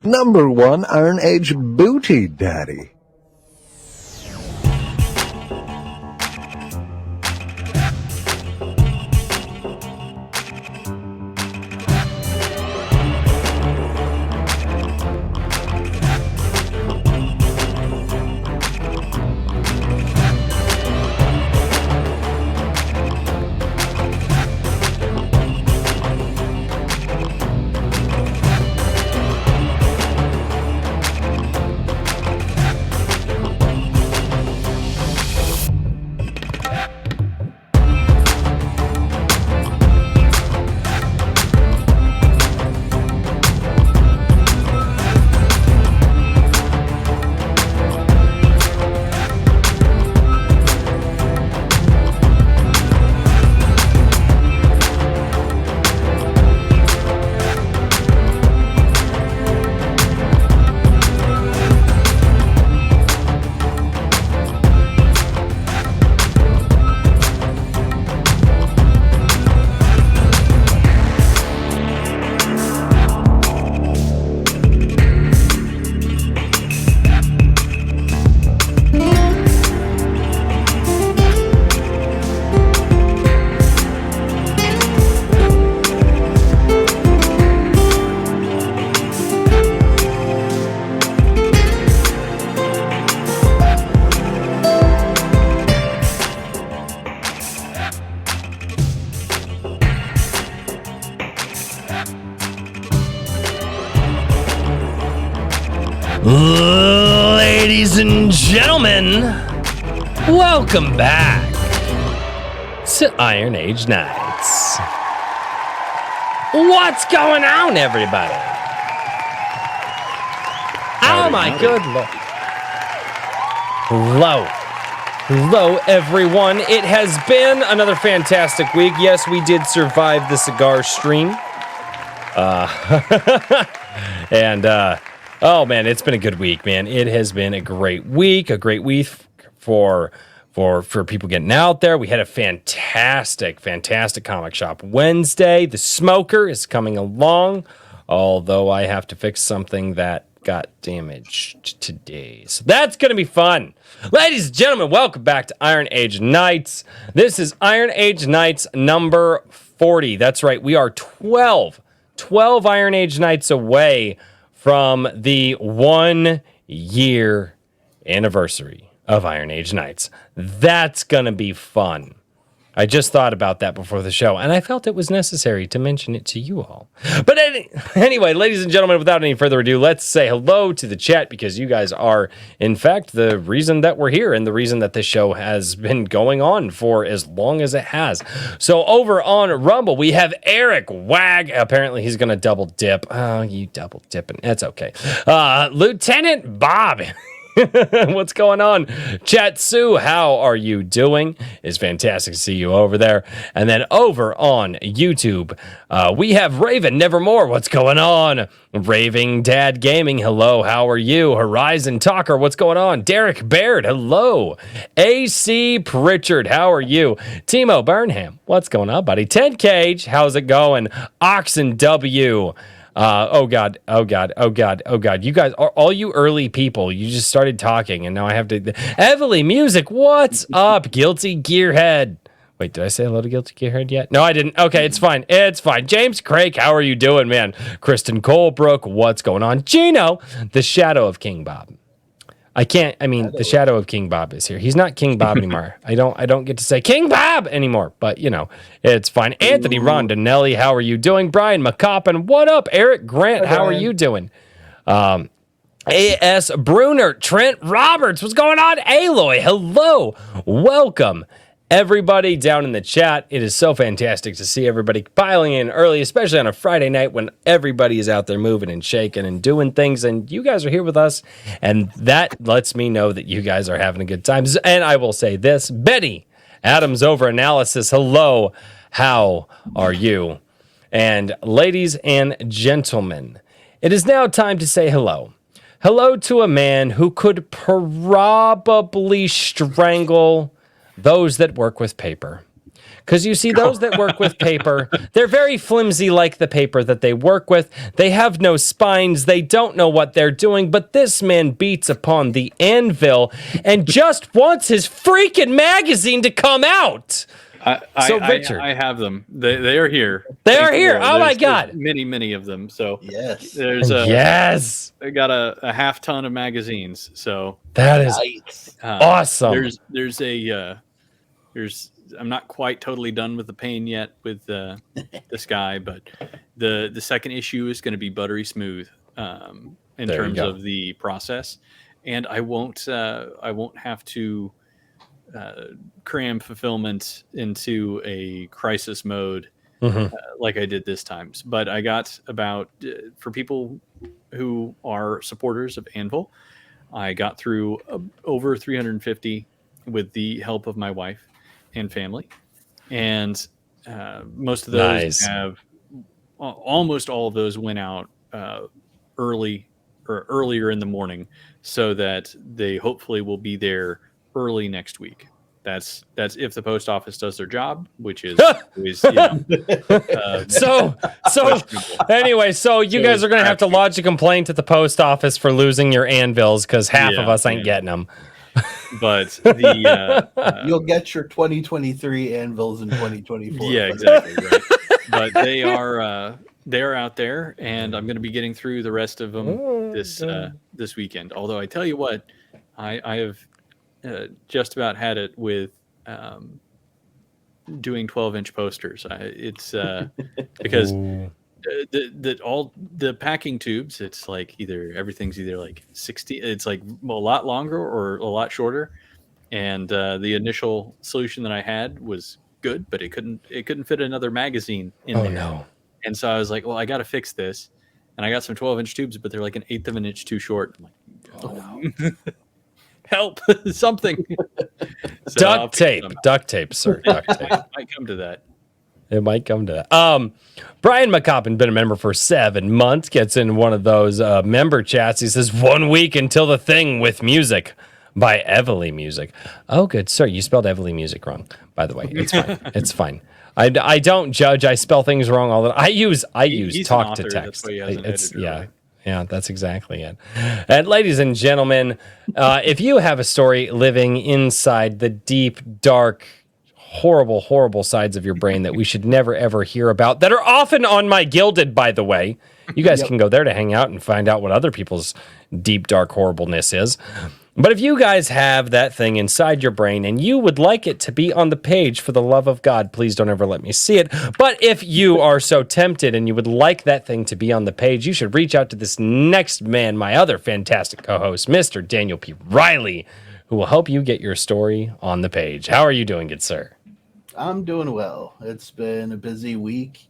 Number 1 Iron Age Booty Daddy. Ladies and gentlemen, welcome back to Iron Age Nights. What's going on, everybody? Oh my good Lord. Hello, everyone. It has been another fantastic week. Yes, we did survive the cigar stream. Oh man, it's been a good week, man. It has been a great week for people getting out there. We had a fantastic comic shop Wednesday. The Smoker is coming along, although I have to fix something that got damaged today. So that's going to be fun. Ladies and gentlemen, welcome back to Iron Age Nights. This is Iron Age Nights number 40. That's right. We are 12 Iron Age Nights away from the 1 year anniversary of Iron Age Nights. That's going to be fun. I just thought about that before the show, and I felt it was necessary to mention it to you all. But anyway, ladies and gentlemen, without any further ado, let's say hello to the chat, because you guys are, in fact, the reason that we're here and the reason that this show has been going on for as long as it has. So over on Rumble, we have Eric Wag. Apparently, he's going to double dip. Oh, you double dipping. That's okay. Lieutenant Bob. What's going on? Chatsu, how are you doing? It's fantastic to see you over there. And then over on YouTube, we have Raven Nevermore. What's going on? Raving Dad Gaming, hello, how are you? Horizon Talker, what's going on? Derek Baird, hello. AC Pritchard, how are you? Timo Burnham, what's going on, buddy? Ted Cage, how's it going? Oxen W. Oh God. You guys are all you early people. You just started talking and now I have to. Evely Music, what's up? Guilty Gearhead. Wait, did I say hello to Guilty Gearhead yet? No, I didn't. Okay, it's fine. James Craig, how are you doing, man? Kristen Colebrook, what's going on? Gino, the Shadow of King Bob. The Shadow of King Bob is here. He's not King Bob anymore. I don't get to say King Bob anymore, but you know, it's fine. Anthony Rondinelli, how are you doing? Brian McCoppin, what up? Eric Grant, how are you doing? A.S. Bruner, Trent Roberts, what's going on? Aloy, hello. Welcome. Everybody down in the chat, it is so fantastic to see everybody piling in early, especially on a Friday night when everybody is out there moving and shaking and doing things, and you guys are here with us, and that lets me know that you guys are having a good time. And I will say this, Betty Adams Over Analysis, hello, how are you? And ladies and gentlemen, it is now time to say hello. Hello to a man who could probably strangle those that work with paper. Because you see, those that work with paper, they're very flimsy like the paper that they work with. They have no spines. They don't know what they're doing. But this man beats upon the anvil and just wants his freaking magazine to come out. Richard, I have them. They are here. They are here. Oh my God. There's many of them. So Yes. there's yes. I got a half ton of magazines. So That is Nice. awesome. There's I'm not quite totally done with the pain yet with this guy, but the second issue is going to be buttery smooth in There you terms go. of the process, and I won't have to cram fulfillment into a crisis mode like I did this time. But I got about for people who are supporters of Anvil, I got through over 350 with the help of my wife and family, and most of those Nice. have almost all of those went out earlier in the morning, so that they hopefully will be there early next week. That's if the post office does their job, which is always, So anyway, so you guys are going to have to lodge a complaint at the post office for losing your anvils because half of Yeah, us ain't yeah. getting them. but the You'll get your 2023 anvils in 2024. yeah, exactly right. But they are out there, and I'm going to be getting through the rest of them this weekend. Although I tell you what, I have just about had it with doing 12-inch posters. It's because all the packing tubes, it's like everything's either like 60, it's like a lot longer or a lot shorter, and the initial solution that I had was good, but it couldn't fit another magazine in there. No. And so I was like, well, I got to fix this, and I got some 12-inch tubes, but they're like 1/8 of an inch too short. I'm like, oh no. Help something. So Duct tape, sir. Duct tape. Might come to that. It might come to that. Brian McCoppin, been a member for 7 months, gets in one of those member chats. He says, 1 week until the thing with music by Everly Music. Oh, good, sir. You spelled Everly Music wrong, by the way. It's fine. It's fine. I don't judge. I spell things wrong all the time. I use He's talk an to author, text. that's why he has an editor, yeah. right? Yeah, that's exactly it. And ladies and gentlemen, if you have a story living inside the deep, dark, horrible, horrible sides of your brain that we should never, ever hear about, that are often on my Gilded, by the way, you guys can go there to hang out and find out what other people's deep, dark horribleness is. But if you guys have that thing inside your brain and you would like it to be on the page, for the love of God, please don't ever let me see it. But if you are so tempted and you would like that thing to be on the page, you should reach out to this next man, my other fantastic co-host, Mr. Daniel P. Riley, who will help you get your story on the page. How are you doing, good sir? I'm doing well. It's been a busy week.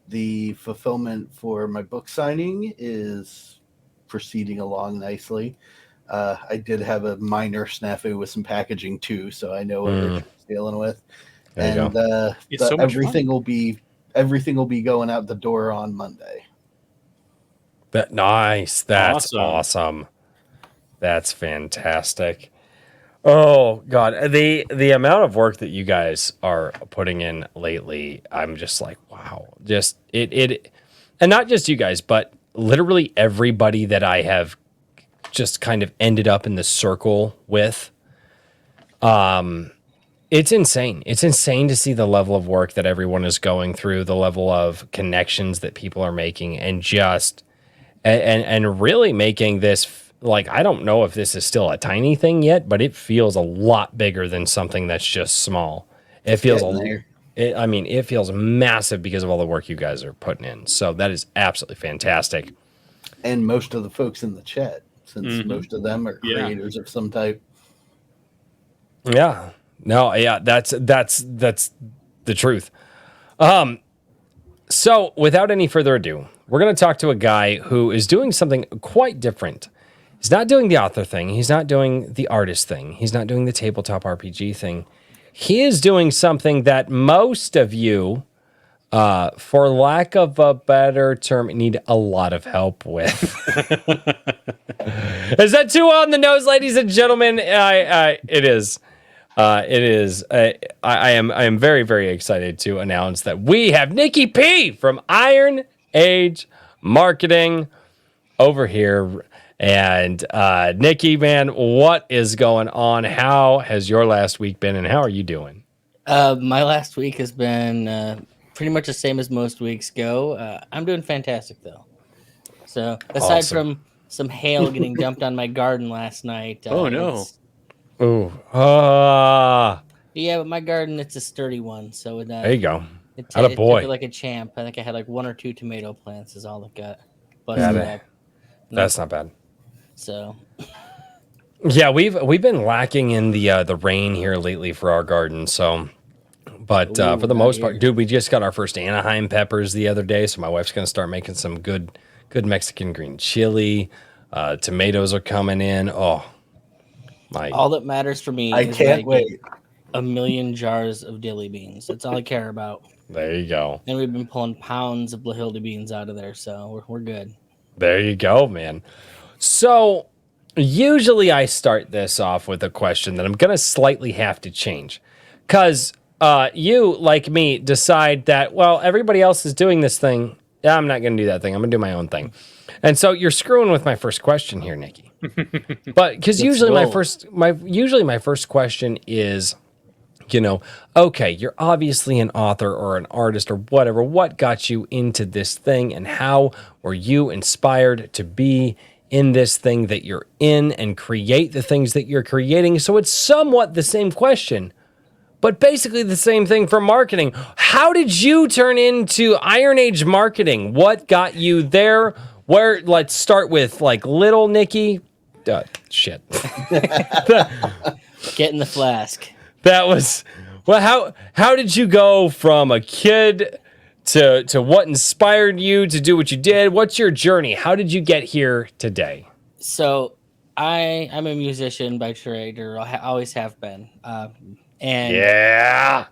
The fulfillment for my book signing is proceeding along nicely. I did have a minor snafu with some packaging too, so I know what Richard's dealing with. There you And It's so much everything will be going out the door on Monday. Nice. That's Awesome. awesome. That's fantastic. Oh God, the amount of work that you guys are putting in lately, I'm just like, wow. Just it, and not just you guys, but literally everybody that I have just kind of ended up in the circle with. It's insane. It's insane to see the level of work that everyone is going through, the level of connections that people are making, and just and really making this, like, I don't know if this is still a tiny thing yet, but it feels a lot bigger than something that's just small. It feels it feels massive because of all the work you guys are putting in. So that is absolutely fantastic. And most of the folks in the chat, since most of them are creators of some type. Yeah. No, yeah, that's the truth. So without any further ado, we're going to talk to a guy who is doing something quite different. He's not doing the author thing. He's not doing the artist thing. He's not doing the tabletop RPG thing. He is doing something that most of you, for lack of a better term, need a lot of help with. Is that too on the nose, ladies and gentlemen? It is. It is. I am very, very excited to announce that we have Nikki P from Iron Age Marketing over here. And Nikki, man, what is going on? How has your last week been, and how are you doing? My last week has been pretty much the same as most weeks go. I'm doing fantastic though. So aside Awesome. from some hail getting dumped on my garden last night. Oh, no. it's- Ooh. Yeah, but my garden, it's a sturdy one. So There you go. it Atta took boy. it like a champ. I think I had like 1 or 2 tomato plants is all it got. Got Busted it. up. That's not bad. So Yeah, we've been lacking in the rain here lately for our garden. So, but Ooh, for the not most part, here. dude, we just got our first Anaheim peppers the other day. So my wife's gonna start making some good Mexican green chili. Tomatoes are coming in. Oh, my. all that matters for me I is can't that I get wait. 1,000,000 jars of dilly beans. That's all I care about. There you go. And we've been pulling pounds of Blahilda beans out of there, so we're good. There you go, man. So, usually I start this off with a question that I'm going to slightly have to change. Because you, like me, decide that, well, everybody else is doing this thing. Yeah, I'm not going to do that thing. I'm going to do my own thing. And so you're screwing with my first question here, Nikki. But because usually my first question is, okay, you're obviously an author or an artist or whatever. What got you into this thing, and how were you inspired to be in this thing that you're in and create the things that you're creating? So it's somewhat the same question, but basically the same thing for marketing. How did you turn into Iron Age Marketing? What got you there? Let's start with like little Nikki. Shit. Get in the flask. That was how did you go from a kid to what inspired you to do what you did? What's your journey? How did you get here today? So I'm a musician by trade, or always have been. And Yeah.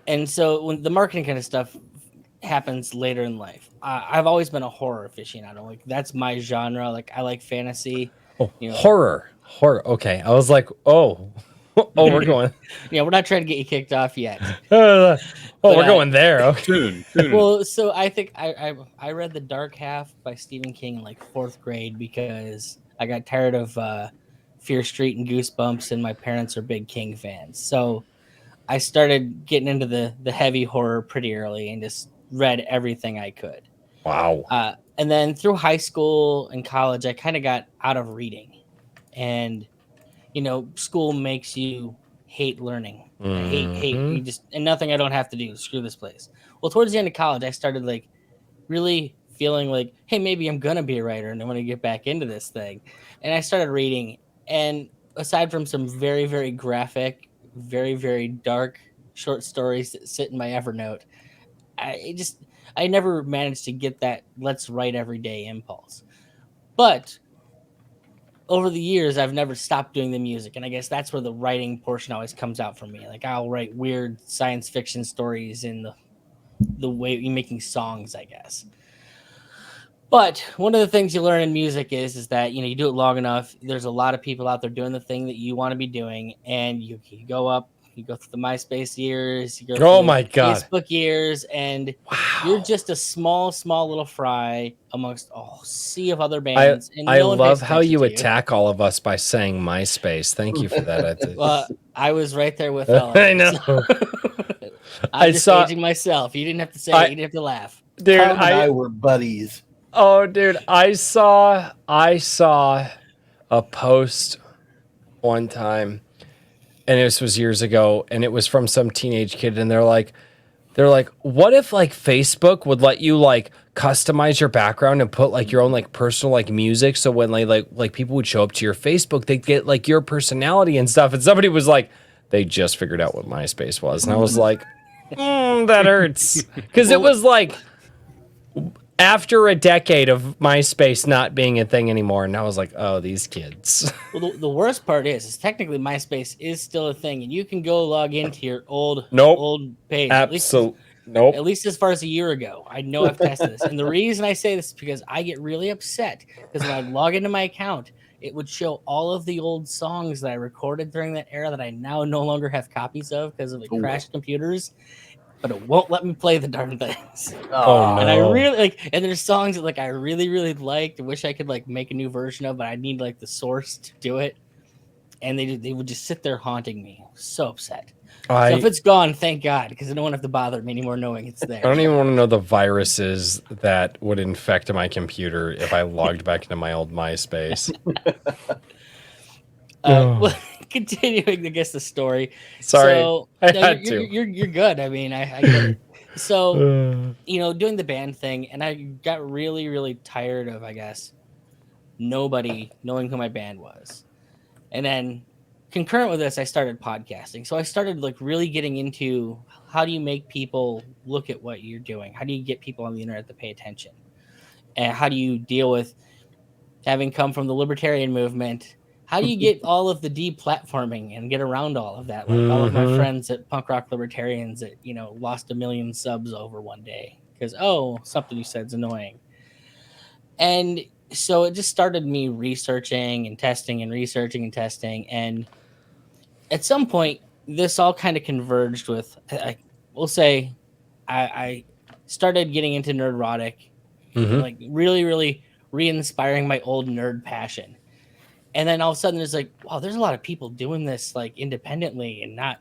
and so when the marketing kind of stuff happens later in life, I've always been a horror aficionado. Like that's my genre. Like I like fantasy. Oh, You know- horror. Okay. I was like, oh, we're going. Yeah, we're not trying to get you kicked off yet. We're But, going there. Okay. Soon. Well, so I think I read The Dark Half by Stephen King in like 4th grade because I got tired of Fear Street and Goosebumps, and my parents are big King fans. So I started getting into the heavy horror pretty early and just read everything I could. Wow. And then through high school and college, I kind of got out of reading. And, school makes you hate learning. I hate you just, and nothing I don't have to do. Screw this place. Well, towards the end of college, I started like really feeling like, hey, maybe I'm going to be a writer and I'm going to get back into this thing. And I started reading. And aside from some very, very graphic, very, very dark short stories that sit in my Evernote, I never managed to get that let's write every day impulse. But over the years, I've never stopped doing the music. And I guess that's where the writing portion always comes out for me. Like I'll write weird science fiction stories in the way you're making songs, I guess. But one of the things you learn in music is that, you do it long enough. There's a lot of people out there doing the thing that you want to be doing. And you go up, you go through the MySpace years, you go through Oh the my God. Facebook years, and you're just a small little fry amongst a sea of other bands. And I no one pays love how attention you to attack all of us by saying MySpace. Thank you for that. Well, I was right there with Ellen. I know. I'm I just saw- aging myself. You didn't have to say I- it. You didn't have to laugh. Dude, Tom and I were buddies. oh, dude, I saw a post one time, and this was years ago, and it was from some teenage kid, and they're like, what if like Facebook would let you like customize your background and put like your own like personal like music, so when like people would show up to your Facebook, they'd get like your personality and stuff. And somebody was like, they just figured out what MySpace was, and I was like, that hurts, because it was like after a decade of MySpace not being a thing anymore, and I was like, oh, these kids. Well, the worst part is technically MySpace is still a thing, and you can go log into your old page. Absolutely. Nope. At least as far as a year ago. I know I've tested this. And the reason I say this is because I get really upset because when I log into my account, it would show all of the old songs that I recorded during that era that I now no longer have copies of because of it Ooh. crashed computers. But it won't let me play the darn things. Oh, no. And I really like, and there's songs that like I really, really liked. I wish I could like make a new version of, but I need like the source to do it. And they would just sit there haunting me. So upset. So if it's gone, thank God, because I don't have to bother me anymore knowing it's there. I don't even want to know the viruses that would infect my computer if I logged back into my old MySpace. Well, continuing, I guess, the story. Sorry, So, I no, had you're good. I mean, I get it. So, doing the band thing, and I got really, really tired of, I guess, nobody knowing who my band was. And then concurrent with this, I started podcasting. So I started like really getting into how do you make people look at what you're doing? How do you get people on the internet to pay attention? And how do you deal with having come from the libertarian movement? How do you get all of the deplatforming and get around all of that? Like all of my friends at Punk Rock Libertarians that, lost 1 million subs over one day because, something you said is annoying. And so it just started me researching and testing and researching and testing. And at some point, this all kind of converged with, we'll say, I started getting into Nerdrotic, like really, really re-inspiring my old nerd passion. And then all of a sudden, there's like, wow, there's a lot of people doing this like independently and not.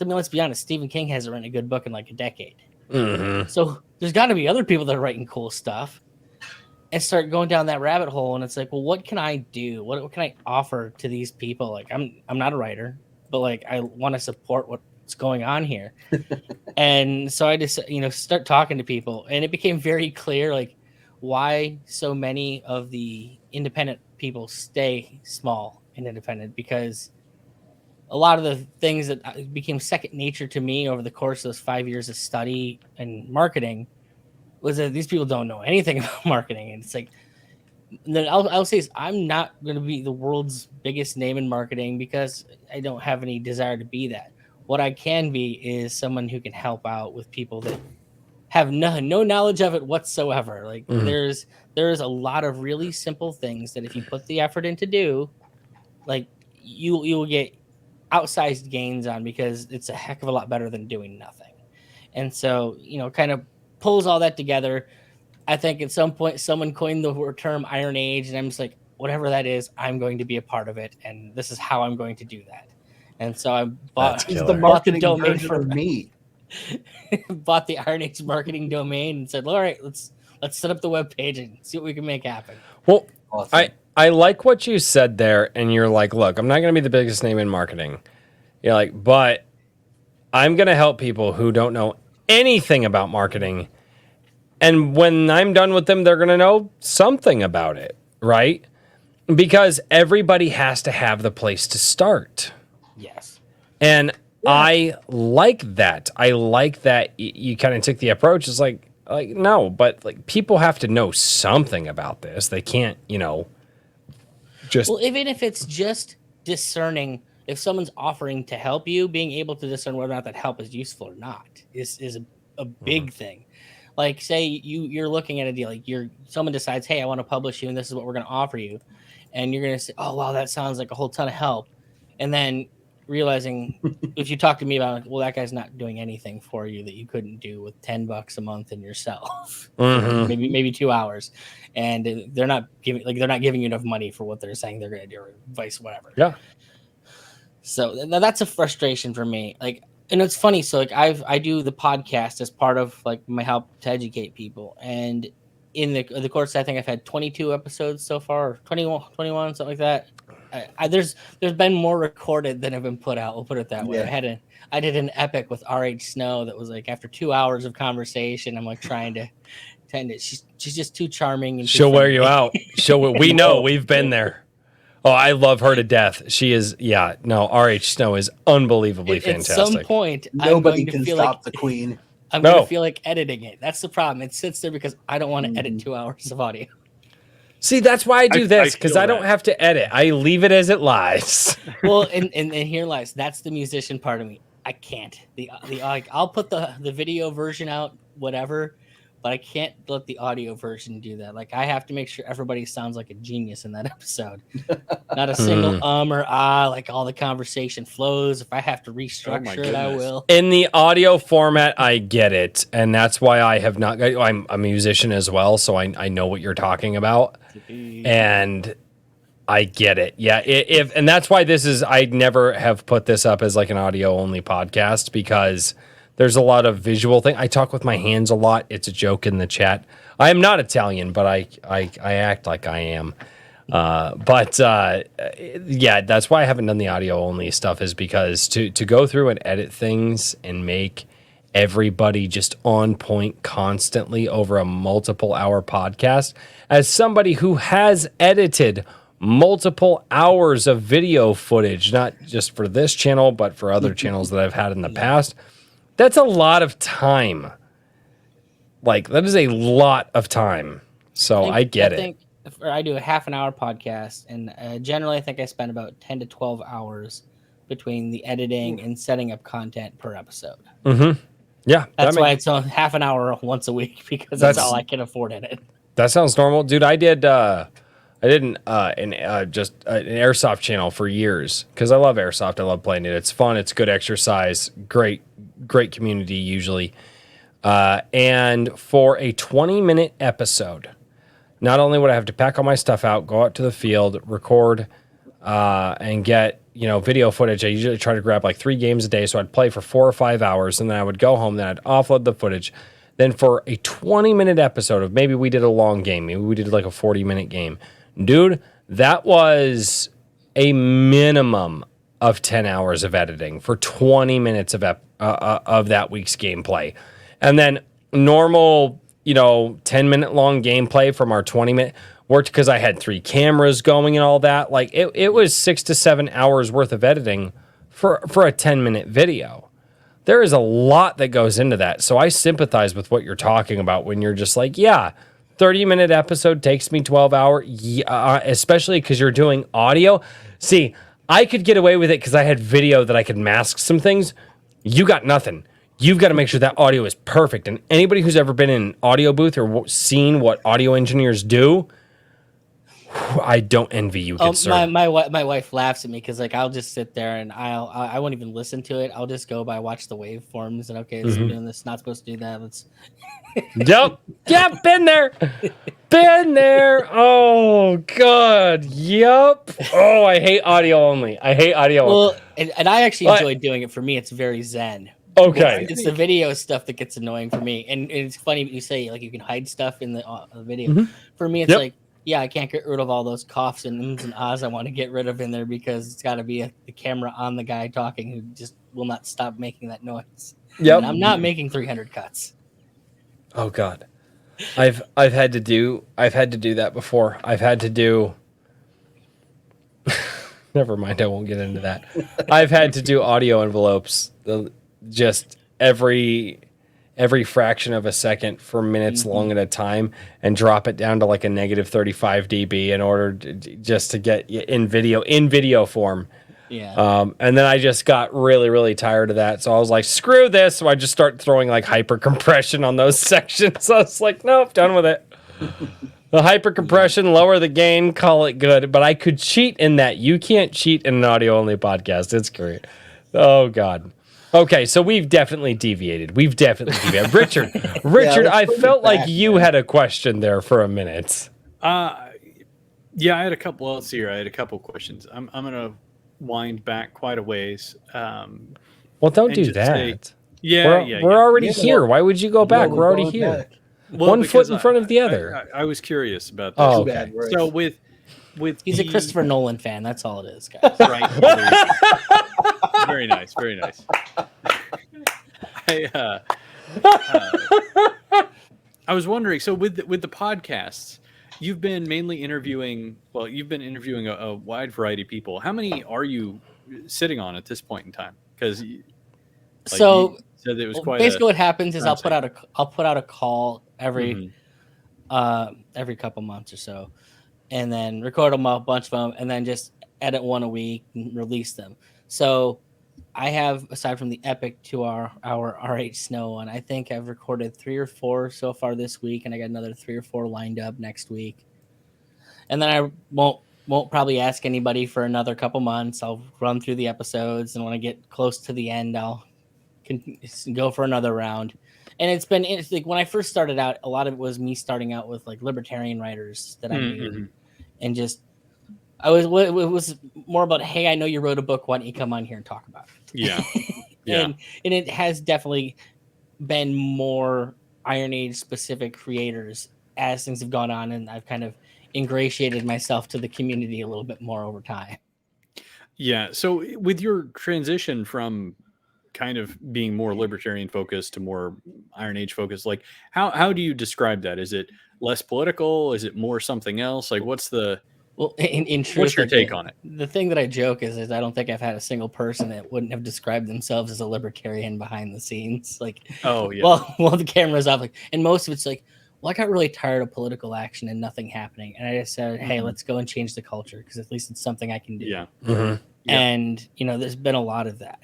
I mean, let's be honest, Stephen King hasn't written a good book in like a decade. So there's got to be other people that are writing cool stuff. And start going down that rabbit hole, and it's like, well, what can I do? What can I offer to these people? Like, I'm not a writer, but like, I want to support what's going on here. And so I just, start talking to people, and it became very clear, like, why so many of the independent people stay small and independent, because a lot of the things that became second nature to me over the course of those 5 years of study and marketing was that these people don't know anything about marketing. And it's like, and then I'll say this, I'm not going to be the world's biggest name in marketing because I don't have any desire to be that. What I can be is someone who can help out with people that have no knowledge of it whatsoever. Like there's a lot of really simple things that if you put the effort into do, like you will get outsized gains on, because it's a heck of a lot better than doing nothing. And so, kind of pulls all that together. I think at some point someone coined the term Iron Age, and I'm just like, whatever that is, I'm going to be a part of it, and this is how I'm going to do that. And so I bought the marketing domain for me. bought the Iron Age marketing domain and said, all right, let's set up the web page and see what we can make happen. Well, Awesome. I like what you said there, and you're like, look, I'm not going to be the biggest name in marketing. You're like, but I'm going to help people who don't know anything about marketing, and when I'm done with them, they're going to know something about it, right? Because everybody has to have the place to start. Yes. And I like that. I like that you kind of took the approach. It's like no, but like people have to know something about this. They can't, just. Well, even if it's just discerning, if someone's offering to help you, being able to discern whether or not that help is useful or not is a big thing. Like, say you're looking at a deal, like someone decides, hey, I want to publish you, and this is what we're going to offer you, and you're going to say, oh wow, that sounds like a whole ton of help, and then realizing if you talk to me about, well, that guy's not doing anything for you that you couldn't do with $10 a month and yourself, maybe 2 hours, and they're not giving you enough money for what they're saying they're going to do, or vice whatever. Yeah. So that's a frustration for me. Like, and it's funny. So like I do the podcast as part of like my help to educate people, and in the course, I think I've had 22 episodes so far, or 21, something like that. There's been more recorded than have been put out. We'll put it that way. Yeah. I did an epic with RH Snow that was like after 2 hours of conversation. I'm like trying to tend it. She's just too charming. And She'll wear you out. We know, we've been there. Oh, I love her to death. She is, yeah. No, RH Snow is unbelievably fantastic. At some point, Nobody I'm going can to feel stop like the queen. I'm going to feel like editing it. That's the problem. It sits there because I don't want to edit 2 hours of audio. See, that's why I do this, because feel I don't that. have to edit. I leave it as it lies. Well, and here lies. That's the musician part of me. I can't. Like, I'll put the video version out, whatever. but I can't let the audio version do that. Like I have to make sure everybody sounds like a genius in that episode. Not a single or like all the conversation flows. If I have to restructure it, I goodness. will. In the audio format, I get it, and that's why I have not. I'm a musician as well, so I know what you're talking about, and I get it. Yeah, and that's why this is. I never have put this up as like an audio only podcast because there's a lot of visual thing. I talk with my hands a lot. It's a joke in the chat. I am not Italian, but I act like I am. Yeah, that's why I haven't done the audio only stuff, is because to go through and edit things and make everybody just on point constantly over a multiple hour podcast, as somebody who has edited multiple hours of video footage, not just for this channel, but for other channels that I've had in the past, that's a lot of time. Like, that is a lot of time. So I get it. I do a half an hour podcast, and generally I think I spend about 10 to 12 hours between the editing and setting up content per episode. Mm-hmm. Yeah. That's why it's on half an hour once a week, because that's all I can afford in it. That sounds normal. Dude, I did an airsoft channel for years because I love airsoft. I love playing it. It's fun. It's good exercise. Great community usually. And for a 20-minute episode, not only would I have to pack all my stuff out, go out to the field, record, and get, video footage. I usually try to grab like 3 games a day. So I'd play for 4 or 5 hours, and then I would go home, then I'd offload the footage. Then for a 20-minute episode of, maybe we did a long game, maybe we did like a 40-minute game. Dude, that was a minimum of 10 hours of editing for 20 minutes of that week's gameplay. And then normal, 10-minute long gameplay from our 20-minute worked because I had 3 cameras going and all that. Like it was 6 to 7 hours worth of editing for a 10-minute video. There is a lot that goes into that. So I sympathize with what you're talking about when you're just like, yeah, 30-minute episode takes me 12 hours, especially because you're doing audio. See, I could get away with it because I had video that I could mask some things. You got nothing. You've got to make sure that audio is perfect. And anybody who's ever been in an audio booth or seen what audio engineers do, I don't envy you, good sir. My wife laughs at me because like I'll just sit there and I won't even listen to it. I'll just go by, watch the waveforms, and okay, it's doing this, not supposed to do that. Let's. Yep. Been there. Oh God. Yep. Oh, I hate audio only. Well, and I actually enjoy doing it. For me, it's very zen. Okay. It's the video stuff that gets annoying for me, and it's funny you say like you can hide stuff in the video. For me, it's like, yeah, I can't get rid of all those coughs and ums and ahs I want to get rid of in there because it's got to be the camera on the guy talking who just will not stop making that noise. Yep. And I'm not making 300 cuts. Oh God. I've had to do that before. I've had to do never mind, I won't get into that. I've had to do audio envelopes just every fraction of a second for minutes long at a time and drop it down to like a negative 35 dB in order just to get in video form. Yeah. And then I just got really, really tired of that. So I was like, screw this. So I just start throwing like hyper compression on those sections. So I was like, nope, done with it. The hyper compression, lower the gain, call it good. But I could cheat in that. You can't cheat in an audio only podcast. It's great. Oh God. Okay, so we've definitely deviated. Richard, I felt like you had a question there for a minute. Yeah, I had a couple. Let's see here. I had a couple questions. I'm gonna wind back quite a ways. Well, don't do that. We're already here. Why would you go back? We're already here. Well, one foot in front of the other. I was curious about that. Oh, okay. So with he's a Christopher Nolan fan. That's all it is, guys. Right. Very nice. Very nice. I was wondering. So with the podcasts, you've been mainly interviewing. Well, you've been interviewing a wide variety of people. How many are you sitting on at this point in time? Because so said it was quite. Basically, what happens is I'll put out a call every couple months or so, and then record them a bunch of them, and then just edit one a week and release them. So I have, aside from the epic 2 hour RH Snow one, I think I've recorded 3 or 4 so far this week, and I got another 3 or 4 lined up next week. And then I won't probably ask anybody for another couple months. I'll run through the episodes, and when I get close to the end, I'll go for another round. And it's like when I first started out, a lot of it was me starting out with like libertarian writers that I knew, and just it was more about, hey, I know you wrote a book, why don't you come on here and talk about it? Yeah. Yeah. And it has definitely been more Iron Age specific creators as things have gone on, and I've kind of ingratiated myself to the community a little bit more over time. Yeah. So with your transition from kind of being more libertarian focused to more Iron Age focused, like how do you describe that? Is it less political? Is it more something else? Like what's the Well, in truth, what's your take on it? The thing that I joke is I don't think I've had a single person that wouldn't have described themselves as a libertarian behind the scenes. Like, Oh yeah. well, the camera's off, like, and most of it's like, well, I got really tired of political action and nothing happening, and I just said, hey, let's go and change the culture because at least it's something I can do. Yeah. Yeah. And there's been a lot of that.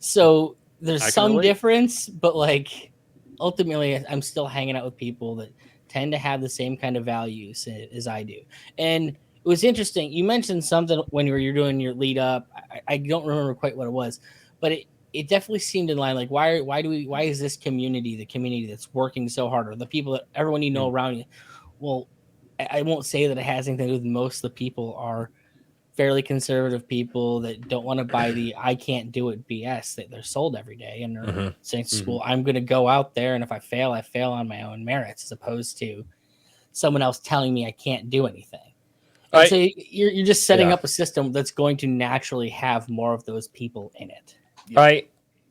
So there's I can some relate. difference, but like ultimately, I'm still hanging out with people that tend to have the same kind of values as I do. And it was interesting. You mentioned something when you're doing your lead up. I don't remember quite what it was, but it definitely seemed in line. Like why is this community the community that's working so hard, or the people that everyone you know around you? Well, I won't say that it has anything to do with most of the people are fairly conservative people that don't want to buy the I can't do it BS that they're sold every day, and they're saying to school, I'm going to go out there, and if I fail on my own merits, as opposed to someone else telling me I can't do anything. So you're just setting up a system that's going to naturally have more of those people in it.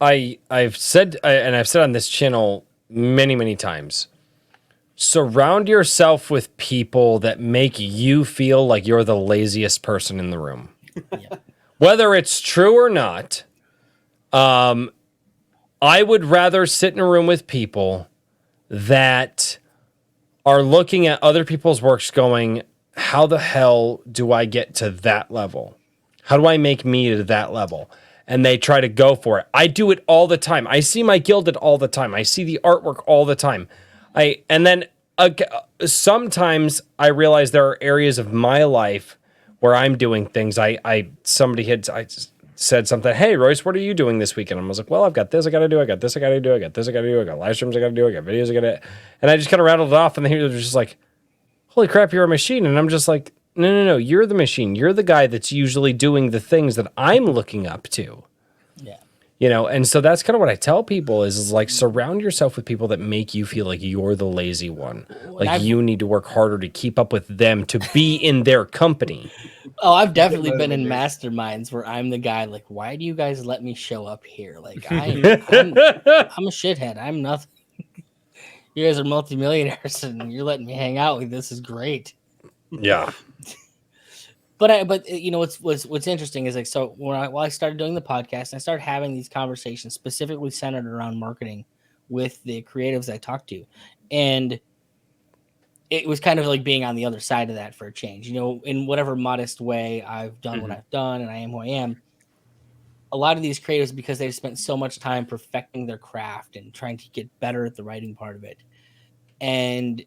I've said, and I've said on this channel many times, surround yourself with people that make you feel like you're the laziest person in the room. Yeah. Whether it's true or not, I would rather sit in a room with people that are looking at other people's works going, how the hell do I get to that level? How do I make me to that level? And they try to go for it. I do it all the time. I see my Gilded all the time. I see the artwork all the time. And then sometimes I realize there are areas of my life where I'm doing things. Somebody had said something. Hey, Royce, what are you doing this weekend? And I was like, well, I've got this I got to do. I got this I got to do. I got this I got to do. I got live streams I got to do. I got videos I got to. And I just kind of rattled it off. And then they're just like, holy crap, you're a machine. And I'm just like, no, you're the machine. You're the guy that's usually doing the things that I'm looking up to. Yeah. And so that's kind of what I tell people is like, surround yourself with people that make you feel like you're the lazy one. Like you need to work harder to keep up with them, to be in their company. Oh, I've definitely been in masterminds where I'm the guy, like, why do you guys let me show up here? Like, I'm a shithead. I'm nothing. You guys are multimillionaires and you're letting me hang out. This is great. Yeah. But what's interesting is like, so while I started doing the podcast, I started having these conversations specifically centered around marketing with the creatives I talked to, and it was kind of like being on the other side of that for a change. In whatever modest way I've done what I've done, and I am who I am. A lot of these creatives, because they've spent so much time perfecting their craft and trying to get better at the writing part of it, and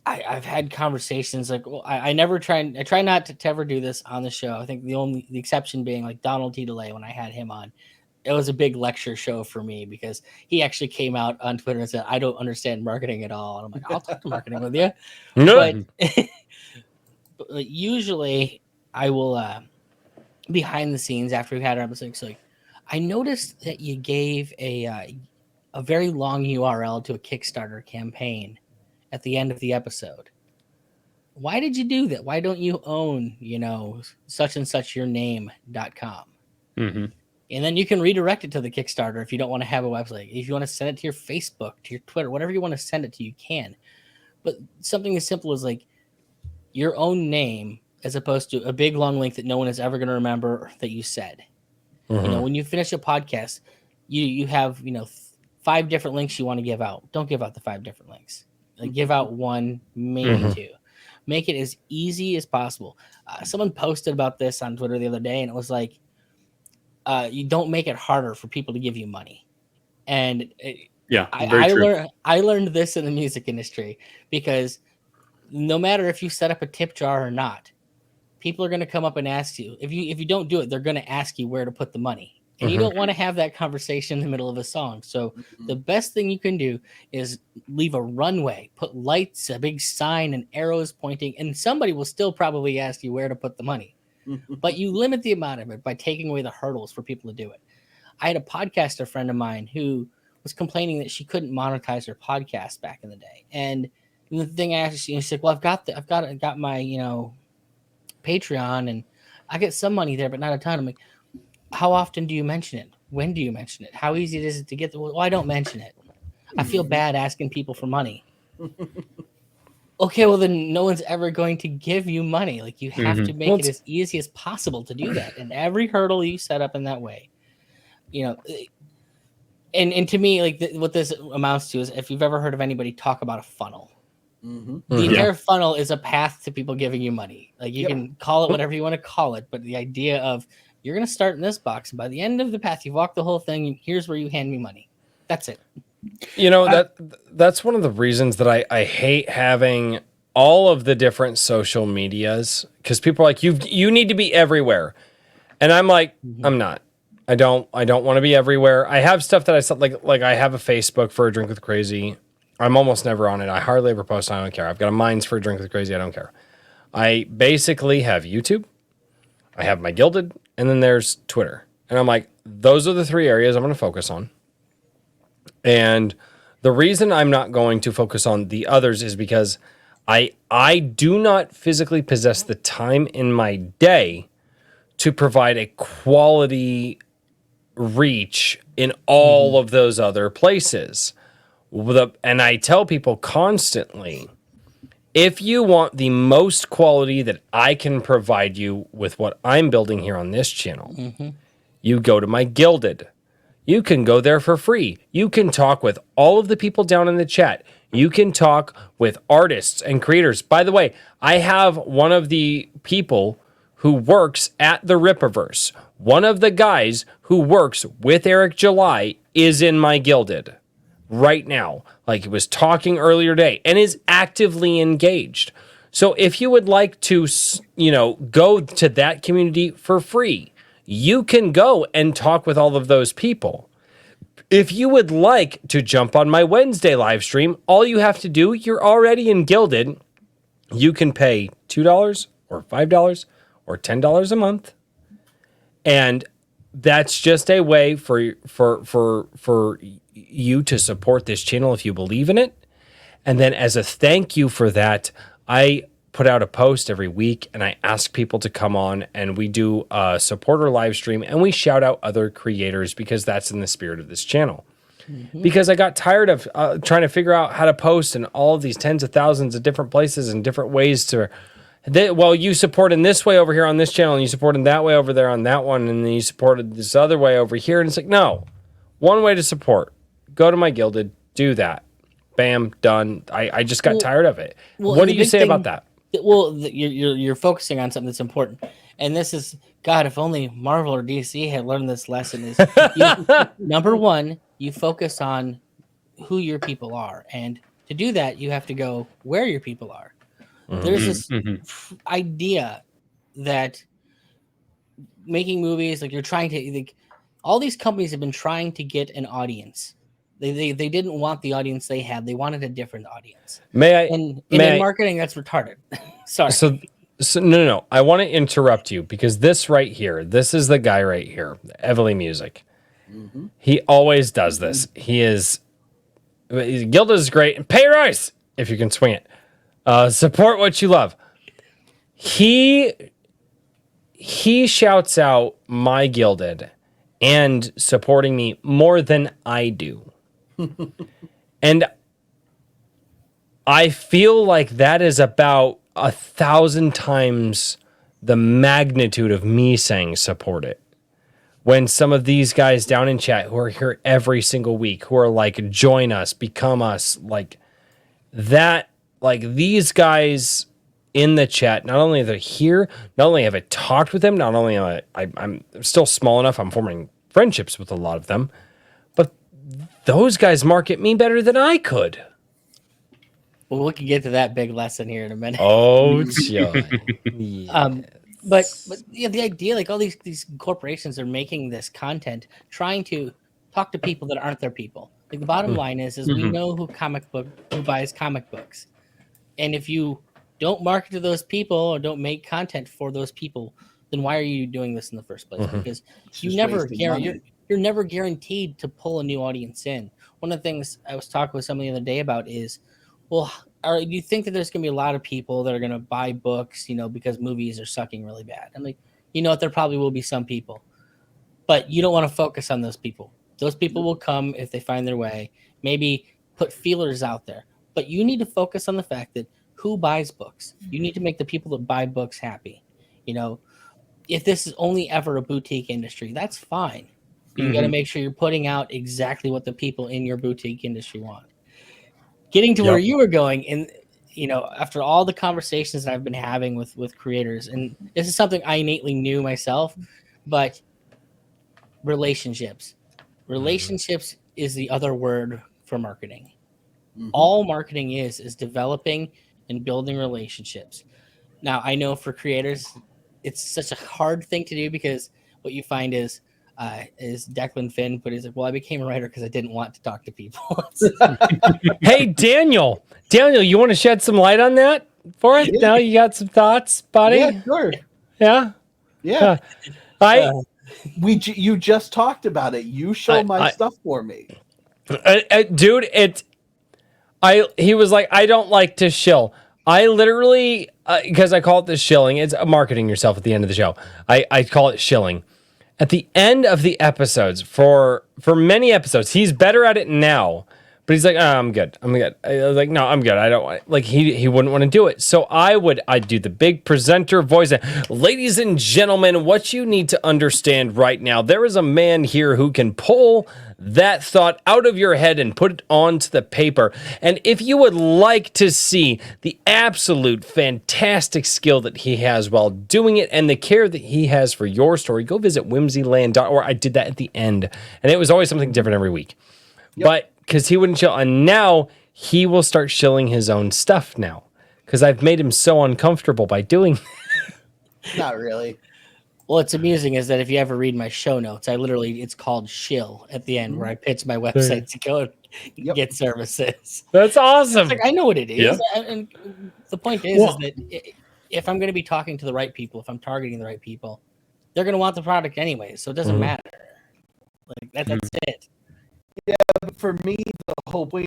I've had conversations like, well, I try not to ever do this on the show. I think the exception being like Donald T. DeLay, when I had him on, it was a big lecture show for me because he actually came out on Twitter and said, I don't understand marketing at all. And I'm like, I'll talk to marketing with you. But usually I will, behind the scenes after we've had our episode, so like, I noticed that you gave a very long URL to a Kickstarter campaign at the end of the episode. Why did you do that? Why don't you own, such and such your name.com? Mm-hmm. And then you can redirect it to the Kickstarter if you don't want to have a website. If you want to send it to your Facebook, to your Twitter, whatever you want to send it to, you can. But something as simple as like your own name, as opposed to a big long link that no one is ever going to remember that you said. When you finish a podcast, you have 5 different links you want to give out. Don't give out the 5 different links. Like, give out 1, maybe 2. Make it as easy as possible. Someone posted about this on Twitter the other day, and it was like, you don't make it harder for people to give you money. And Yeah, very true. I learned this in the music industry, because no matter if you set up a tip jar or not, people are going to come up and ask you. If you don't do it, they're going to ask you where to put the money. And you don't want to have that conversation in the middle of a song. So the best thing you can do is leave a runway, put lights, a big sign, and arrows pointing, and somebody will still probably ask you where to put the money. But you limit the amount of it by taking away the hurdles for people to do it. I had a podcaster friend of mine who was complaining that she couldn't monetize her podcast back in the day. And the thing I asked, she said, "Well, I've got my, Patreon, and I get some money there, but not a ton." I'm like, "How often do you mention it? When do you mention it? How easy is it to get well, I don't mention it. I feel bad asking people for money." Okay, well then no one's ever going to give you money. Like, you have to make it as easy as possible to do that. And every hurdle you set up in that way, and to me, like, what this amounts to is, if you've ever heard of anybody talk about a funnel, the entire funnel is a path to people giving you money. Like, you can call it whatever you want to call it, but the idea of, you're going to start in this box, and by the end of the path, you've walked the whole thing, and here's where you hand me money. That's it. That's one of the reasons that I hate having all of the different social medias, because people are like, you need to be everywhere. And I'm like, I'm not. I don't want to be everywhere. I have stuff that I saw, like I have a Facebook for A Drink with Crazy. I'm almost never on it. I hardly ever post. I don't care. I've got a Minds for A Drink with Crazy. I don't care. I basically have YouTube. I have my Gilded, and then there's Twitter. And I'm like, those are the 3 areas I'm going to focus on. And the reason I'm not going to focus on the others is because I do not physically possess the time in my day to provide a quality reach in all of those other places. And I tell people constantly, if you want the most quality that I can provide you with what I'm building here on this channel, you go to my Gilded. You can go there for free. You can talk with all of the people down in the chat. You can talk with artists and creators. By the way, I have one of the people who works at the Rippaverse. One of the guys who works with Eric July is in my Gilded right now. Like, he was talking earlier today and is actively engaged. So if you would like to, go to that community for free, you can go and talk with all of those people. If you would like to jump on my Wednesday live stream, all you have to do, you're already in Gilded. You can pay $2 or $5 or $10 a month. And that's just a way for you to support this channel if you believe in it. And then as a thank you for that, I put out a post every week and I ask people to come on, and we do a supporter live stream, and we shout out other creators, because that's in the spirit of this channel. Because I got tired of trying to figure out how to post in all of these tens of thousands of different places and different ways to, you support in this way over here on this channel, and you support in that way over there on that one, and then you supported this other way over here. And it's like, no, one way to support. Go to my Gilded, do that. Bam, done. I just got tired of it. What do you say about that? Well, you're focusing on something that's important, and this is, God, if only Marvel or DC had learned this lesson. Is number one, you focus on who your people are, and to do that, you have to go where your people are. There's this idea that making movies, like, you're trying to, all these companies have been trying to get an audience. They didn't want the audience they had. They wanted a different audience. In marketing, that's retarded. Sorry. So no. I want to interrupt you, because this right here, this is the guy right here, Evely Music. He always does this. Gilded is great. And pay rise if you can swing it. Support what you love. He shouts out my Gilded and supporting me more than I do. And I feel like that is about 1,000 times the magnitude of me saying support it. When some of these guys down in chat who are here every single week, who are like, join us, become us, like that, like, these guys in the chat. Not only are they here, not only have I talked with them, not only am I'm still small enough, I'm forming friendships with a lot of them, but those guys market me better than I could. Well, we can get to that big lesson here in a minute. Oh, John. Yeah. But yeah, the idea, like all these corporations are making this content, trying to talk to people that aren't their people. Like the bottom line is we know who buys comic books, and if you don't market to those people or don't make content for those people, then why are you doing this in the first place? Because you're never guaranteed to pull a new audience in. One of the things I was talking with somebody the other day about is, well, do you think that there's going to be a lot of people that are going to buy books, because movies are sucking really bad? I'm like, there probably will be some people, but you don't want to focus on those people. Those people will come if they find their way, maybe put feelers out there, but you need to focus on the fact that who buys books. You need to make the people that buy books happy. If this is only ever a boutique industry, that's fine. You got to make sure you're putting out exactly what the people in your boutique industry want. Getting to where you were going, and after all the conversations that I've been having with creators, and this is something I innately knew myself, but relationships is the other word for marketing. All marketing is developing and building relationships. Now, I know for creators, it's such a hard thing to do, because what you find is Declan Finn, but he's like, well, I became a writer because I didn't want to talk to people. Hey, Daniel, you want to shed some light on that for us? Now you got some thoughts, buddy? Yeah, sure. Yeah. You just talked about it. You show my stuff for me, dude. He was like, I don't like to shill. I literally, because I call it the shilling. It's marketing yourself at the end of the show. I call it shilling. At the end of the episodes, for many episodes, he's better at it now. But he's like, oh, I'm good. I was like, no, I'm good. I don't want, like, he wouldn't want to do it. So I'd do the big presenter voice. Ladies and gentlemen, what you need to understand right now, there is a man here who can pull that thought out of your head and put it onto the paper. And if you would like to see the absolute fantastic skill that he has while doing it and the care that he has for your story, go visit whimsyland.org. I did that at the end, and it was always something different every week. Yep. But because he wouldn't chill, and now he will start shilling his own stuff now, because I've made him so uncomfortable by doing Not really. What's amusing is that if you ever read my show notes, it's called shill at the end, where I pitch my website to go get services. That's awesome. It's like, I know what it is. Yeah. And the point is that if I'm going to be talking to the right people, if I'm targeting the right people, they're going to want the product anyway, so it doesn't matter. Like that's it. Yeah, but for me, the whole point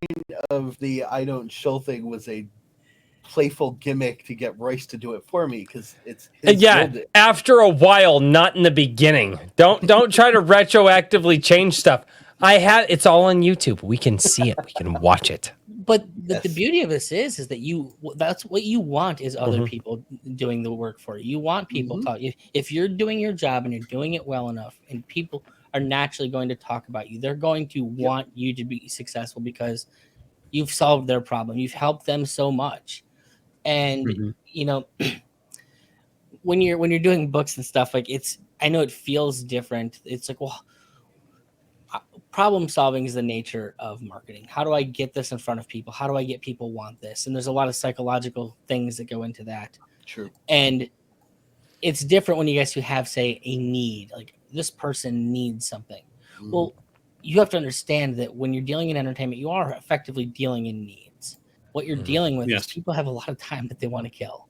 of the I don't shill thing was a playful gimmick to get Royce to do it for me, because it's his building. After a while, not in the beginning. Don't try to retroactively change stuff. It's all on YouTube. We can see it. We can watch it. But the beauty of this is that that's what you want, is other people doing the work for you. You want people if you're doing your job and you're doing it well enough, and people are naturally going to talk about you. They're going to want you to be successful because you've solved their problem. You've helped them so much. And when you're doing books and stuff, like I know it feels different. It's like, well, problem solving is the nature of marketing. How do I get this in front of people? How do I get people want this? And there's a lot of psychological things that go into that. True. And it's different when you guys who have, say, a need, like this person needs something. Well, you have to understand that when you're dealing in entertainment, you are effectively dealing in needs. What you're dealing with is people have a lot of time that they want to kill.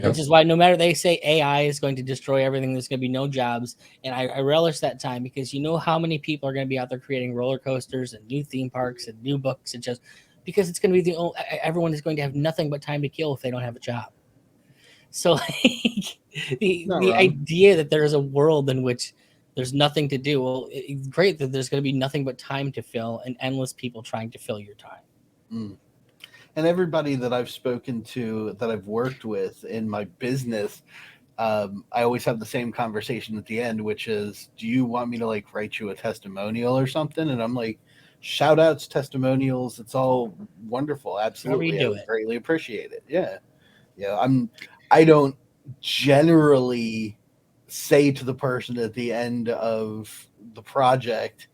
Which is why no matter they say AI is going to destroy everything, there's going to be no jobs. And I relish that time, because you know how many people are going to be out there creating roller coasters and new theme parks and new books, and just because it's going to be everyone is going to have nothing but time to kill if they don't have a job. So like, the idea that there is a world in which there's nothing to do. Well, it's great that there's going to be nothing but time to fill and endless people trying to fill your time. And everybody that I've spoken to, that I've worked with in my business, I always have the same conversation at the end, which is, do you want me to like write you a testimonial or something? And I'm like, shout outs, testimonials. It's all wonderful. Absolutely. I would greatly appreciate it. Yeah. I don't generally say to the person at the end of the project,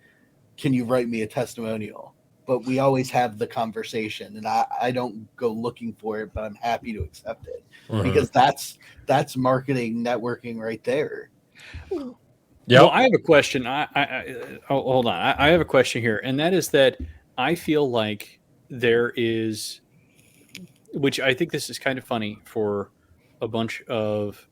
can you write me a testimonial? But we always have the conversation, and I don't go looking for it, but I'm happy to accept it because that's marketing networking right there. Yeah. Well, I have a question. Hold on. I have a question here, and that is that I feel like there is, which I think this is kind of funny for a bunch of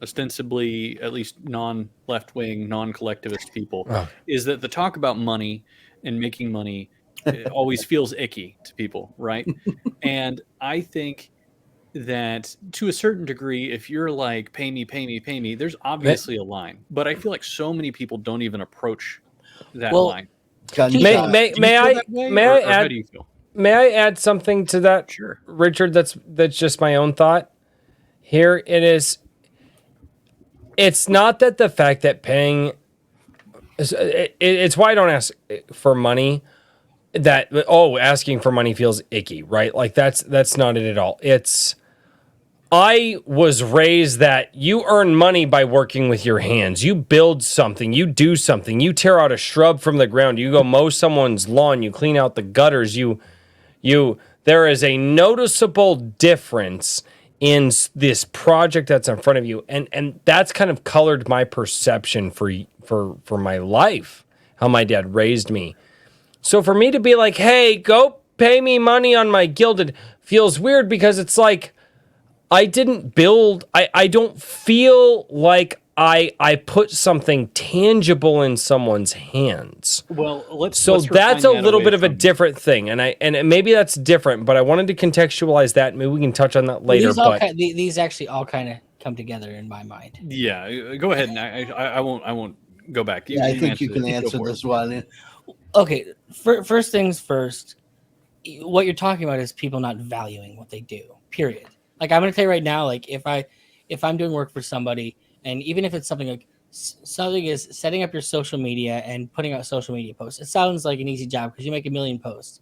ostensibly at least non-left wing, non-collectivist people, is that the talk about money and making money always feels icky to people, right? And I think that to a certain degree, if you're like pay me, there's obviously a line. But I feel like so many people don't even approach that line. May I how add? do you feel? May I add something to that, Sure. Richard? That's just my own thought. Here it is. It's not that the fact that paying. It's why I don't ask for money. That asking for money feels icky, right? Like that's not it at all. I was raised that you earn money by working with your hands. You build something, you do something, you tear out a shrub from the ground, you go mow someone's lawn, you clean out the gutters, there is a noticeable difference in this project that's in front of you. And that's kind of colored my perception for my life, how my dad raised me. So for me to be like, hey, go pay me money on my Gilded feels weird because it's like, I didn't build, I don't feel like I put something tangible in someone's hands. Well, let's that's a little bit of a different thing. And maybe that's different, but I wanted to contextualize that. Maybe we can touch on that later. These actually all kind of come together in my mind. Yeah, go ahead. And I won't go back. I think you can answer this one. Okay, first things first, what you're talking about is people not valuing what they do, period. Like, I'm going to tell you right now, like, if I'm doing work for somebody, and even if it's something like something is setting up your social media and putting out social media posts, it sounds like an easy job because you make 1 million posts.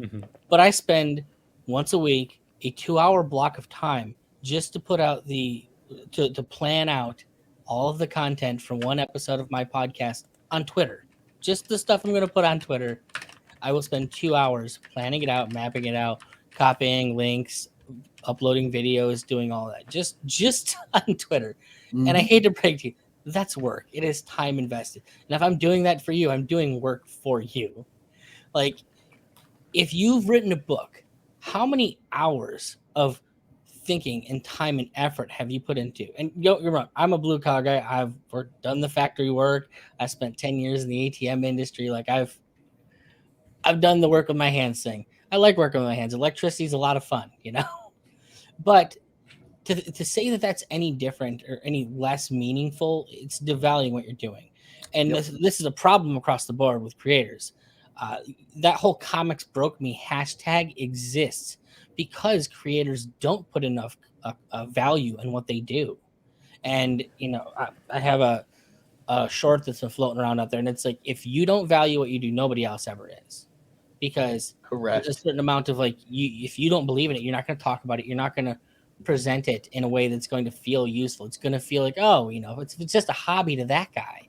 Mm-hmm. But I spend once a week a 2-hour block of time just to put out to plan out all of the content from one episode of my podcast on Twitter. Just the stuff I'm going to put on Twitter. I will spend 2 hours planning it out, mapping it out, copying links, uploading videos, doing all that. Just on Twitter. Mm-hmm. And I hate to break to you, that's work. It is time invested. And if I'm doing that for you, I'm doing work for you. Like, if you've written a book, how many hours of thinking and time and effort have you put into? And you're wrong. I'm a blue collar guy. I've done the factory work. I spent 10 years in the ATM industry. Like, I've done the work with my hands thing. I like working with my hands. Electricity is a lot of fun, But to say that that's any different or any less meaningful, it's devaluing what you're doing. And this is a problem across the board with creators. That whole comics broke me hashtag exists because creators don't put enough value in what they do. And, I have a short that's been floating around out there, and it's like, if you don't value what you do, nobody else ever is. Because correct, there's a certain amount of if you don't believe in it, you're not going to talk about it. You're not going to present it in a way that's going to feel useful. It's going to feel like, if it's just a hobby to that guy,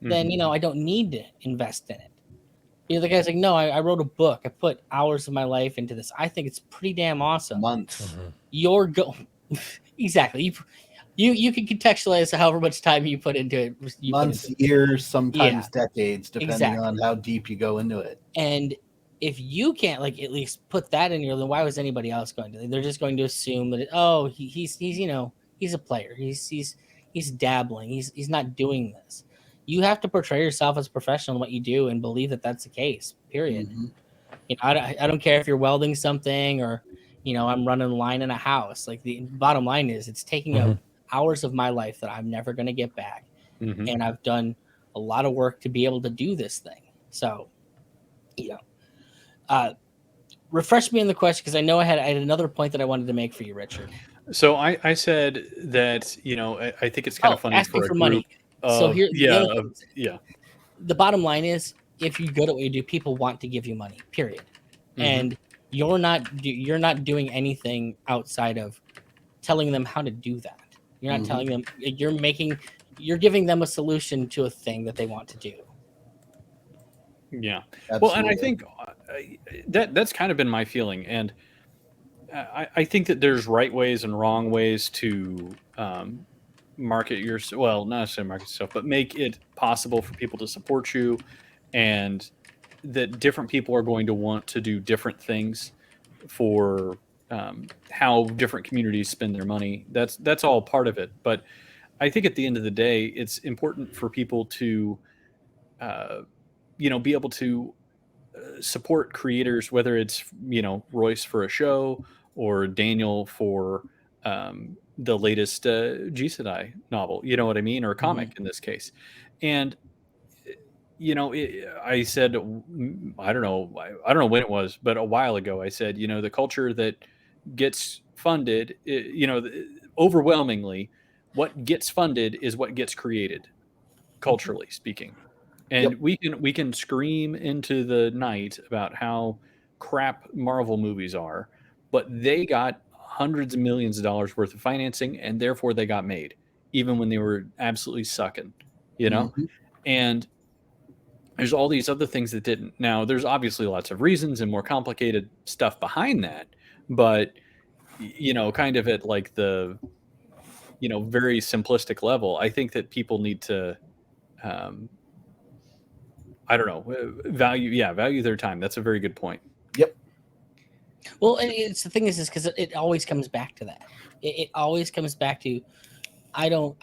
then, I don't need to invest in it. The guy's like, no, I wrote a book. I put hours of my life into this. I think it's pretty damn awesome. Months. Mm-hmm. Exactly. You can contextualize however much time you put into it. Months, years, sometimes decades, depending on how deep you go into it. And if you can't at least put that in then why was anybody else going to? They're just going to assume that he's a player. He's dabbling. He's not doing this. You have to portray yourself as a professional in what you do and believe that that's the case. Period. Mm-hmm. I don't care if you're welding something or I'm running a line in a house. Like, the bottom line is it's taking up hours of my life that I'm never going to get back, and I've done a lot of work to be able to do this thing. So, refresh me on the question, because I know I had another point that I wanted to make for you, Richard. So I said that I think it's kind of funny asking for money. So here, the bottom line is, if you're good at what you do, people want to give you money. Period. And you're not doing anything outside of telling them how to do that. You're not telling them. You're giving them a solution to a thing that they want to do. Yeah. Absolutely. Well, and I think that's kind of been my feeling, and I think that there's right ways and wrong ways to market your well, not necessarily market yourself, but make it possible for people to support you, and that different people are going to want to do different things for how different communities spend their money. That's all part of it. But I think at the end of the day, it's important for people to be able to support creators, whether it's Royce for a show or Daniel for the latest G Sedai novel, you know what I mean, or a comic in this case. And I said, I don't know when it was, but a while ago, I said, the culture that gets funded, overwhelmingly, what gets funded is what gets created, culturally speaking. And we can scream into the night about how crap Marvel movies are, but they got hundreds of millions of dollars worth of financing, and therefore they got made, even when they were absolutely sucking, And there's all these other things that didn't. Now, there's obviously lots of reasons and more complicated stuff behind that, but kind of at like the very simplistic level, I think that people need to I don't know, value their time. That's a very good point. Yep. Well, and it's the thing is because it always comes back to that. It always comes back to I don't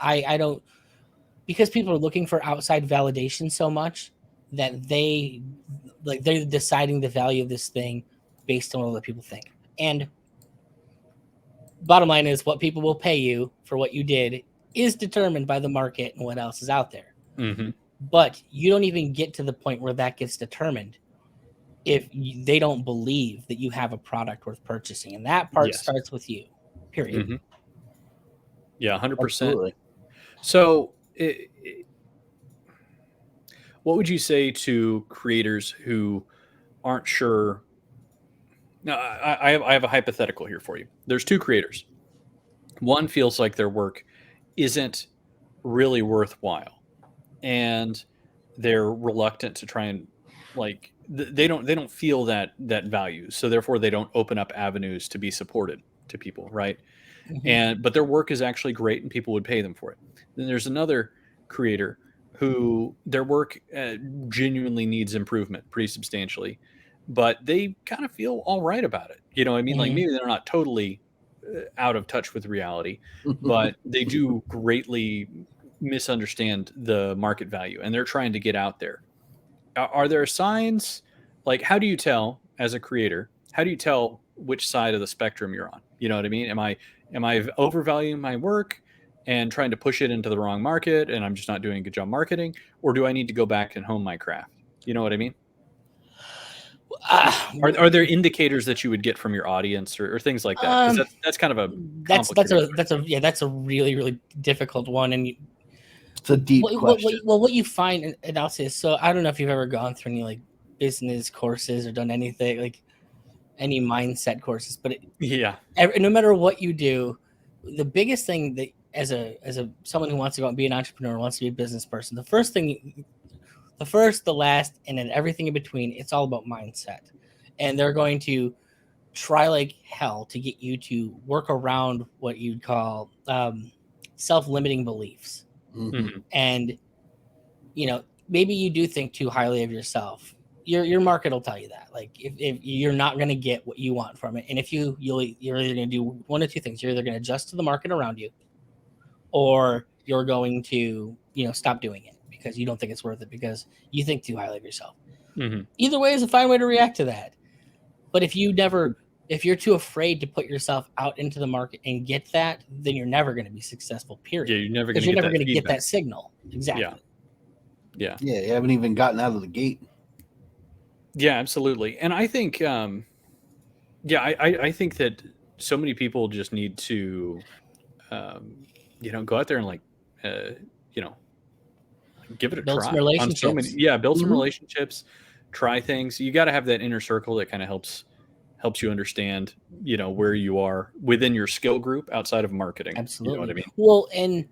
because people are looking for outside validation so much that they're deciding the value of this thing based on what other people think. And bottom line is what people will pay you for what you did is determined by the market and what else is out there. Mm-hmm. But you don't even get to the point where that gets determined if they don't believe that you have a product worth purchasing. And that part starts with you, period. Mm-hmm. Yeah, 100%. Absolutely. So what would you say to creators who aren't sure? Now, I have a hypothetical here for you. There's two creators. One feels like their work isn't really worthwhile, and they're reluctant to try and they don't feel that value, so therefore they don't open up avenues to be supported to people, right? But their work is actually great and people would pay them for it. Then there's another creator who their work genuinely needs improvement pretty substantially, but they kind of feel all right about it. You know what I mean? Like maybe they're not totally out of touch with reality, but they do greatly misunderstand the market value and they're trying to get out there. Are there signs? Like, how do you tell as a creator, how do you tell which side of the spectrum you're on? You know what I mean? Am I overvaluing my work and trying to push it into the wrong market and I'm just not doing a good job marketing? Or do I need to go back and hone my craft? You know what I mean? Are there indicators that you would get from your audience or things like that? Because that's kind of a that's a really, really difficult one. And it's a deep question. What you find, and I'll say this, so I don't know if you've ever gone through any like business courses or done anything like any mindset courses, but no matter what you do, the biggest thing that as a someone who wants to go and be an entrepreneur, wants to be a business person, the first, the last, and then everything in between, it's all about mindset. And they're going to try like hell to get you to work around what you'd call self-limiting beliefs. And maybe you do think too highly of yourself. Your market will tell you that. Like if you're not going to get what you want from it, and if you're either going to do one of two things. You're either going to adjust to the market around you, or you're going to stop doing it because you don't think it's worth it because you think too highly of yourself. Either way is a fine way to react to that. But if you're too afraid to put yourself out into the market and get that, then you're never going to be successful, period. Yeah, you're never going to get that signal. Exactly. Yeah. You haven't even gotten out of the gate. Yeah, absolutely. And I think, I think that so many people just need to, go out there and give it a build try. Some relationships. Build some relationships, try things. You got to have that inner circle that kind of helps helps you understand, where you are within your skill group outside of marketing. Absolutely. You know what I mean? Well, and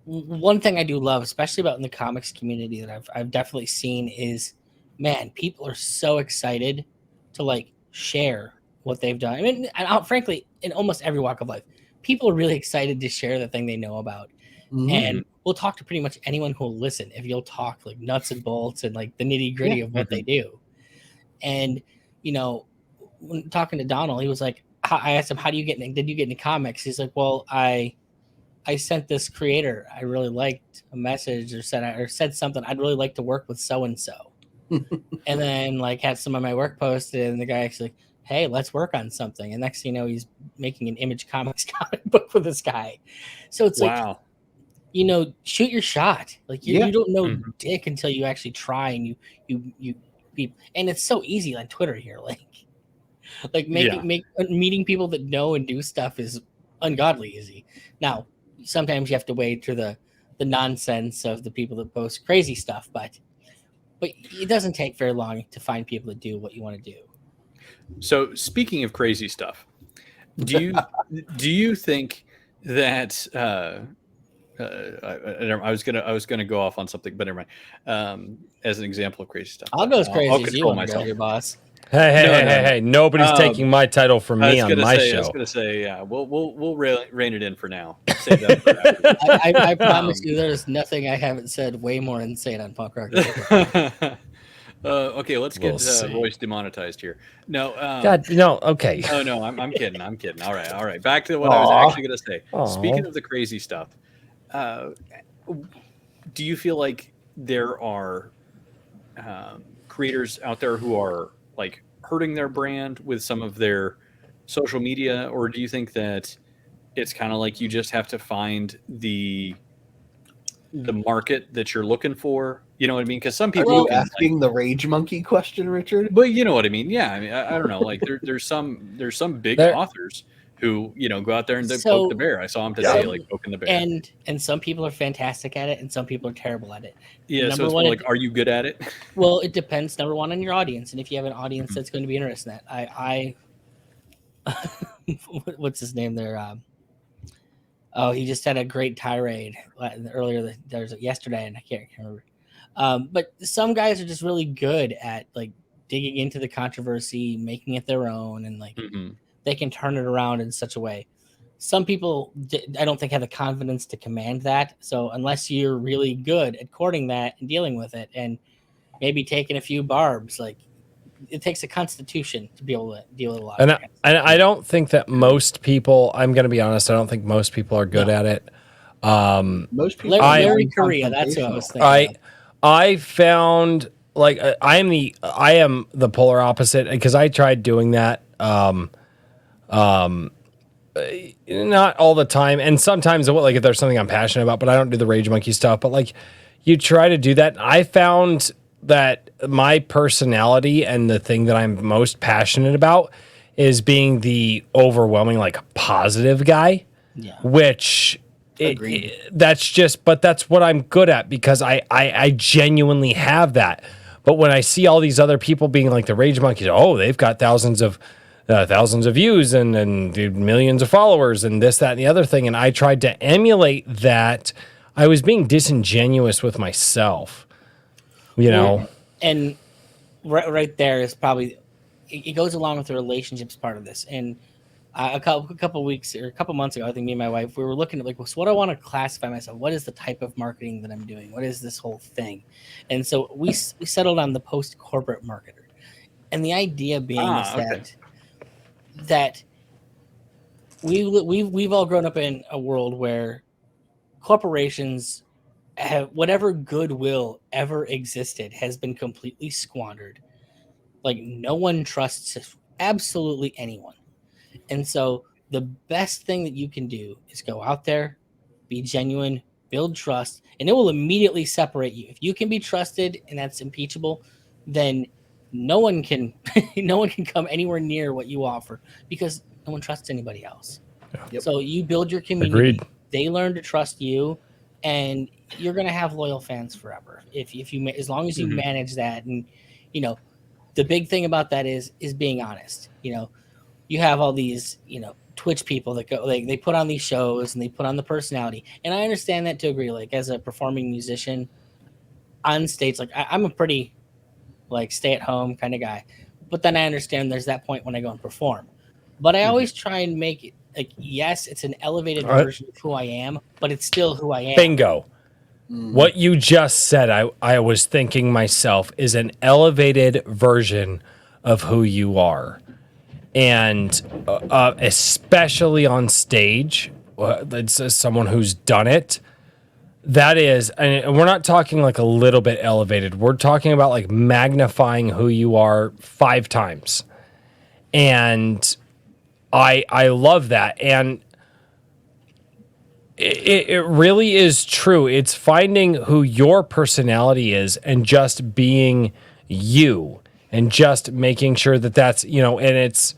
one thing I do love, especially about in the comics community that I've definitely seen is, man, people are so excited to like share what they've done. I mean, frankly, in almost every walk of life, people are really excited to share the thing they know about. Mhm. And we'll talk to pretty much anyone who will listen if you'll talk like nuts and bolts and like the nitty gritty of what they do. And, when talking to Donald, he was like, I asked him, did you get into comics? He's like, well, I sent this creator I really liked a message or said something. I'd really like to work with so-and-so. And then like had some of my work posted and the guy actually like, hey, let's work on something. And next thing you know, he's making an Image Comics comic book with this guy. So it's Wow. like, shoot your shot. Like you don't know Mhm. dick until you actually try and you and it's so easy on Twitter here. Like meeting people that know and do stuff is ungodly easy. Now, sometimes you have to wade through the nonsense of the people that post crazy stuff, but it doesn't take very long to find people that do what you want to do. So speaking of crazy stuff, do you think that I was gonna go off on something, but never mind. As an example of crazy stuff, I'll go as crazy I'll as you control want to go, your boss. Hey! Nobody's taking my title from me on my I show. was gonna say, yeah, we'll rein it in for now. Save that for after. I promise you, there's nothing I haven't said way more insane on Punk Rock. Okay, let's We'll get see. Royce demonetized here. No, God, no. Okay. Oh no, I'm kidding. I'm kidding. All right. Back to what I was actually gonna say. Aw. Speaking of the crazy stuff, do you feel like there are creators out there who are like hurting their brand with some of their social media, or do you think that it's kind of like you just have to find the market that you're looking for? You know what I mean? Because some Are people you can, asking the Rage Monkey question, Richard? but you know what I mean? Yeah, I mean, I don't know. Like there's some big There- authors who go out there and they So- poke the bear. I saw him today, Yeah. like poking the bear. And some people are fantastic at it, and some people are terrible at it. Yeah, number so it's one, more like, are you good at it? Well, it depends. Number one, on your audience, and if you have an audience Mhm. that's going to be interested in that. I what's his name there? He just had a great tirade earlier. There's yesterday, and I can't remember. But some guys are just really good at like digging into the controversy, making it their own, and like Mhm. they can turn it around in such a way. Some people, I don't think, have the confidence to command that. So unless you're really good at courting that and dealing with it, and maybe taking a few barbs, like it takes a constitution to be able to deal with a lot. And of I don't think that most people. I'm going to be honest. I don't think most people are good No. at it. Most people. Larry, I- Larry Correa, that's what I was thinking. I found like I am the polar opposite because I tried doing that. Not all the time, and sometimes like if there's something I'm passionate about, but I don't do the Rage Monkey stuff. But like you try to do that, I found that my personality and the thing that I'm most passionate about is being the overwhelming like positive guy, Yeah. which. Agreed. But that's what I'm good at because I genuinely have that. But when I see all these other people being like the Rage Monkeys, oh, they've got thousands of views and millions of followers and this, that, and the other thing, and I tried to emulate that, I was being disingenuous with myself, you know. And right there is probably it goes along with the relationships part of this. And a couple weeks or a couple months ago, I think me and my wife, we were looking at like, so what do I want to classify myself? What is the type of marketing that I'm doing? What is this whole thing? And so we settled on the post corporate marketer, and the idea being that we've all grown up in a world where corporations have whatever goodwill ever existed has been completely squandered. Like no one trusts absolutely anyone. And so the best thing that you can do is go out there, be genuine, build trust, and it will immediately separate you. If you can be trusted and that's impeachable, then no one can come anywhere near what you offer because no one trusts anybody else. Yep. So you build your community. Agreed. They learn to trust you, and you're going to have loyal fans forever. If you as long as you Mhm. manage that, and the big thing about that is being honest. You know, you have all these, you know, Twitch people that go, like, they put on these shows and they put on the personality. And I understand that to a degree. Like, as a performing musician on stage, like, I'm a pretty, like, stay-at-home kind of guy. But then I understand there's that point when I go and perform. But I always try and make it, like, yes, it's an elevated version of who I am, but it's still who I am. Bingo. What you just said, I was thinking myself, is an elevated version of who you are. And especially on stage, it's someone who's done it. That is, and we're not talking like a little bit elevated. We're talking about like magnifying who you are 5 times. And I love that. And it really is true. It's finding who your personality is and just being you and just making sure that that's, you know, and it's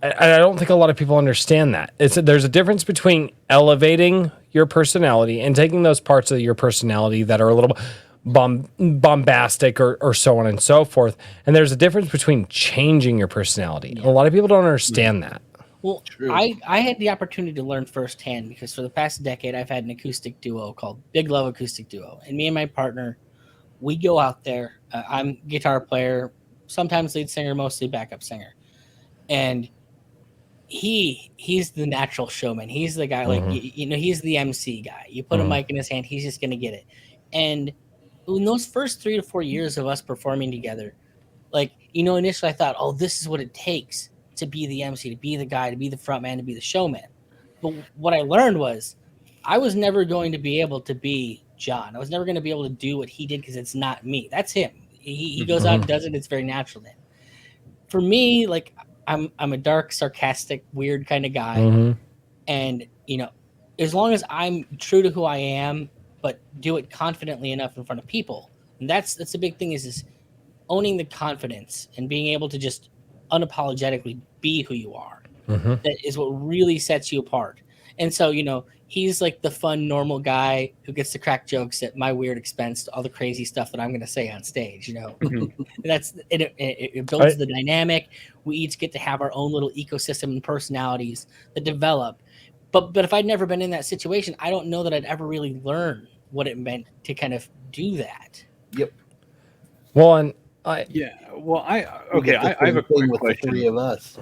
and I don't think a lot of people understand that. There's a difference between elevating your personality and taking those parts of your personality that are a little bombastic or so on and so forth. And there's a difference between changing your personality. Yeah. A lot of people don't understand that. Well, I had the opportunity to learn firsthand because for the past decade, I've had an acoustic duo called Big Love Acoustic Duo. And me and my partner, we go out there. I'm guitar player, sometimes lead singer, mostly backup singer. And he's the natural showman. He's the guy, like, you know, he's the MC guy. You put a mic in his hand, he's just going to get it. And in those first 3 to 4 years of us performing together, like, you know, initially I thought, oh, this is what it takes to be the MC, to be the guy, to be the front man, to be the showman. But what I learned was I was never going to be able to be John. I was never going to be able to do what he did because it's not me. That's him. He goes out and does it. It's very natural to him. For me, like, I'm a dark, sarcastic, weird kind of guy. And, you know, as long as I'm true to who I am, but do it confidently enough in front of people. And that's the big thing is owning the confidence and being able to just unapologetically be who you are. That is what really sets you apart. And so, you know, he's like the fun, normal guy who gets to crack jokes at my weird expense, all the crazy stuff that I'm going to say on stage, you know. That's it builds the dynamic. We each get to have our own little ecosystem and personalities that develop. But if I'd never been in that situation, I don't know that I'd ever really learn what it meant to kind of do that. Yep. Well, and I have a quick with question. The 3 of us.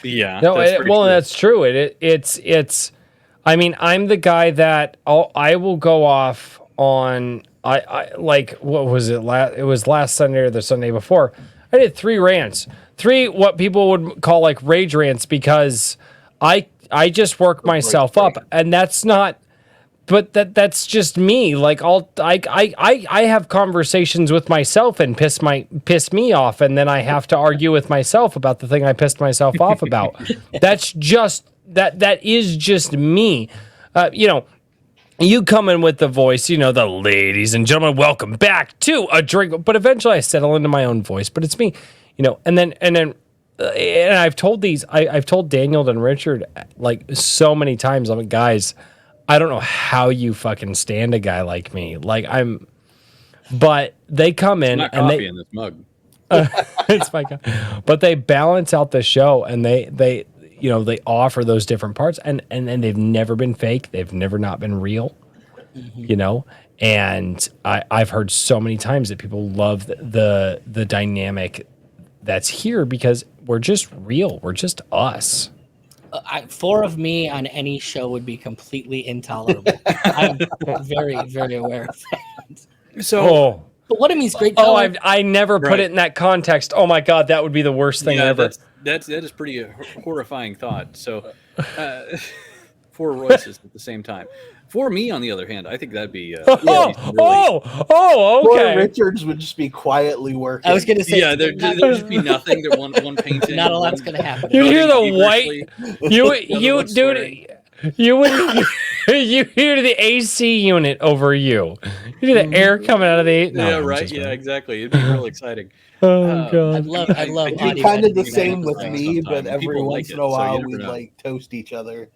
Yeah. no, that's pretty cool. that's true. It's. I mean, I'm the guy that I will go off on. I like, what was it? It was last Sunday or the Sunday before. I did 3 rants, 3 what people would call like rage rants, because I just work myself up, and that's not. But that's just me. Like, I have conversations with myself and piss me off, and then I have to argue with myself about the thing I pissed myself off about. That's just that is just me. You know, you come in with the voice, you know, the ladies and gentlemen, welcome back to A Drink. But eventually I settle into my own voice, but it's me, you know. And then I've told I've told Daniel and Richard like so many times, I'm like, guys, I don't know how you fucking stand a guy like me. Like, but they come in not and coffee in this mug. it's my God. But they balance out the show, and they you know, they offer those different parts, and they've never been fake. They've never not been real, you know. And I've heard so many times that people love the dynamic that's here because we're just real. We're just us. 4 of me on any show would be completely intolerable. I'm very, very aware of that. So, but what it means, great. Oh, I never put it in that context. Oh my God, that would be the worst thing ever. That is pretty horrifying thought. So, 4 Royces at the same time. For me, on the other hand, I think that'd be. Okay. Or Richards would just be quietly working. I was going to say, there'd just be nothing. That one painting. Not a lot's going to happen. You hear the white. You dude. You would. You hear the AC unit over you. You hear the air coming out of the. No, yeah, right. Yeah, exactly. It'd be real exciting. Oh God. I love. It'd be kind of the same with me, but every once in a while we'd like toast each other.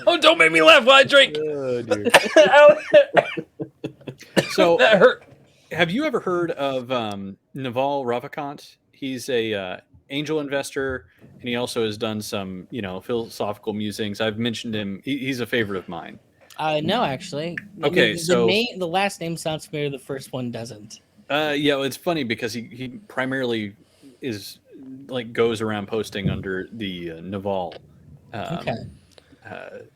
Oh, don't make me laugh while I drink. Oh, dear. So, That hurt. have you ever heard of Naval Ravikant? He's a angel investor, and he also has done some, philosophical musings. I've mentioned him. He's a favorite of mine. No, actually. Okay, so the last name sounds familiar. The first one doesn't. it's funny because he primarily is like goes around posting under the Naval Okay.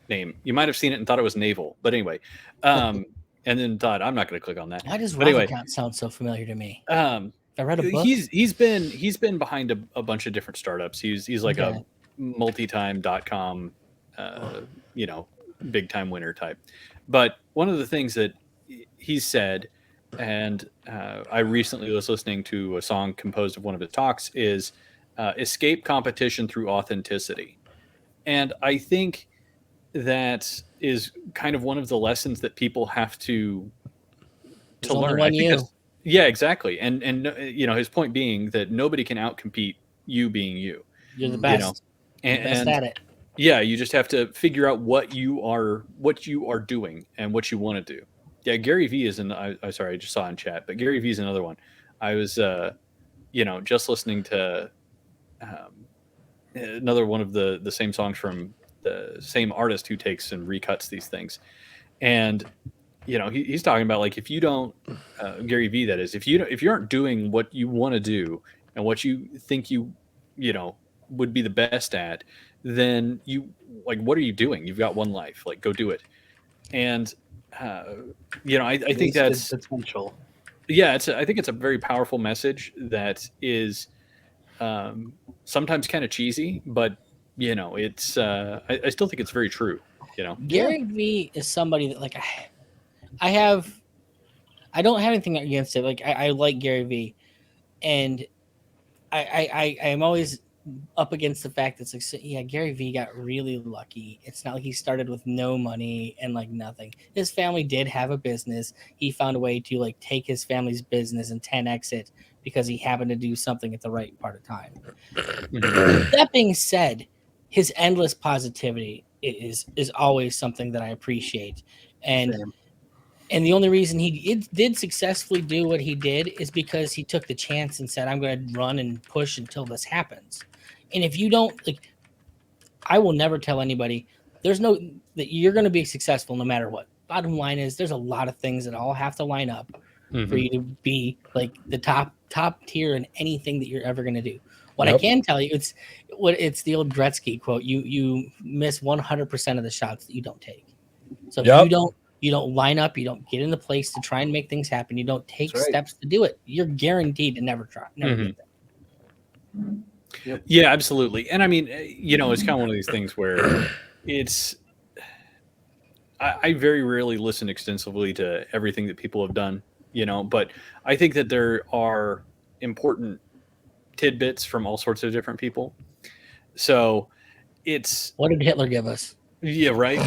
name. You might have seen it and thought it was naval, but anyway, and then thought I'm not going to click on that. Why does But anyway, Ravikant sound so familiar to me? um, I read a book. he's been behind a bunch of different startups. He's like Okay. a multi-time .com, big time winner type. But one of the things that he said, and I recently was listening to a song composed of one of his talks, is escape competition through authenticity. And I think that is kind of one of the lessons that people have to There's only learn. one I think you. that's, yeah, exactly. And his point being that nobody can outcompete you being you. You're the You best. know, Best and at it. yeah, you just have to figure out what you are doing and what you want to do. Yeah, Gary Vee is sorry, I just saw in chat, but Gary Vee is another one. I was just listening to another one of the same songs from the same artist who takes and recuts these things. And he's talking about, like, if you don't Gary Vee, that is, if you aren't doing what you want to do and what you think you would be the best at, then what are you doing? You've got one life. Like, go do it. And I think that's potential. yeah, I think it's a very powerful message that is sometimes kind of cheesy, but it's I still think it's very true. Gary Vee is somebody that, like, I don't have anything against it. Like, I like Gary Vee, and I am always up against the fact that it's like, yeah, Gary Vee got really lucky. It's not like he started with no money and like nothing. His family did have a business. He found a way to like take his family's business and 10x it because he happened to do something at the right part of time. That being said, his endless positivity is always something that I appreciate. And Same. and the only reason he did successfully do what he did is because he took the chance and said, I'm going to run and push until this happens. And if you don't, like, I will never tell anybody that you're going to be successful no matter what. Bottom line is there's a lot of things that all have to line up for you to be like the top tier in anything that you're ever going to do. What I can tell you, it's the old Gretzky quote. You miss 100% of the shots that you don't take. So if you don't line up, you don't get in the place to try and make things happen, you don't take steps to do it, you're guaranteed to never get there. Yep. Yeah, absolutely. And I mean, it's kind of one of these things where I very rarely listen extensively to everything that people have done, but I think that there are important tidbits from all sorts of different people. So What did Hitler give us? Yeah, right.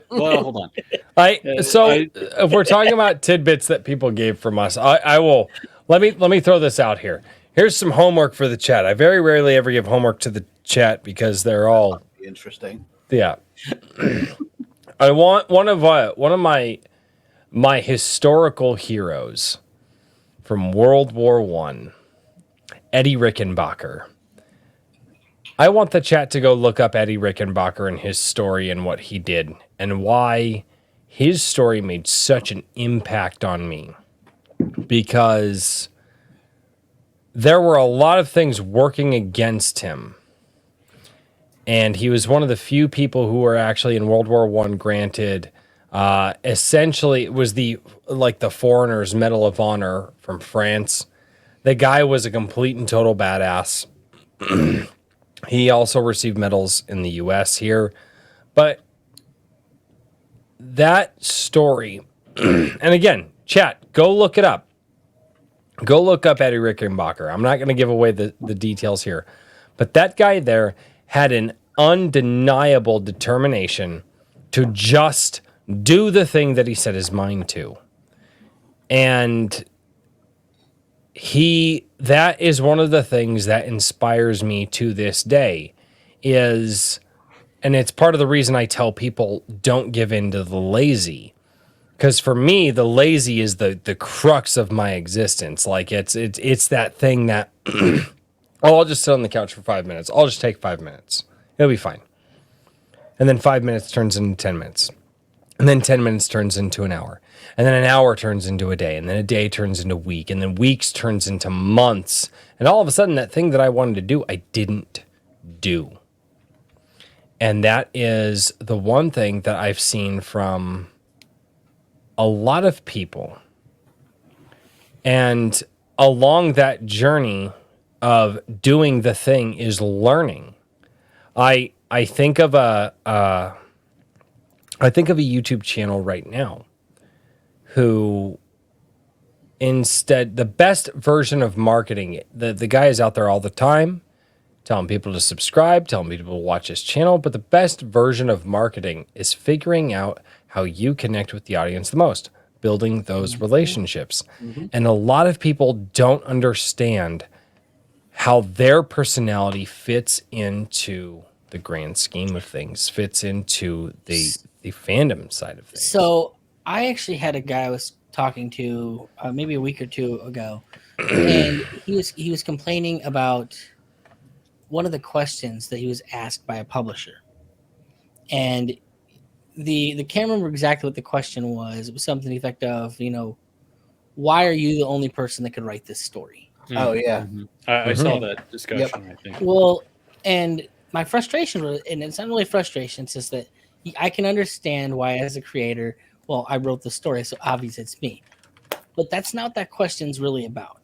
Well, hold on. If we're talking about tidbits that people gave from us, I will let me throw this out here. Here's some homework for the chat. I very rarely ever give homework to the chat because they're all Interesting. yeah. I want one of my historical heroes from World War I, Eddie Rickenbacker. I want the chat to go look up Eddie Rickenbacker and his story and what he did and why his story made such an impact on me. Because there were a lot of things working against him. And he was one of the few people who were actually in World War I granted, essentially, it was the Foreigner's Medal of Honor from France. The guy was a complete and total badass. He also received medals in the U.S. here. But that story, and again, chat, go look it up. Go look up Eddie Rickenbacker. I'm not going to give away the details here. But that guy there had an undeniable determination to just do the thing that he set his mind to. And that is one of the things that inspires me to this day and it's part of the reason I tell people don't give in to the lazy. Because for me, the lazy is the crux of my existence. Like it's that thing that oh, I'll just sit on the couch for 5 minutes. I'll just take 5 minutes. It'll be fine. And then 5 minutes turns into 10 minutes. And then 10 minutes turns into an hour. And then an hour turns into a day. And then a day turns into a week. And then weeks turns into months. And all of a sudden, that thing that I wanted to do, I didn't do. And that is the one thing that I've seen from a lot of people. And along that journey of doing the thing is learning. I think of a YouTube channel right now who instead the best version of marketing, the guy is out there all the time telling people to subscribe, telling people to watch his channel, but the best version of marketing is figuring out how you connect with the audience the most, building those relationships. And a lot of people don't understand how their personality fits into the grand scheme of things, fits into the fandom side of things. So I actually had a guy I was talking to maybe a week or two ago, and he was complaining about one of the questions that he was asked by a publisher, and the can't remember exactly what the question was. It was something to the effect of, why are you the only person that could write this story? Oh yeah. I saw that discussion. I think. Well, and my frustration was, and it's not really frustration, it's just that I can understand why, as a creator, well, I wrote the story, so obviously it's me. But that's not what that question's really about.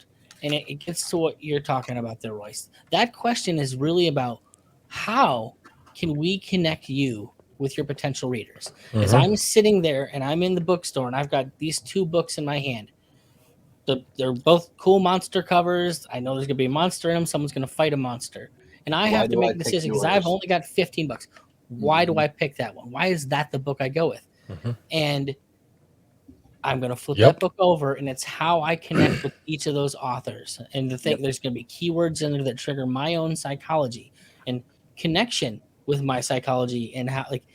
And it gets to what you're talking about there, Royce. That question is really about how can we connect you with your potential readers? As I'm sitting there and I'm in the bookstore and I've got these two books in my hand. They're both cool monster covers. I know there's going to be a monster in them. Someone's going to fight a monster. And I have to make a decision because I've only got $15. Why do I pick that one? Why is that the book I go with? And I'm going to flip that book over, and it's how I connect with each of those authors. And the thing, there's going to be keywords in there that trigger my own psychology and connection with my psychology, and how, like,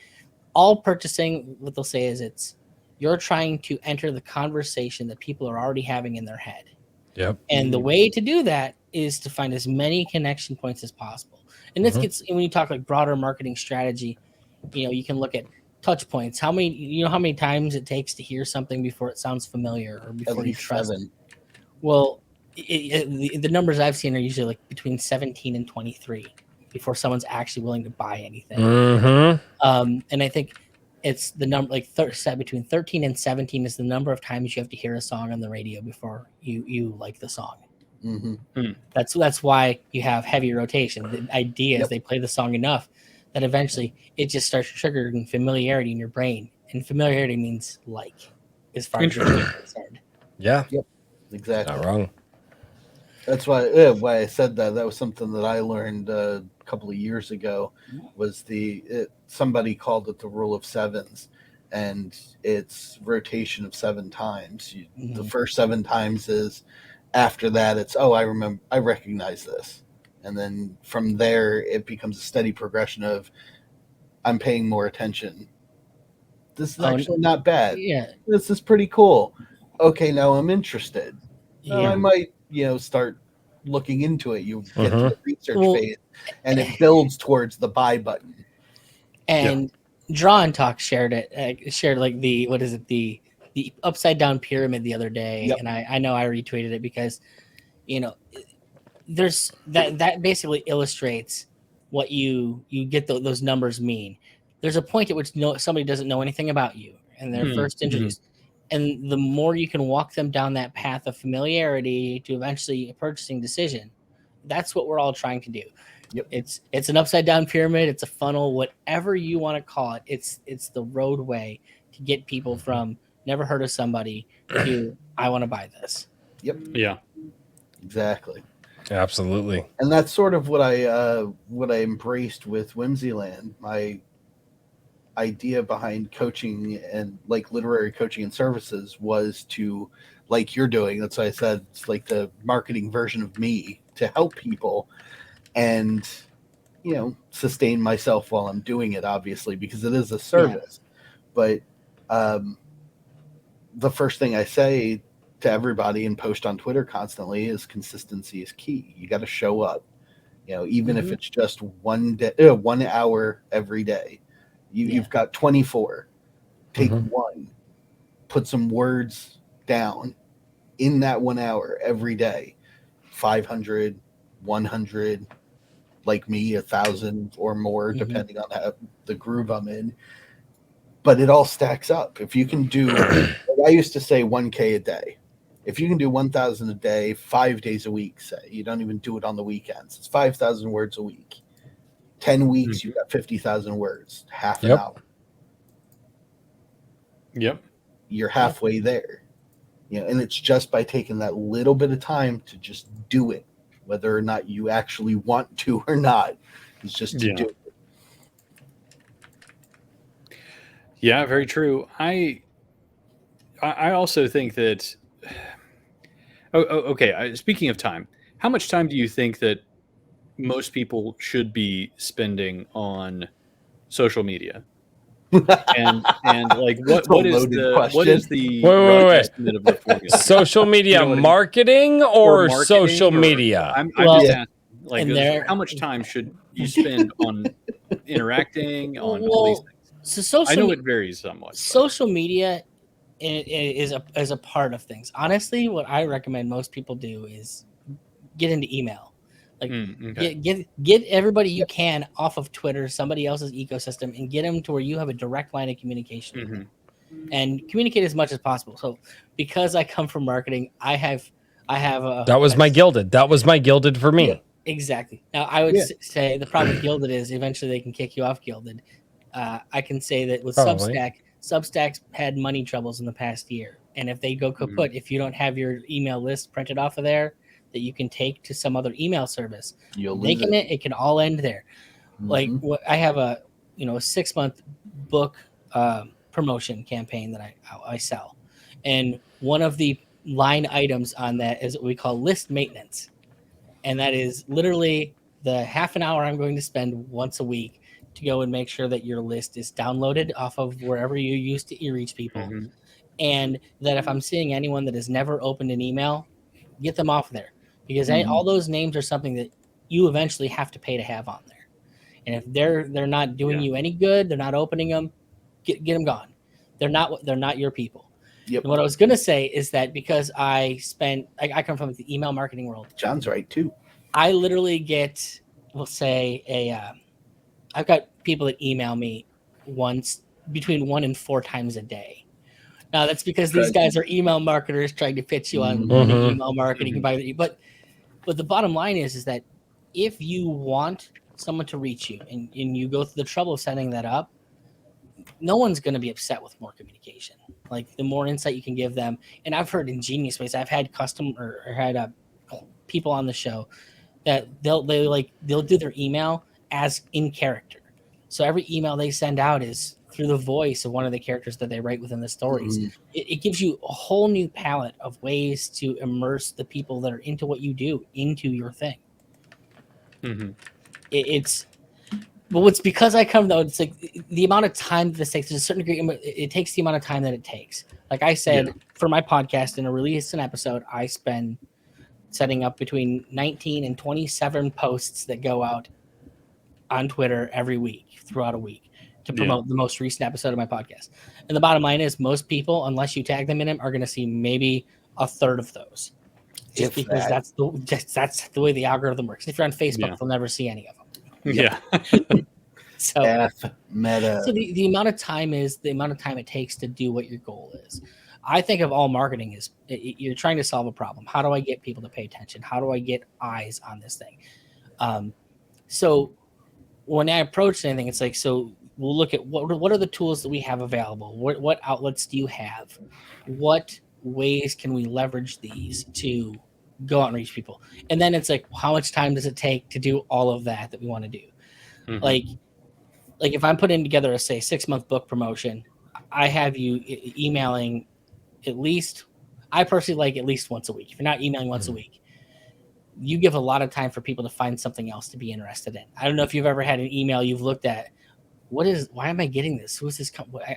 all purchasing, what they'll say is you're trying to enter the conversation that people are already having in their head. And the way to do that is to find as many connection points as possible. And this gets, when you talk like broader marketing strategy, you can look at touch points. How many times it takes to hear something before it sounds familiar or before you trust it? Well, the numbers I've seen are usually like between 17 and 23 before someone's actually willing to buy anything. And I think it's the number, like set between 13 and 17 is the number of times you have to hear a song on the radio before you like the song. That's why you have heavy rotation. The idea is they play the song enough that eventually it just starts triggering familiarity in your brain, and familiarity means as far as you're concerned. Exactly. Not wrong. That's why I said that. That was something that I learned a couple of years ago. Was somebody called it the rule of sevens, and it's rotation of 7 times. The first 7 times is, after that it's, I recognize this, and then from there it becomes a steady progression of, I'm paying more attention. This is actually not bad. This is pretty cool. Okay, now I'm interested. I might start looking into it. You get to the research phase, and it builds towards the buy button. And Draw and Talk shared like the upside down pyramid the other day, and I know I retweeted it because there's that basically illustrates what you get those numbers mean. There's a point at which somebody doesn't know anything about you, and they're first introduced. And the more you can walk them down that path of familiarity to eventually a purchasing decision, that's what we're all trying to do. It's an upside down pyramid. It's a funnel, whatever you want to call it. It's the roadway to get people from never heard of somebody to, I want to buy this. Yeah. Exactly. Absolutely. And that's sort of what I embraced with Whimsyland. My idea behind coaching and like literary coaching and services was to, like you're doing, that's why I said it's like the marketing version of me, to help people and sustain myself while I'm doing it, obviously, because it is a service. But the first thing I say to everybody and post on Twitter constantly is consistency is key. You got to show up. Even if it's just 1 day, 1 hour every day. You've got 24. Take one. Put some words down in that 1 hour every day. 500, 100, like me, 1,000 or more, depending on the groove I'm in. But it all stacks up. If you can do, I used to say 1K a day. If you can do 1,000 a day, 5 days a week, say, you don't even do it on the weekends. It's 5,000 words a week. 10 weeks, you've got 50,000 words, half an hour. Yep. You're halfway there. And it's just by taking that little bit of time to just do it, whether or not you actually want to or not. It's just to do it. Yeah, very true. I also think that. Okay. Speaking of time, how much time do you think that most people should be spending on social media? and like what is the wait. estimate of the formula? Social media marketing or social media? I'm just asking, like, how much time should you spend on interacting on all these things? So I know it varies somewhat. Social media is a part of things. Honestly, what I recommend most people do is get into email. Like get everybody you can off of Twitter, somebody else's ecosystem, and get them to where you have a direct line of communication with them. And communicate as much as possible. So because I come from marketing, I have a that was my Gilded for me. Yeah, exactly. Now I would say the problem with Gilded is eventually they can kick you off Gilded. I can say that with Substack's had money troubles in the past year, and if they go kaput, if you don't have your email list printed off of there that you can take to some other email service, it can all end there. Like I have a 6-month book promotion campaign that I sell, and one of the line items on that is what we call list maintenance, and that is literally the half an hour I'm going to spend once a week to go and make sure that your list is downloaded off of wherever you use to reach people. And that if I'm seeing anyone that has never opened an email, get them off there, because all those names are something that you eventually have to pay to have on there. And if they're not doing you any good, they're not opening them, get them gone. They're not your people. And what I was going to say is that because I come from the email marketing world. John's right too. I literally get, we'll say I've got people that email me between 1 and 4 times a day. Now that's because these guys are email marketers trying to pitch you on email marketing. But the bottom line is that if you want someone to reach you and you go through the trouble of setting that up, no one's going to be upset with more communication. Like the more insight you can give them. And I've heard ingenious ways. I've had people on the show that they'll do their email as in character. So every email they send out is through the voice of one of the characters that they write within the stories. It gives you a whole new palette of ways to immerse the people that are into what you do into your thing. But it's because I come though, it's like the amount of time that this takes. There's a certain degree, it takes the amount of time that it takes. Like I said, for my podcast and to release an episode, I spend setting up between 19 and 27 posts that go out on Twitter every week throughout a week to promote the most recent episode of my podcast. And the bottom line is most people, unless you tag them in them, are going to see maybe a third of those. Just because that's the way the algorithm works. If you're on Facebook, they'll never see any of them. So the amount of time it takes to do what your goal is. I think of all marketing as you're trying to solve a problem. How do I get people to pay attention? How do I get eyes on this thing? So when I approach anything, it's like, so we'll look at what are the tools that we have available? What outlets do you have? What ways can we leverage these to go out and reach people? And then it's like, how much time does it take to do all of that we want to do? Like if I'm putting together a 6-month book promotion, I have you emailing at least, I personally like at least once a week. If you're not emailing once a week, you give a lot of time for people to find something else to be interested in. I don't know if you've ever had an email you've looked at why am I getting this? Who is this?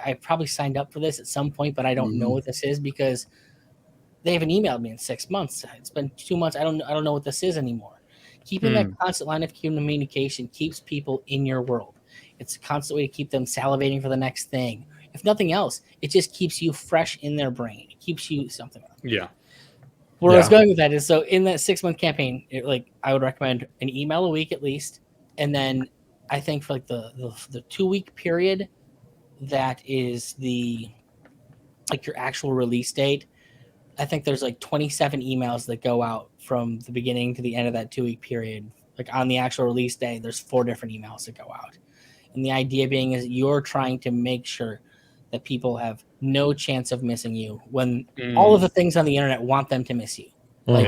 I probably signed up for this at some point, but I don't know what this is because they haven't emailed me in 6 months. It's been 2 months. I don't know what this is anymore. Keeping that constant line of communication keeps people in your world. It's a constant way to keep them salivating for the next thing. If nothing else, it just keeps you fresh in their brain. It keeps you something. Yeah. Where I was going with that is, so in that 6 month campaign, I would recommend an email a week at least, and then I think for like the 2 week period, that is your actual release date. I think there's like 27 emails that go out from the beginning to the end of that 2 week period. Like on the actual release day, there's 4 different emails that go out. And the idea being is you're trying to make sure that people have no chance of missing you when all of the things on the internet want them to miss you. Like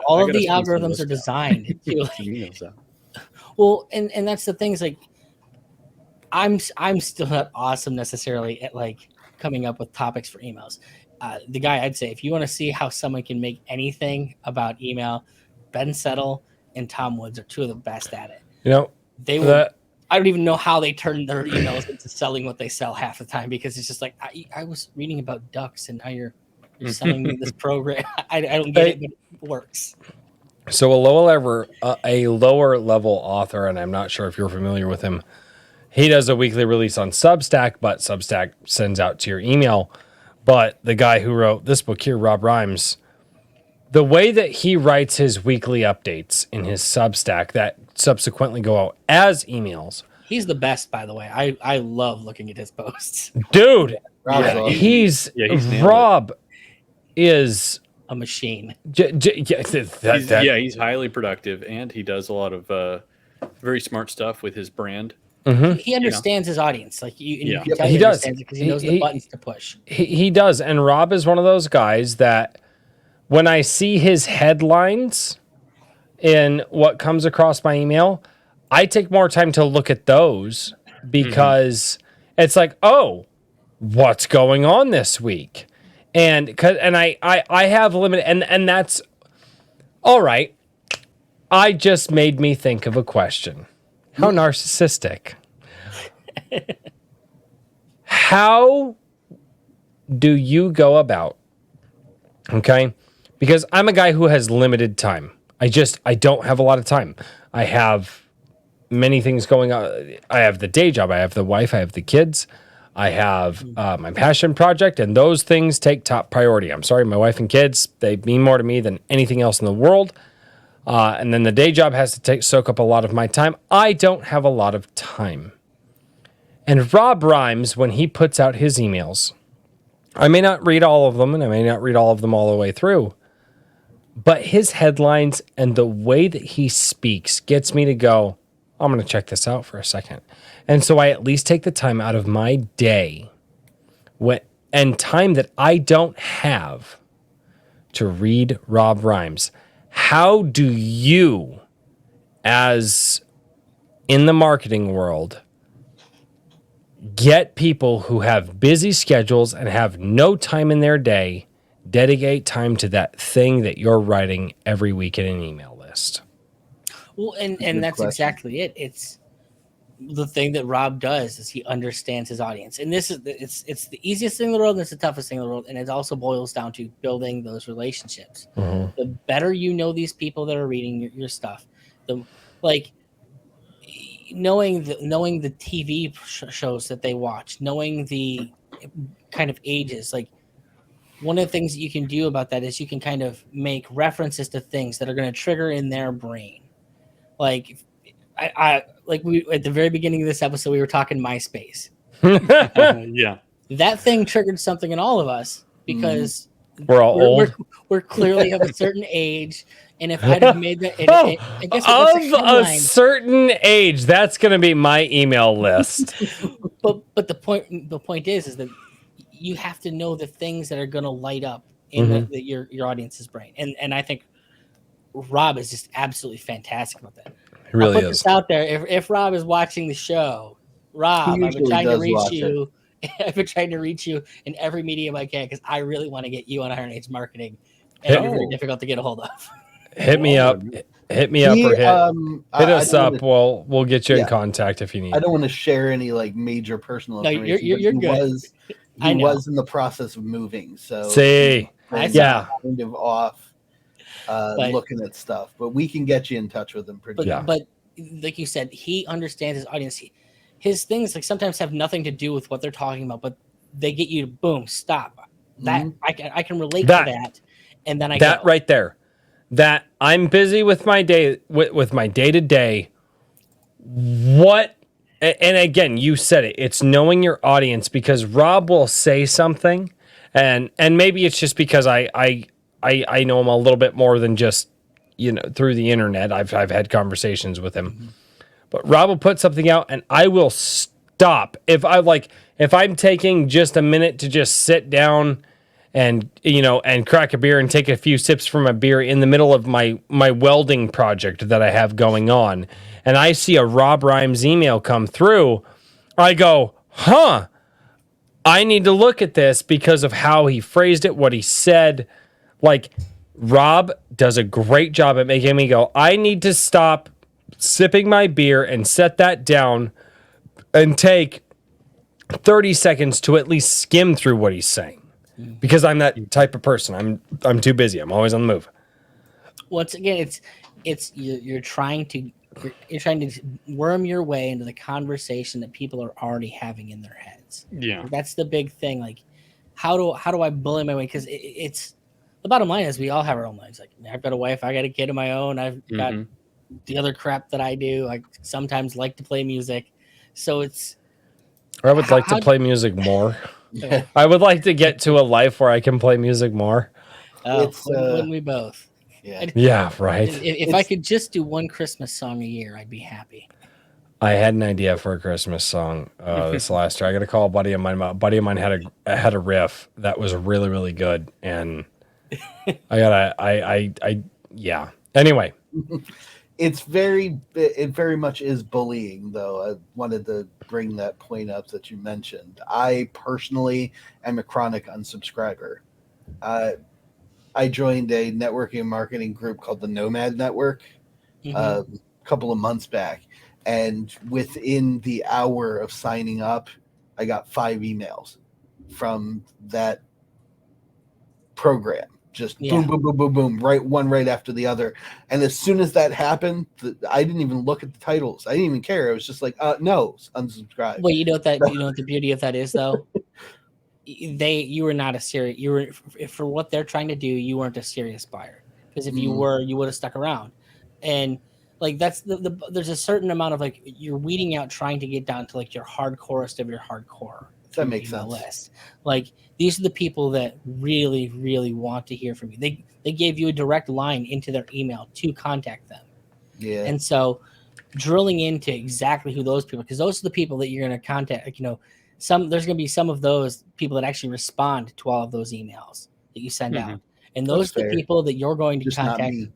all of the algorithms are designed to well, and that's the things like I'm still not awesome necessarily at like coming up with topics for emails. The guy, I'd say, if you want to see how someone can make anything about email, Ben Settle and Tom Woods are 2 of the best at it. You know, they will. I don't even know how they turn their emails into selling what they sell half the time because it's just like I was reading about ducks and now you're selling me this program. I don't get it, but it works. So a lower level author, and I'm not sure if you're familiar with him. He does a weekly release on Substack, but Substack sends out to your email. But the guy who wrote this book here, Rob Rhymes, the way that he writes his weekly updates in his Substack that subsequently go out as emails. He's the best, by the way. I love looking at his posts. Dude, He's Rob is a machine. He's highly productive, and he does a lot of very smart stuff with his brand. He understands his audience. Like you can tell he does because he knows the buttons to push. He does, and Rob is one of those guys that when I see his headlines in what comes across my email, I take more time to look at those because it's like, oh, what's going on this week? And I have limited, and that's all right. I just made me think of a question. How narcissistic. How do you go about, okay? Because I'm a guy who has limited time. I don't have a lot of time. I have many things going on. I have the day job. I have the wife. I have the kids. I have my passion project, and those things take top priority. I'm sorry, my wife and kids, they mean more to me than anything else in the world. And then the day job has to soak up a lot of my time. I don't have a lot of time. And Rob Rhymes, when he puts out his emails, I may not read all of them, and I may not read all of them all the way through, but his headlines and the way that he speaks gets me to go, I'm going to check this out for a second. And so I at least take the time out of my day and time that I don't have to read Rob Rhymes. How do you, as in the marketing world, get people who have busy schedules and have no time in their day, dedicate time to that thing that you're writing every week in an email list? Well, and that's exactly it. It's the thing that Rob does is he understands his audience. And this is it's the easiest thing in the world and it's the toughest thing in the world. And it also boils down to building those relationships. The better you know these people that are reading your stuff, knowing the TV shows that they watch, knowing the kind of ages, like one of the things that you can do about that is you can kind of make references to things that are going to trigger in their brain. Like I we at the very beginning of this episode, we were talking MySpace. Yeah, that thing triggered something in all of us because we're all old. We're clearly of a certain age, and if I'd have made that, I guess of a certain age, that's going to be my email list. but the point is that you have to know the things that are going to light up in your audience's brain, and I think Rob is just absolutely fantastic about that. He really I'll put is. this out there. If Rob is watching the show, Rob, I've been trying to reach you. I've been trying to reach you in every medium I can because I really want to get you on Iron Age marketing, and you're very difficult to get a hold of. hit me up. Hit me up He, or hit I us don't up. wanna- We'll get you in Yeah. contact if you need. I don't want to share any like major personal No, information. you're but good. I he know. was in the process of moving, so See, I he's yeah. kind of off But- looking at stuff. But we can get you in touch with him pretty. But Yeah. but like you said, he understands his audience. His things like sometimes have nothing to do with what they're talking about, but they get you to boom, stop. That I can relate That- to that, and then I That go. right there. That I'm busy with my day with my day to day. What? And again, you said it. It's knowing your audience because Rob will say something, and maybe it's just because I know him a little bit more than just through the internet. I've had conversations with him, but Rob will put something out, and I will stop if I'm taking just a minute to just sit down and crack a beer and take a few sips from a beer in the middle of my welding project that I have going on, and I see a Rob Rhymes email come through, I go, I need to look at this because of how he phrased it, what he said. Like, Rob does a great job at making me go, I need to stop sipping my beer and set that down and take 30 seconds to at least skim through what he's saying. Because I'm that type of person. I'm too busy. I'm always on the move. Once again, it's you're trying to worm your way into the conversation that people are already having in their heads. Yeah. That's the big thing. Like, how do I bully my way? Because it's the bottom line is we all have our own lives. Like, I've got a wife, I got a kid of my own, I've got the other crap that I do. I sometimes like to play music, so it's. I would like to play music more. I would like to get to a life where I can play music more. Wouldn't we both? Yeah. Yeah, right. If I could just do one Christmas song a year, I'd be happy. I had an idea for a Christmas song this last year. I got to call a buddy of mine. A buddy of mine had a riff that was really, really good, and yeah. Anyway, it very much is bullying, though. I wanted to bring that point up that you mentioned. I personally am a chronic unsubscriber. I joined a networking and marketing group called the Nomad Network a couple of months back, and within the hour of signing up, I got 5 emails from that program. Just boom, boom, boom, boom, boom, one right after the other. And as soon as that happened, I didn't even look at the titles. I didn't even care. It was just like, no, unsubscribe. Well, you know what the beauty of that is, though? You were not a serious. You were for what they're trying to do. You weren't a serious buyer, because if you were, you would have stuck around. And like that's there's a certain amount of like you're weeding out, trying to get down to like your hardcorest of your hardcore. That makes sense. List. Like these are the people that really, really want to hear from you. They gave you a direct line into their email to contact them. Yeah. And so drilling into exactly who those people, because those are the people that you're going to contact. Like, there's going to be some of those people that actually respond to all of those emails that you send out. And those are the people that you're going to contact. Not me.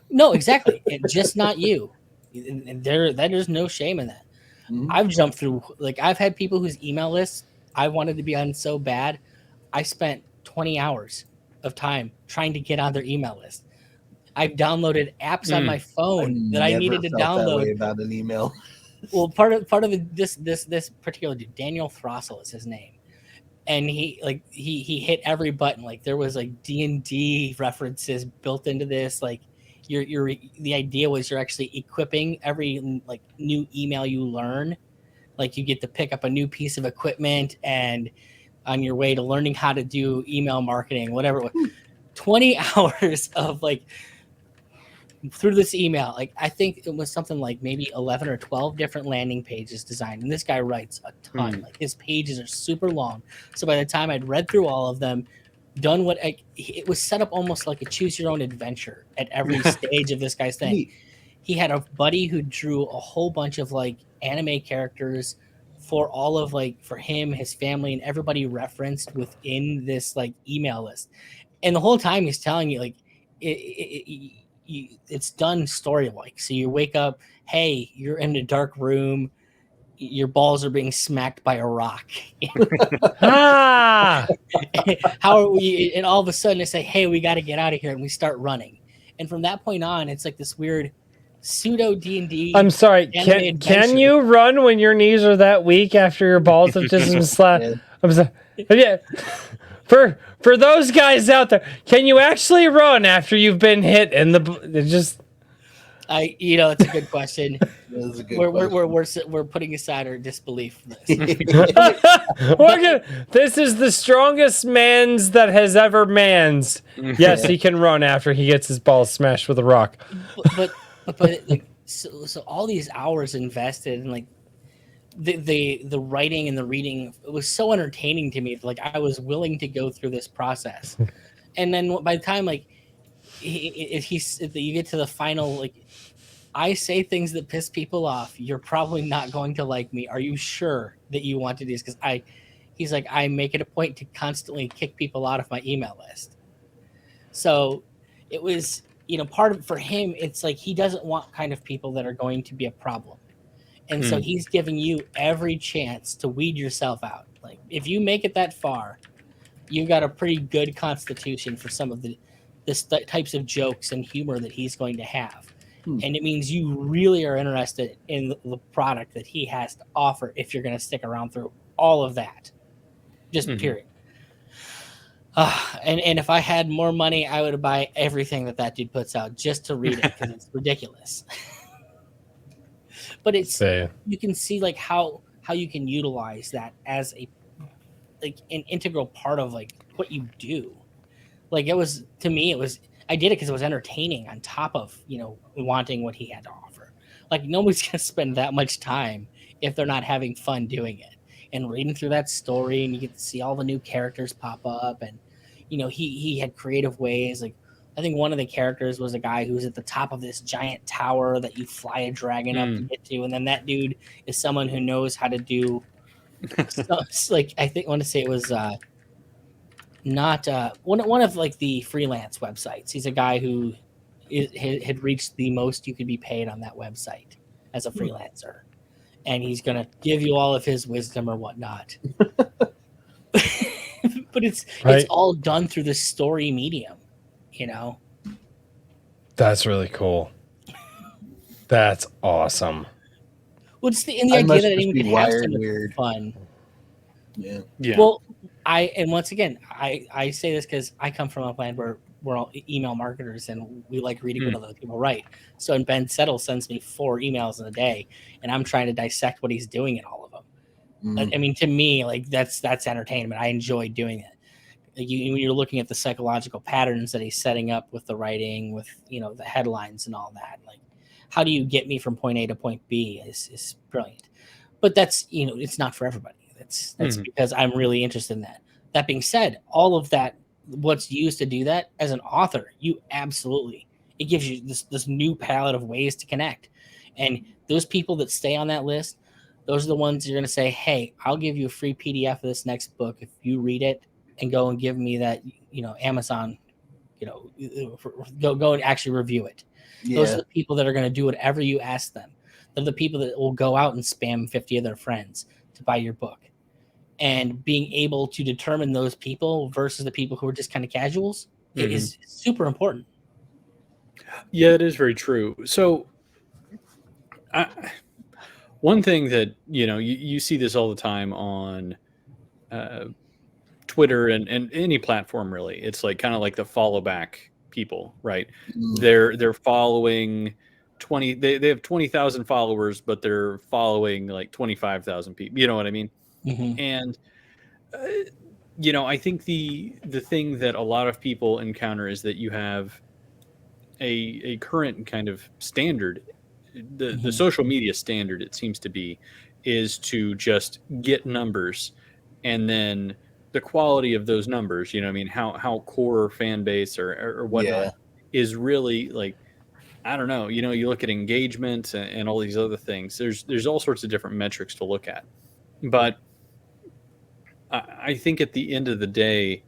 No, exactly. Just not you. And there's no shame in that. I've jumped through, like I've had people whose email lists I wanted to be on so bad. I spent 20 hours of time trying to get on their email list. I've downloaded apps on my phone that I needed to download. That way about an email. Well, part of this particular dude, Daniel Throssell is his name, and he hit every button. Like there was like D&D references built into this. Like the idea was you're actually equipping every like new email you learn. Like you get to pick up a new piece of equipment and on your way to learning how to do email marketing, whatever it was. 20 hours of like through this email. Like I think it was something like maybe 11 or 12 different landing pages designed. And this guy writes a ton. Like his pages are super long. So by the time I'd read through all of them, done it was set up almost like a choose your own adventure at every stage of this guy's thing. He had a buddy who drew a whole bunch of like anime characters for all of like for him, his family, and everybody referenced within this like email list. And the whole time he's telling you like it's done story like. So you wake up, hey, you're in a dark room, your balls are being smacked by a rock. How are we? And all of a sudden they say, hey, we got to get out of here, and we start running. And from that point on, it's like this weird pseudo D&D. I'm sorry. anime Can adventure. you run when your knees are that weak after your balls have just been slapped? Yeah. I'm sorry. Yeah. For those guys out there, can you actually run after you've been hit and it just? It's a good question. That is a good We're putting aside our disbelief for this. This is the strongest man's that has ever mans. Yes, he can run after he gets his balls smashed with a rock. but like, so all these hours invested in like the writing and the reading, it was so entertaining to me. Like I was willing to go through this process, and then by the time like if you get to the final, like I say things that piss people off, you're probably not going to like me. Are you sure that you want to do this? Because he's like, I make it a point to constantly kick people out of my email list. So it was, part of for him, it's like he doesn't want kind of people that are going to be a problem. And so he's giving you every chance to weed yourself out. Like if you make it that far, you've got a pretty good constitution for some of the types of jokes and humor that he's going to have. And it means you really are interested in the product that he has to offer if you're going to stick around through all of that. Just period. And if I had more money, I would buy everything that dude puts out just to read it because it's ridiculous. But you can see like how you can utilize that as an integral part of like what you do. Like I did it because it was entertaining on top of, wanting what he had to offer. Like nobody's going to spend that much time if they're not having fun doing it and reading through that story, and you get to see all the new characters pop up. And, he had creative ways. Like I think one of the characters was a guy who's at the top of this giant tower that you fly a dragon up to get to. And then that dude is someone who knows how to do like, I want to say it was, not one of like the freelance websites. He's a guy who had reached the most you could be paid on that website as a freelancer, and he's gonna give you all of his wisdom or whatnot. But it's all done through the story medium, That's really cool. That's awesome. Well, it's the idea that anyone can have so much fun. Yeah. Well, once again, I say this because I come from a land where we're all email marketers and we like reading what other people write. So, and Ben Settle sends me 4 emails in a day, and I'm trying to dissect what he's doing in all of them. I mean, to me, like that's entertainment. I enjoy doing it. Like you're looking at the psychological patterns that he's setting up with the writing, with the headlines and all that. Like, how do you get me from point A to point B is brilliant. But that's it's not for everybody. That's because I'm really interested in that. That being said, all of that, what's used to do that as an author, it gives you this new palette of ways to connect. And those people that stay on that list, those are the ones you're going to say, hey, I'll give you a free PDF of this next book if you read it and go and give me that, Amazon, go and actually review it. Yeah. Those are the people that are going to do whatever you ask them. They're the people that will go out and spam 50 of their friends to buy your book. And being able to determine those people versus the people who are just kind of casuals is super important. Yeah, it is very true. So one thing that, you see this all the time on Twitter and any platform, really. It's like kind of like the follow back people, right? They're following 20, they have 20,000 followers, but they're following like 25,000 people. You know what I mean? And, I think the thing that a lot of people encounter is that you have a current kind of standard, the social media standard, it seems to be, is to just get numbers, and then the quality of those numbers, how core fan base or whatnot is really like, I don't know, you look at engagement and all these other things. There's all sorts of different metrics to look at. But I think at the end of the day,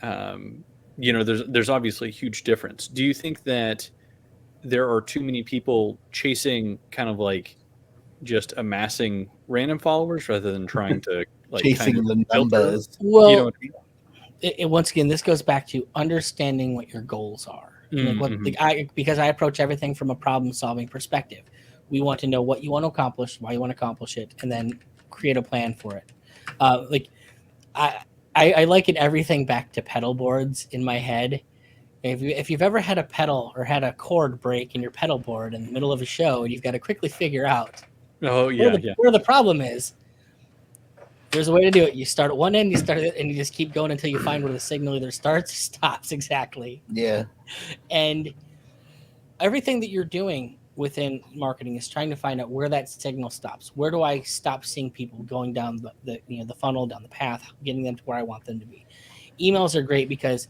there's obviously a huge difference. Do you think that there are too many people chasing kind of like just amassing random followers rather than trying to like chasing kind of the numbers? Well, once again, this goes back to understanding what your goals are. Like because I approach everything from a problem-solving perspective. We want to know what you want to accomplish, why you want to accomplish it, and then create a plan for it. I liken everything back to pedal boards in my head. If you've ever had a pedal or had a cord break in your pedal board in the middle of a show, and you've got to quickly figure out where the problem is, there's a way to do it. You start at one end, you start it, and you just keep going until you find where the signal either starts or stops exactly. Yeah. And everything that you're doing within marketing is trying to find out where that signal stops. Where do I stop seeing people going down the funnel, down the path, getting them to where I want them to be? Emails are great because,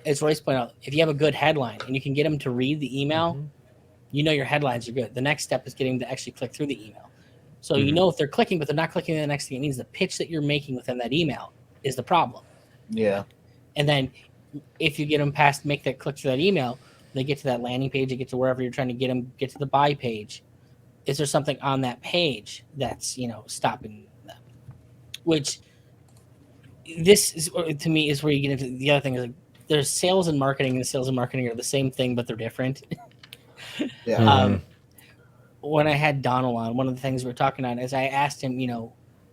as Royce pointed out, if you have a good headline and you can get them to read the email, you know your headlines are good. The next step is getting them to actually click through the email. So you know if they're clicking, but they're not clicking the next thing, it means the pitch that you're making within that email is the problem. Yeah. And then if you get them past, make that click through that email, they get to that landing page, they get to wherever you're trying to get them, get to the buy page. Is there something on that page that's, stopping them? Which this is, to me, is where you get into the other thing is like, there's sales and marketing, and sales and marketing are the same thing, but they're different. Yeah. When I had Donald on, one of the things we were talking on is I asked him,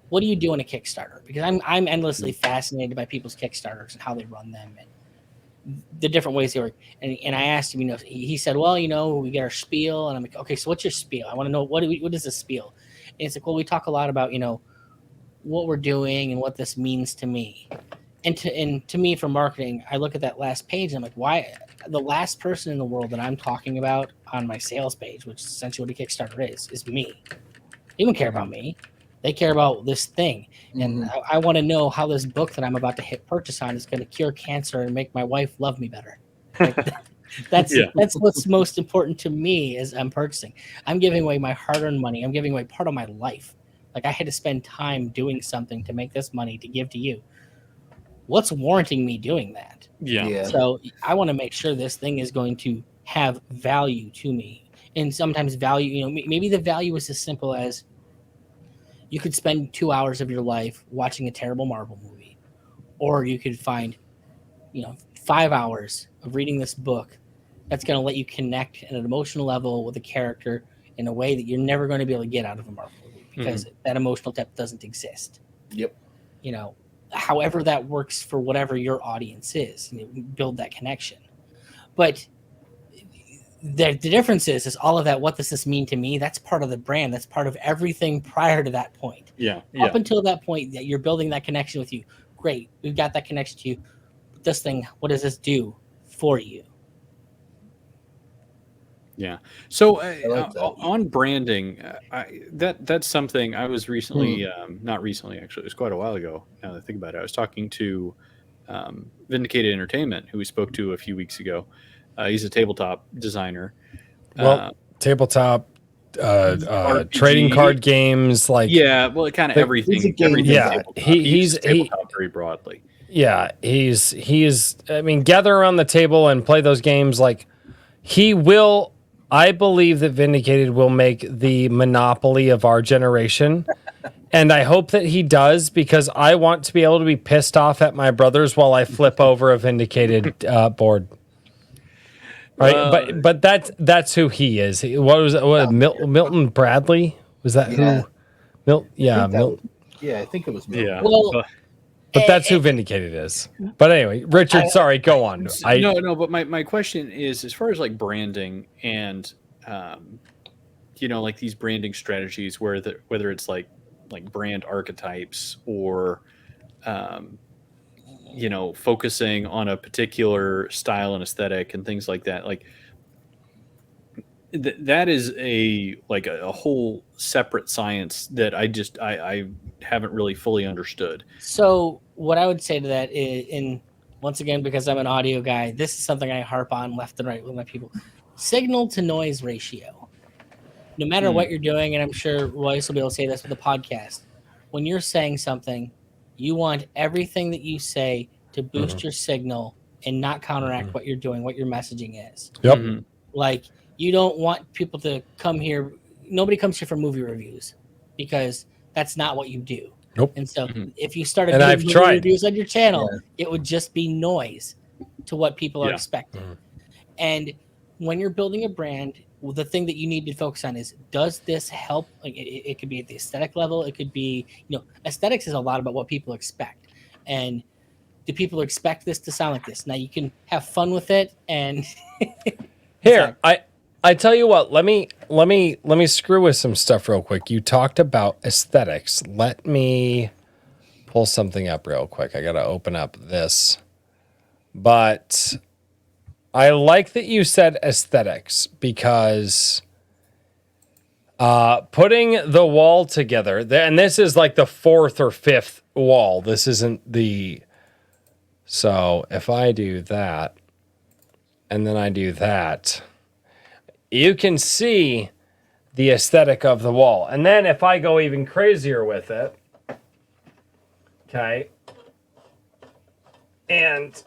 what do you do in a Kickstarter? Because I'm endlessly fascinated by people's Kickstarters and how they run them and the different ways they work. And I asked him, he said, well, we get our spiel. And I'm like, okay, so what's your spiel? I want to know, what is the spiel? And it's like, well, we talk a lot about, what we're doing and what this means to me. And to me, for marketing, I look at that last page and I'm like, why? The last person in the world that I'm talking about on my sales page, which is essentially what a Kickstarter is me. They don't care about me. They care about this thing. And I want to know how this book that I'm about to hit purchase on is going to cure cancer and make my wife love me better. Like, that's what's most important to me as I'm purchasing. I'm giving away my hard-earned money. I'm giving away part of my life. Like, I had to spend time doing something to make this money to give to you. What's warranting me doing that? Yeah. So I want to make sure this thing is going to have value to me. And sometimes value, maybe the value is as simple as you could spend 2 hours of your life watching a terrible Marvel movie, or you could find, 5 hours of reading this book that's going to let you connect at an emotional level with a character in a way that you're never going to be able to get out of a Marvel movie because that emotional depth doesn't exist. Yep. However that works for whatever your audience is, build that connection. But the difference is all of that. What does this mean to me? That's part of the brand. That's part of everything prior to that point. Yeah. Up until that point that you're building that connection with you. Great. We've got that connection to you. This thing, what does this do for you? Yeah. So like on branding, that's something I was recently, not recently, actually, it was quite a while ago. Now that I think about it, I was talking to Vindicated Entertainment, who we spoke to a few weeks ago. He's a tabletop designer. Tabletop, RPG. trading card games, like Well, kind of everything. Yeah, he's tabletop very broadly. Yeah, he's. I mean, gather around the table and play those games. Like he will. I believe that Vindicated will make the monopoly of our generation. And I hope that he does, because I want to be able to be pissed off at my brothers while I flip over a Vindicated board. Right, but that's who he is. What was it? Milton Bradley? Was that who? Milton. I think it was Milton. Yeah. Well, But that's who Vindicated is. But anyway, Richard, sorry, go on. No, but my question is, as far as like branding and like these branding strategies, whether it's like brand archetypes or focusing on a particular style and aesthetic and things like that, like that is a whole separate science that I haven't really fully understood. So what I would say to that is, and once again, because I'm an audio guy, this is something I harp on left and right with my people: signal to noise ratio. No matter what you're doing, and I'm sure Royce will be able to say this with the podcast, when you're saying something, you want everything that you say to boost your signal and not counteract what you're doing, what your messaging is. Yep. Like, you don't want people to come here. Nobody comes here for movie reviews, because that's not what you do. Nope. And so if you started And doing I've movie tried. reviews on your channel, it would just be noise to what people are expecting. And when you're building a brand, the thing that you need to focus on is, does this help? Like it could be at the aesthetic level. It could be, aesthetics is a lot about what people expect. And do people expect this to sound like this? Now you can have fun with it. And Here, I tell you what, let me screw with some stuff real quick. You talked about aesthetics. Let me pull something up real quick. I got to open up this. But I like that you said aesthetics, because putting the wall together, and this is like the fourth or fifth wall. This isn't the... So if I do that, and then I do that, you can see the aesthetic of the wall. And then if I go even crazier with it, okay, and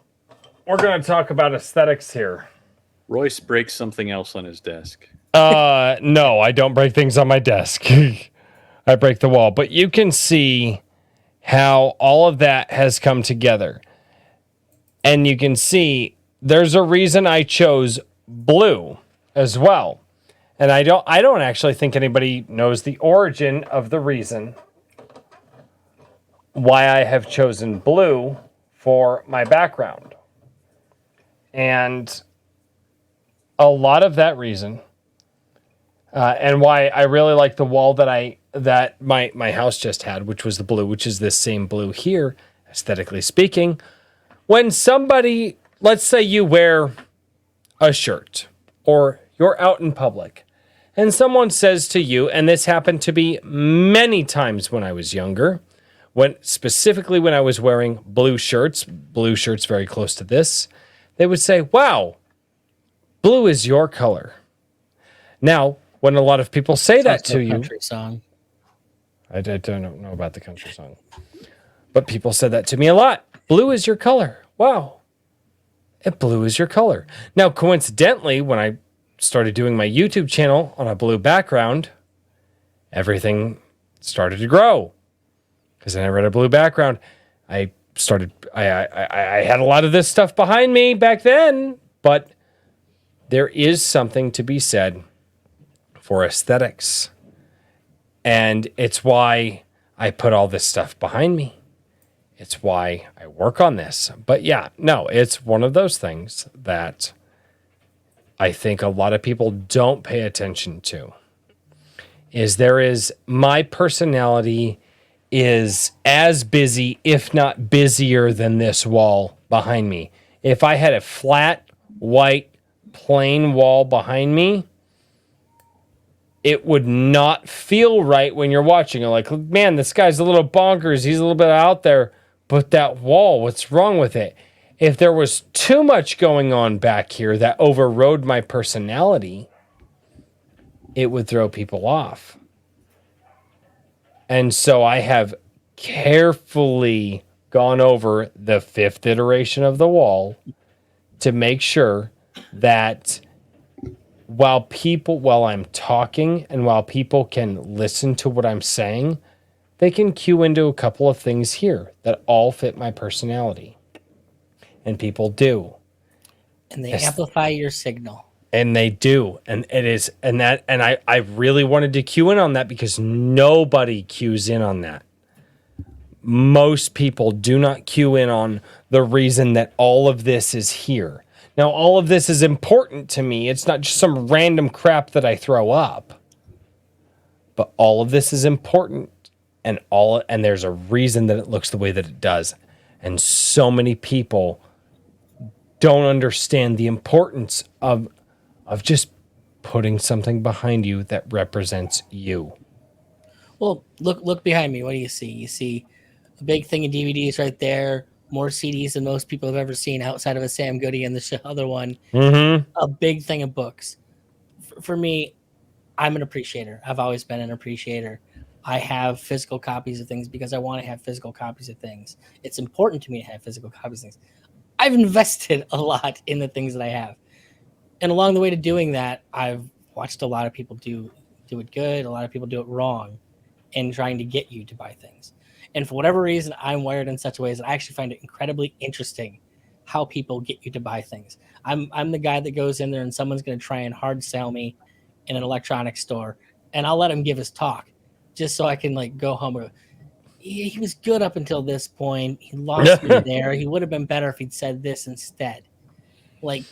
we're going to talk about aesthetics here. Royce breaks something else on his desk. No, I don't break things on my desk. I break the wall. But you can see how all of that has come together. And you can see there's a reason I chose blue as well. And I don't actually think anybody knows the origin of the reason why I have chosen blue for my background. And a lot of that reason, and why I really like the wall that my house just had, which was the blue, which is this same blue here, aesthetically speaking. When somebody, let's say you wear a shirt or you're out in public and someone says to you, and this happened to be many times when I was younger, specifically when I was wearing blue shirts very close to this, they would say, "Wow, blue is your color." Now, when a lot of people say that to you, country song. I don't know about the country song, but people said that to me a lot. Blue is your color. Wow. And blue is your color. Now, coincidentally, when I started doing my YouTube channel on a blue background, everything started to grow. Because then I read a blue background. I had a lot of this stuff behind me back then, but there is something to be said for aesthetics. And it's why I put all this stuff behind me. It's why I work on this. But yeah, no, it's one of those things that I think a lot of people don't pay attention to. My personality is as busy, if not busier, than this wall behind me. If I had a flat, white, plain wall behind me, it would not feel right when you're watching it. Like, man, this guy's a little bonkers. He's a little bit out there. But that wall, what's wrong with it? If there was too much going on back here that overrode my personality, it would throw people off. And so I have carefully gone over the fifth iteration of the wall to make sure that while I'm talking and while people can listen to what I'm saying, they can cue into a couple of things here that all fit my personality. And people do. And they amplify your signal. And they do. And it is, and I really wanted to cue in on that because nobody cues in on that. Most people do not cue in on the reason that all of this is here. Now, all of this is important to me. It's not just some random crap that I throw up. But all of this is important. And there's a reason that it looks the way that it does. And so many people don't understand the importance of just putting something behind you that represents you. Well, look behind me. What do you see? You see a big thing of DVDs right there. More CDs than most people have ever seen outside of a Sam Goody and the other one. Mm-hmm. A big thing of books. For me, I'm an appreciator. I've always been an appreciator. I have physical copies of things because I want to have physical copies of things. It's important to me to have physical copies of things. I've invested a lot in the things that I have. And along the way to doing that, I've watched a lot of people do it good. A lot of people do it wrong in trying to get you to buy things. And for whatever reason, I'm wired in such ways that I actually find it incredibly interesting how people get you to buy things. I'm the guy that goes in there and someone's going to try and hard sell me in an electronics store, and I'll let him give his talk just so I can like go home with, he was good up until this point. He lost me there. He would have been better if he'd said this instead. Like,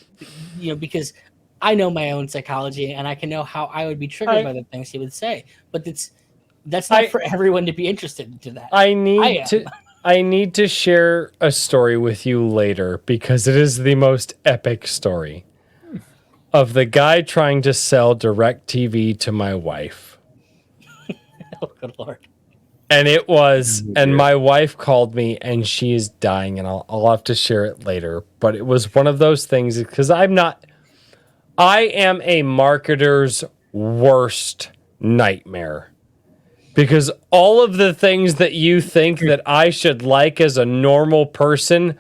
because I know my own psychology and I can know how I would be triggered by the things he would say. But that's not for everyone to be interested to that. I need to share a story with you later because it is the most epic story of the guy trying to sell DirecTV to my wife. Oh, good Lord. And it was, and my wife called me and she is dying, and I'll have to share it later. But it was one of those things because I am a marketer's worst nightmare. Because all of the things that you think that I should like as a normal person,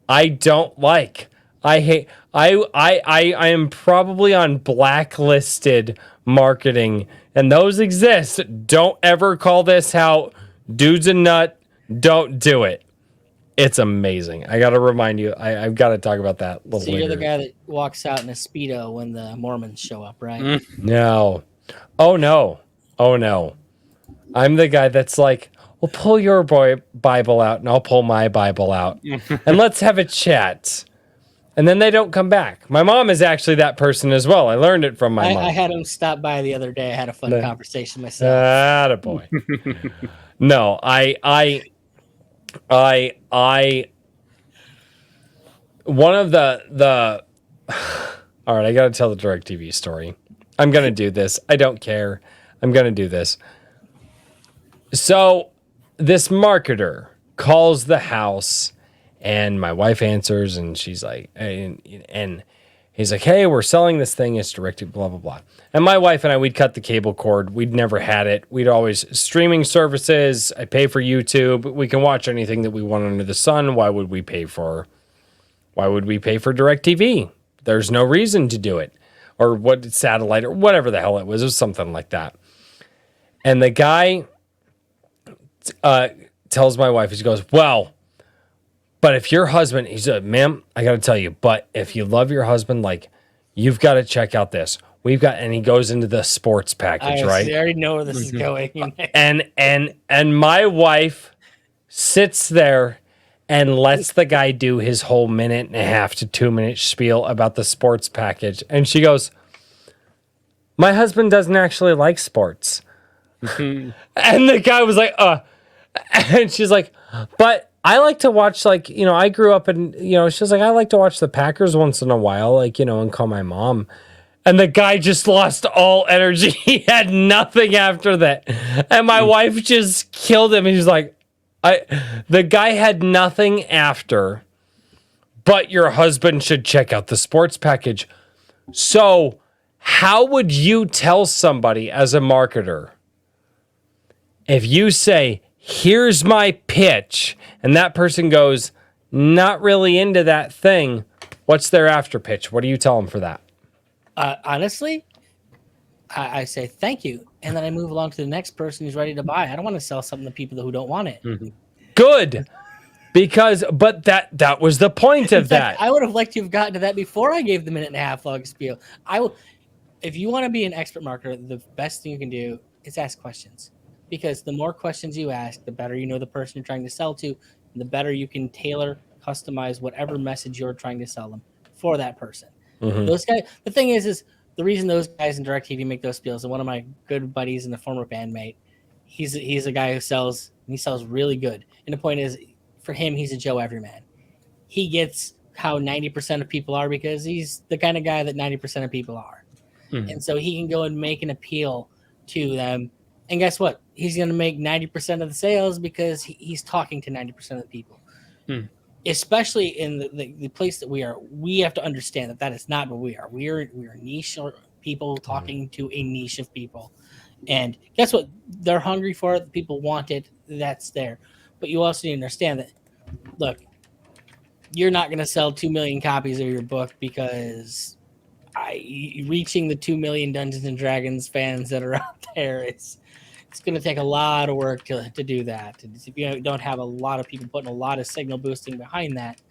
I don't like. I hate, I am probably on blacklisted marketing, and those exist. Don't ever call this out. Dude's a nut. Don't do it. It's amazing. I got to remind you. I've got to talk about that a little So later. you're the guy that walks out in a Speedo when the Mormons show up, right? No. Oh, no. Oh, no. I'm the guy that's like, well, pull your Bible out and I'll pull my Bible out. And let's have a chat. And then they don't come back. My mom is actually that person as well. I learned it from my mom. I had him stop by the other day. I had a fun conversation myself. Attaboy. No, I one of the all right, I got to tell the DirecTV story. I'm going to do this. I don't care. I'm going to do this. So this marketer calls the house and my wife answers and she's like, and he's like, hey, we're selling this thing. It's directed, blah, blah, blah. And my wife and I, we'd cut the cable cord. We'd never had it. We'd always streaming services. I pay for YouTube. We can watch anything that we want under the sun. Why would we pay for DirecTV? There's no reason to do it. Or what, satellite or whatever the hell it was. It was something like that. And the guy tells my wife, he goes, well, but if your husband, he said, ma'am, I got to tell you, but if you love your husband, like, you've got to check out this. We've got, and he goes into the sports package, right? I already know where this is going. and my wife sits there and lets the guy do his whole 1.5 to 2 minute spiel about the sports package. And she goes, my husband doesn't actually like sports. And the guy was like, and she's like, but I like to watch, like, I grew up in, she's like, I like to watch the Packers once in a while, like, and call my mom. And the guy just lost all energy. He had nothing after that. And my wife just killed him. He's like, the guy had nothing after, but your husband should check out the sports package. So how would you tell somebody as a marketer if you say, here's my pitch, and that person goes, not really into that thing, what's their after pitch? What do you tell them for that? Honestly, I say thank you, and then I move along to the next person who's ready to buy. I don't want to sell something to people who don't want it. Mm-hmm. Good, but that was the point of that. I would have liked to have gotten to that before I gave the 1.5 long spiel. If you want to be an expert marketer, the best thing you can do is ask questions, because the more questions you ask, the better you know the person you're trying to sell to, and the better you can tailor, customize whatever message you're trying to sell them for that person. Mm-hmm. Those guys. The thing is the reason those guys in DirecTV make those spiels. And one of my good buddies and a former bandmate, he's a guy who sells, and he sells really good. And the point is, for him, he's a Joe Everyman. He gets how 90% of people are because he's the kind of guy that 90% of people are. Mm-hmm. And so he can go and make an appeal to them. And guess what? He's going to make 90% of the sales because he's talking to 90% of the people. Hmm. Especially in the place that we are, we have to understand that is not what we are. We are niche people talking to a niche of people. And guess what? They're hungry for it. People want it. That's there. But you also need to understand that, look, you're not going to sell 2 million copies of your book because reaching the 2 million Dungeons and Dragons fans that are out there, it's going to take a lot of work to do that. And if you don't have a lot of people putting a lot of signal boosting behind that,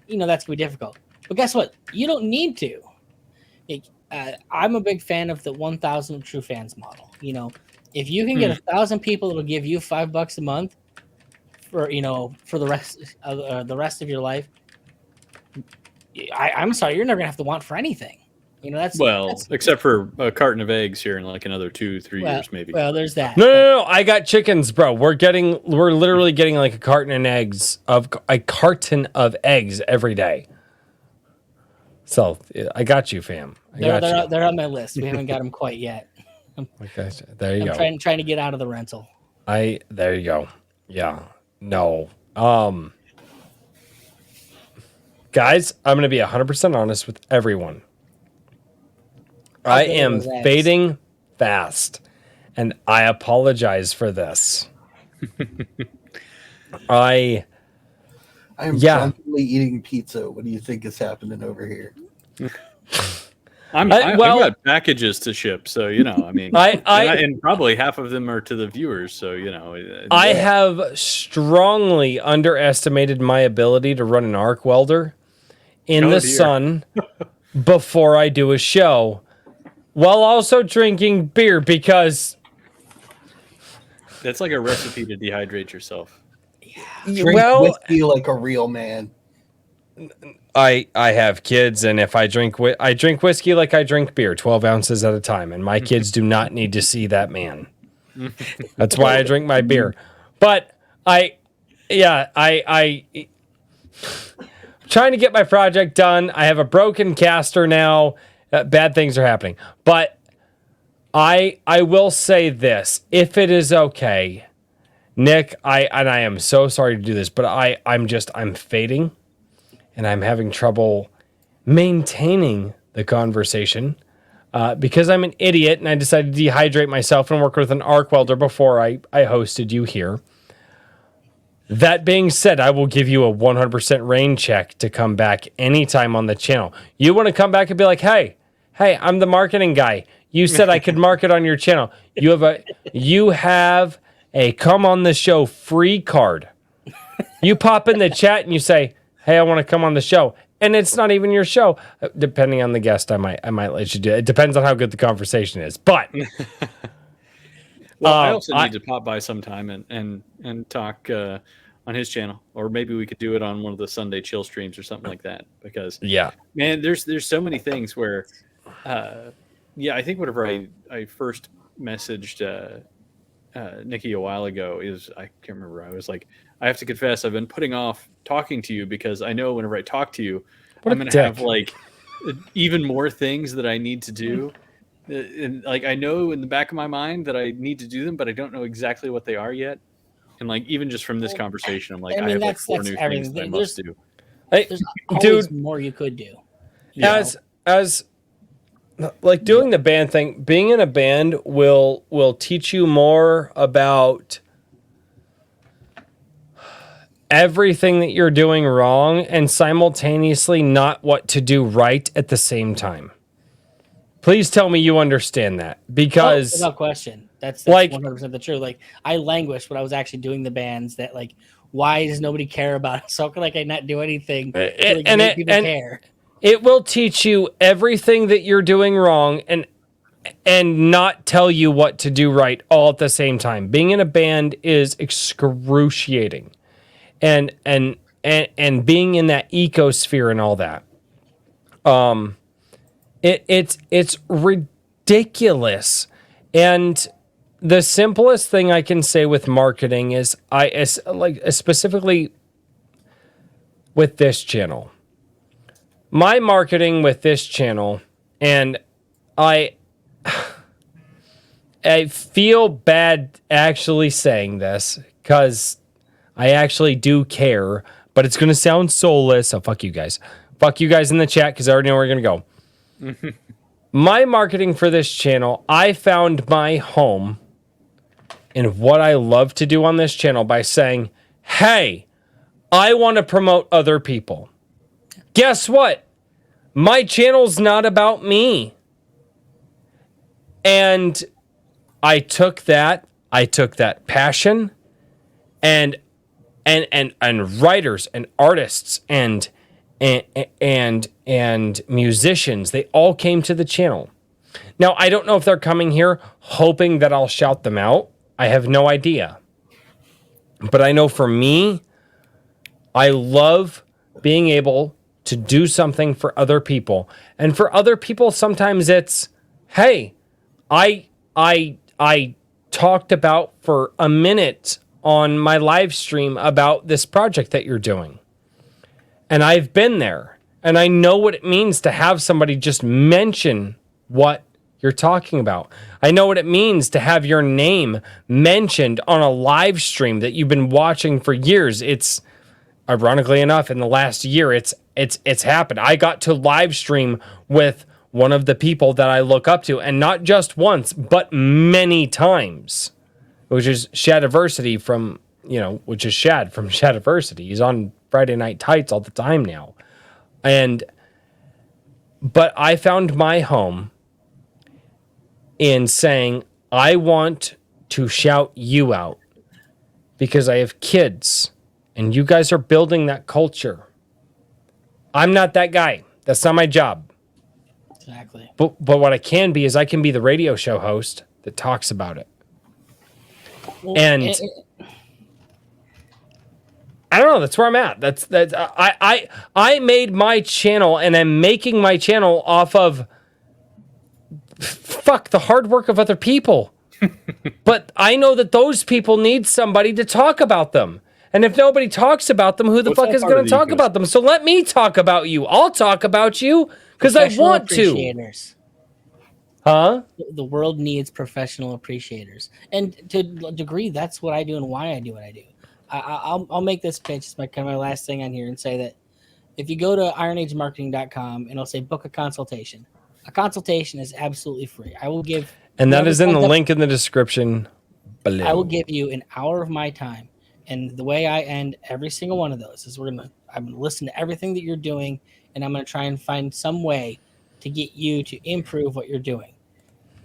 that's gonna be difficult. But guess what? You don't need to. I'm a big fan of the 1,000 true fans model. If you can get 1,000 people that'll give you $5 a month for the rest of your life, I'm sorry, you're never gonna have to want for anything. That's except for a carton of eggs here in like another 2-3 years, maybe. Well, there's that. No. I got chickens, bro. We're literally getting like a carton of eggs every day. So I got you, fam. They're on my list. We haven't got them quite yet. Okay, there you go. I'm trying to get out of the rental. There you go. Yeah. No. Guys, I'm going to be 100% honest with everyone. I am fading fast, and I apologize for this. I am constantly eating pizza. What do you think is happening over here? I've got packages to ship, so I mean, and probably half of them are to the viewers, so I have strongly underestimated my ability to run an arc welder in the sun before I do a show, while also drinking beer, because that's like a recipe to dehydrate yourself. Drink whiskey like a real man. I have kids, and if I drink whiskey like I drink beer, 12 ounces at a time, and my kids do not need to see that man. That's why I drink my beer. But I'm trying to get my project done. I have a broken caster now. Bad things are happening. But I will say this, if it is okay, Nick, I am so sorry to do this, but I'm fading, and I'm having trouble maintaining the conversation because I'm an idiot, and I decided to dehydrate myself and work with an arc welder before I hosted you here. That being said, I will give you a 100% rain check to come back anytime on the channel. You want to come back and be like, hey, I'm the marketing guy. You said I could market on your channel. You have a come on the show free card. You pop in the chat and you say, hey, I want to come on the show. And it's not even your show. Depending on the guest, I might let you do it. It depends on how good the conversation is. But I also need to pop by sometime and talk on his channel, or maybe we could do it on one of the Sunday chill streams or something like that. Because man, there's so many things where, I think whenever I first messaged Nikki a while ago, I can't remember. I was like, I have to confess, I've been putting off talking to you because I know whenever I talk to you, I'm going to have like even more things that I need to do. And like, I know in the back of my mind that I need to do them, but I don't know exactly what they are yet. And like, even just from this conversation, I'm like, I have like 4 new things that I must do. There's always more you could do. As like doing the band thing, being in a band will teach you more about everything that you're doing wrong and simultaneously not what to do right at the same time. Please tell me you understand that, because without question, that's like 100% the truth. Like, I languished when I was actually doing the bands. That like, why does nobody care about it? So can I not do anything to make people care? It will teach you everything that you're doing wrong and not tell you what to do right all at the same time. Being in a band is excruciating, and being in that ecosphere and all that. It's ridiculous. And the simplest thing I can say with marketing is specifically with this channel. My marketing with this channel, and I feel bad actually saying this because I actually do care, but it's going to sound soulless. So fuck you guys. Fuck you guys in the chat because I already know where we're going to go. My marketing for this channel, I found my home in what I love to do on this channel by saying, hey, I want to promote other people. Guess what? My channel's not about me. And I took that passion and writers and artists and and musicians, they all came to the channel. Now, I don't know if they're coming here hoping that I'll shout them out. I have no idea. But I know for me, I love being able to do something for other people. And for other people, sometimes it's, hey, I talked about for a minute on my live stream about this project that you're doing. And I've been there. And I know what it means to have somebody just mention what you're talking about. I know what it means to have your name mentioned on a live stream that you've been watching for years. It's ironically enough, in the last year, it's happened. I got to live stream with one of the people that I look up to, and not just once, but many times, which is Shadiversity from, which is Shad from Shadiversity. He's on Friday Night Tights all the time now. But I found my home in saying, I want to shout you out because I have kids and you guys are building that culture. I'm not that guy. That's not my job. Exactly. But what I can be is I can be the radio show host that talks about it. Well, And I don't know. That's where I'm at. That's I made my channel, and I'm making my channel off of the hard work of other people. But I know that those people need somebody to talk about them. And if nobody talks about them, who the fuck is going to talk about them? So let me talk about you. I'll talk about you because I want to. Huh? The world needs professional appreciators. And to a degree, that's what I do and why I do what I do. I'll make this pitch. It's my last thing on here and say that if you go to ironagemarketing.com and it'll say book a consultation. A consultation is absolutely free. I will give... And that is in the link in the description below. I will give you an hour of my time. And the way I end every single one of those is I'm going to listen to everything that you're doing, and I'm going to try and find some way to get you to improve what you're doing.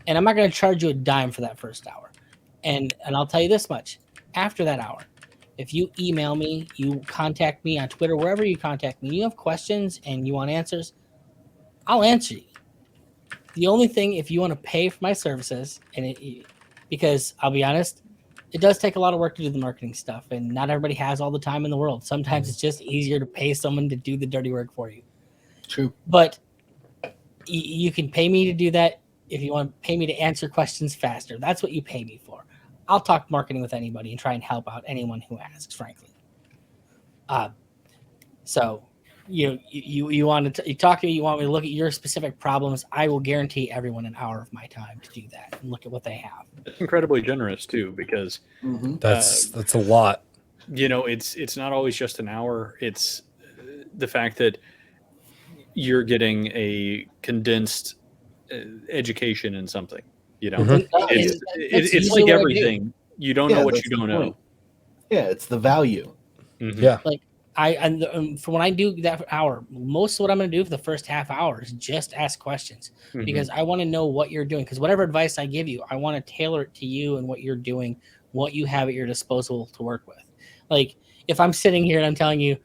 And I'm not going to charge you a dime for that first hour. And I'll tell you this much. After that hour, if you email me, you contact me on Twitter, wherever you contact me, you have questions and you want answers, I'll answer you. The only thing, if you want to pay for my services, because I'll be honest, it does take a lot of work to do the marketing stuff, and not everybody has all the time in the world. Sometimes it's just easier to pay someone to do the dirty work for you. True. But you can pay me to do that if you want to pay me to answer questions faster. That's what you pay me for. I'll talk marketing with anybody and try and help out anyone who asks, frankly. So you want to talk to me, you want me to look at your specific problems, I will guarantee everyone an hour of my time to do that and look at what they have. It's incredibly generous too, because that's a lot. It's not always just an hour. It's the fact that you're getting a condensed education in something. It's like everything. You don't know what you don't know. Yeah, it's the value. Mm-hmm. Yeah. Like for when I do that hour, most of what I'm going to do for the first half hour is just ask questions, because I want to know what you're doing. Because whatever advice I give you, I want to tailor it to you and what you're doing, what you have at your disposal to work with. Like if I'm sitting here and I'm telling you,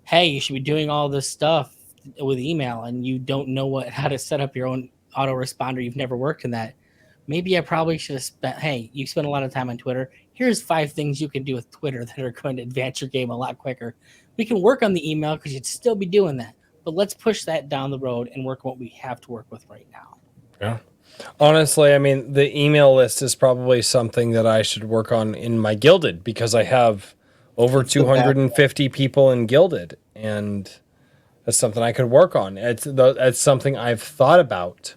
hey, you should be doing all this stuff with email, and you don't know how to set up your own autoresponder, you've never worked in that. Maybe I probably should have spent, hey, you spend a lot of time on Twitter. Here's 5 things you can do with Twitter that are going to advance your game a lot quicker. We can work on the email because you'd still be doing that. But let's push that down the road and work what we have to work with right now. Yeah. Honestly, I mean, the email list is probably something that I should work on in my Guilded, because I have over 250 people in Guilded, and that's something I could work on. It's something I've thought about.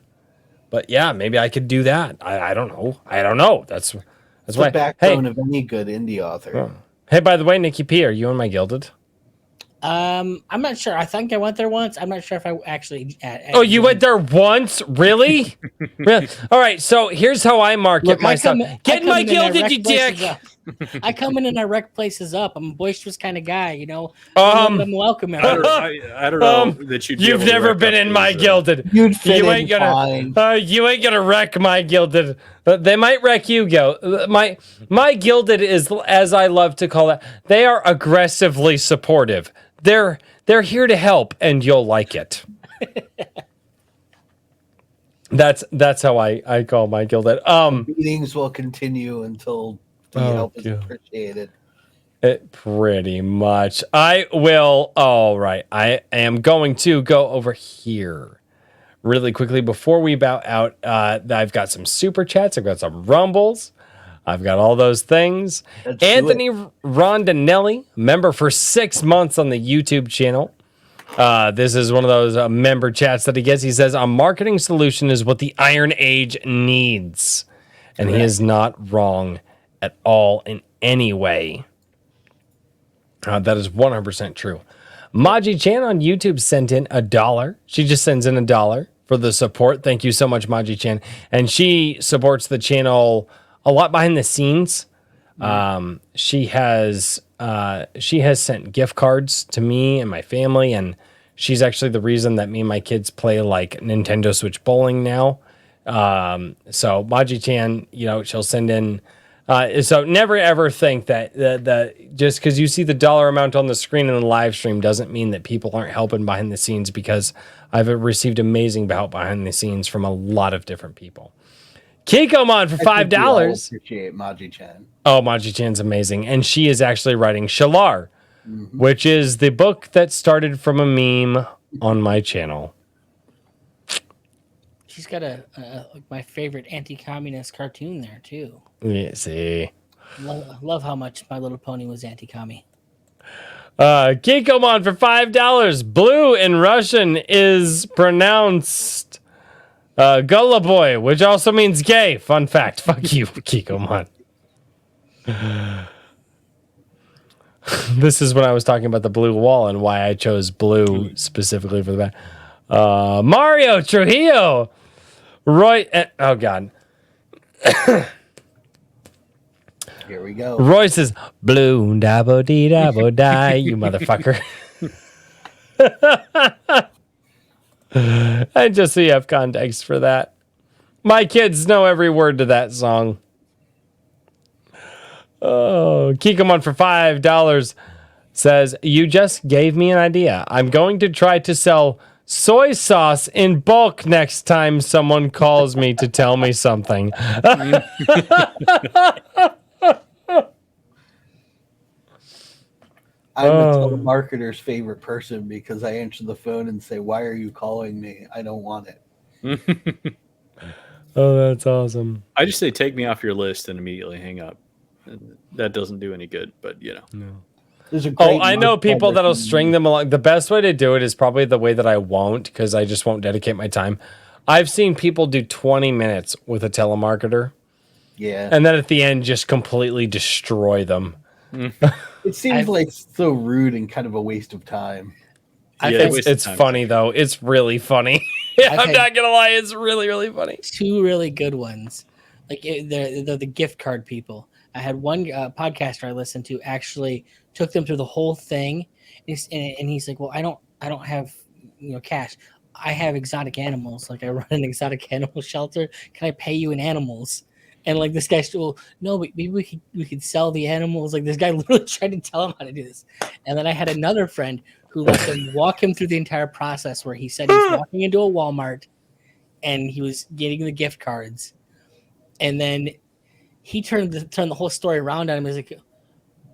But yeah, maybe I could do that. I don't know. That's why. The backbone of any good indie author. Oh. Hey, by the way, Nikki P, are you in my Guilded? I'm not sure. I think I went there once. I'm not sure if I actually. Oh, you went there once? Really? Really? All right. So here's how I market myself. Get in my Guilded, you dick. I come in and I wreck places up. I'm a boisterous kind of guy, you know. I'm welcome. I don't know that You've never been in my Gilded. You'd fit You in ain't gonna. fine. You ain't gonna wreck my Gilded. They might wreck you, my Gilded is, as I love to call it, they are aggressively supportive. They're here to help, and you'll like it. That's how I call my Gilded. Meetings will continue until the help is appreciated. It pretty much. I will. All right. I am going to go over here really quickly before we bow out. I've got some super chats. I've got some rumbles. I've got all those things. Anthony Rondinelli, member for 6 months on the YouTube channel. This is one of those member chats that he gets. He says, a marketing solution is what the Iron Age needs. And he is not wrong at all in any way. That is 100% true. Maji Chan on YouTube sent in $1. She just sends in $1 for the support. Thank you so much, Maji Chan. And she supports the channel a lot behind the scenes. She has sent gift cards to me and my family, and she's actually the reason that me and my kids play like Nintendo Switch bowling now. So Maji Chan, she'll send in. So never ever think that just because you see the dollar amount on the screen in the live stream doesn't mean that people aren't helping behind the scenes, because I've received amazing help behind the snes from a lot of different people. Kikomon for $5. Appreciate Maji Chan. Oh, Maji Chan's amazing. And she is actually writing Shalar, which is the book that started from a meme on my channel. She's got my favorite anti-communist cartoon there too. Yeah, see. Love how much My Little Pony was anti-commie. Kikomon for $5. Blue in Russian is pronounced Gulaboy, which also means gay. Fun fact. Fuck you, Kikomon. This is when I was talking about the blue wall and why I chose blue specifically for the back. Mario Trujillo. Roy. Oh, God. Here we go. Roy says, blue, dabo dee dabo die, you motherfucker. And just so you have context for that, my kids know every word to that song. Oh, Kikomon for $5 says, you just gave me an idea. I'm going to try to sell soy sauce in bulk next time someone calls me to tell me something. I'm a telemarketer's favorite person because I answer the phone and say, why are you calling me? I don't want it. Oh, that's awesome. I just say, take me off your list and immediately hang up. And that doesn't do any good, but No. There's a great I know people that'll string them along. The best way to do it is probably the way that I won't, because I just won't dedicate my time. I've seen people do 20 minutes with a telemarketer. Yeah. And then at the end, just completely destroy them. It seems like so rude and kind of a waste of time. It's funny, though. It's really funny. I'm not going to lie. It's really, really funny. 2 really good ones. Like they're the gift card people. I had one podcaster I listened to actually took them through the whole thing, and he's like, "Well, I don't have cash. I have exotic animals. Like I run an exotic animal shelter. Can I pay you in animals?" And like this guy said, "Well, no, but maybe we could sell the animals." Like this guy literally tried to tell him how to do this. And then I had another friend who let them walk him through the entire process, where he said he was walking into a Walmart and he was getting the gift cards, and then he turned the whole story around on him. He's like,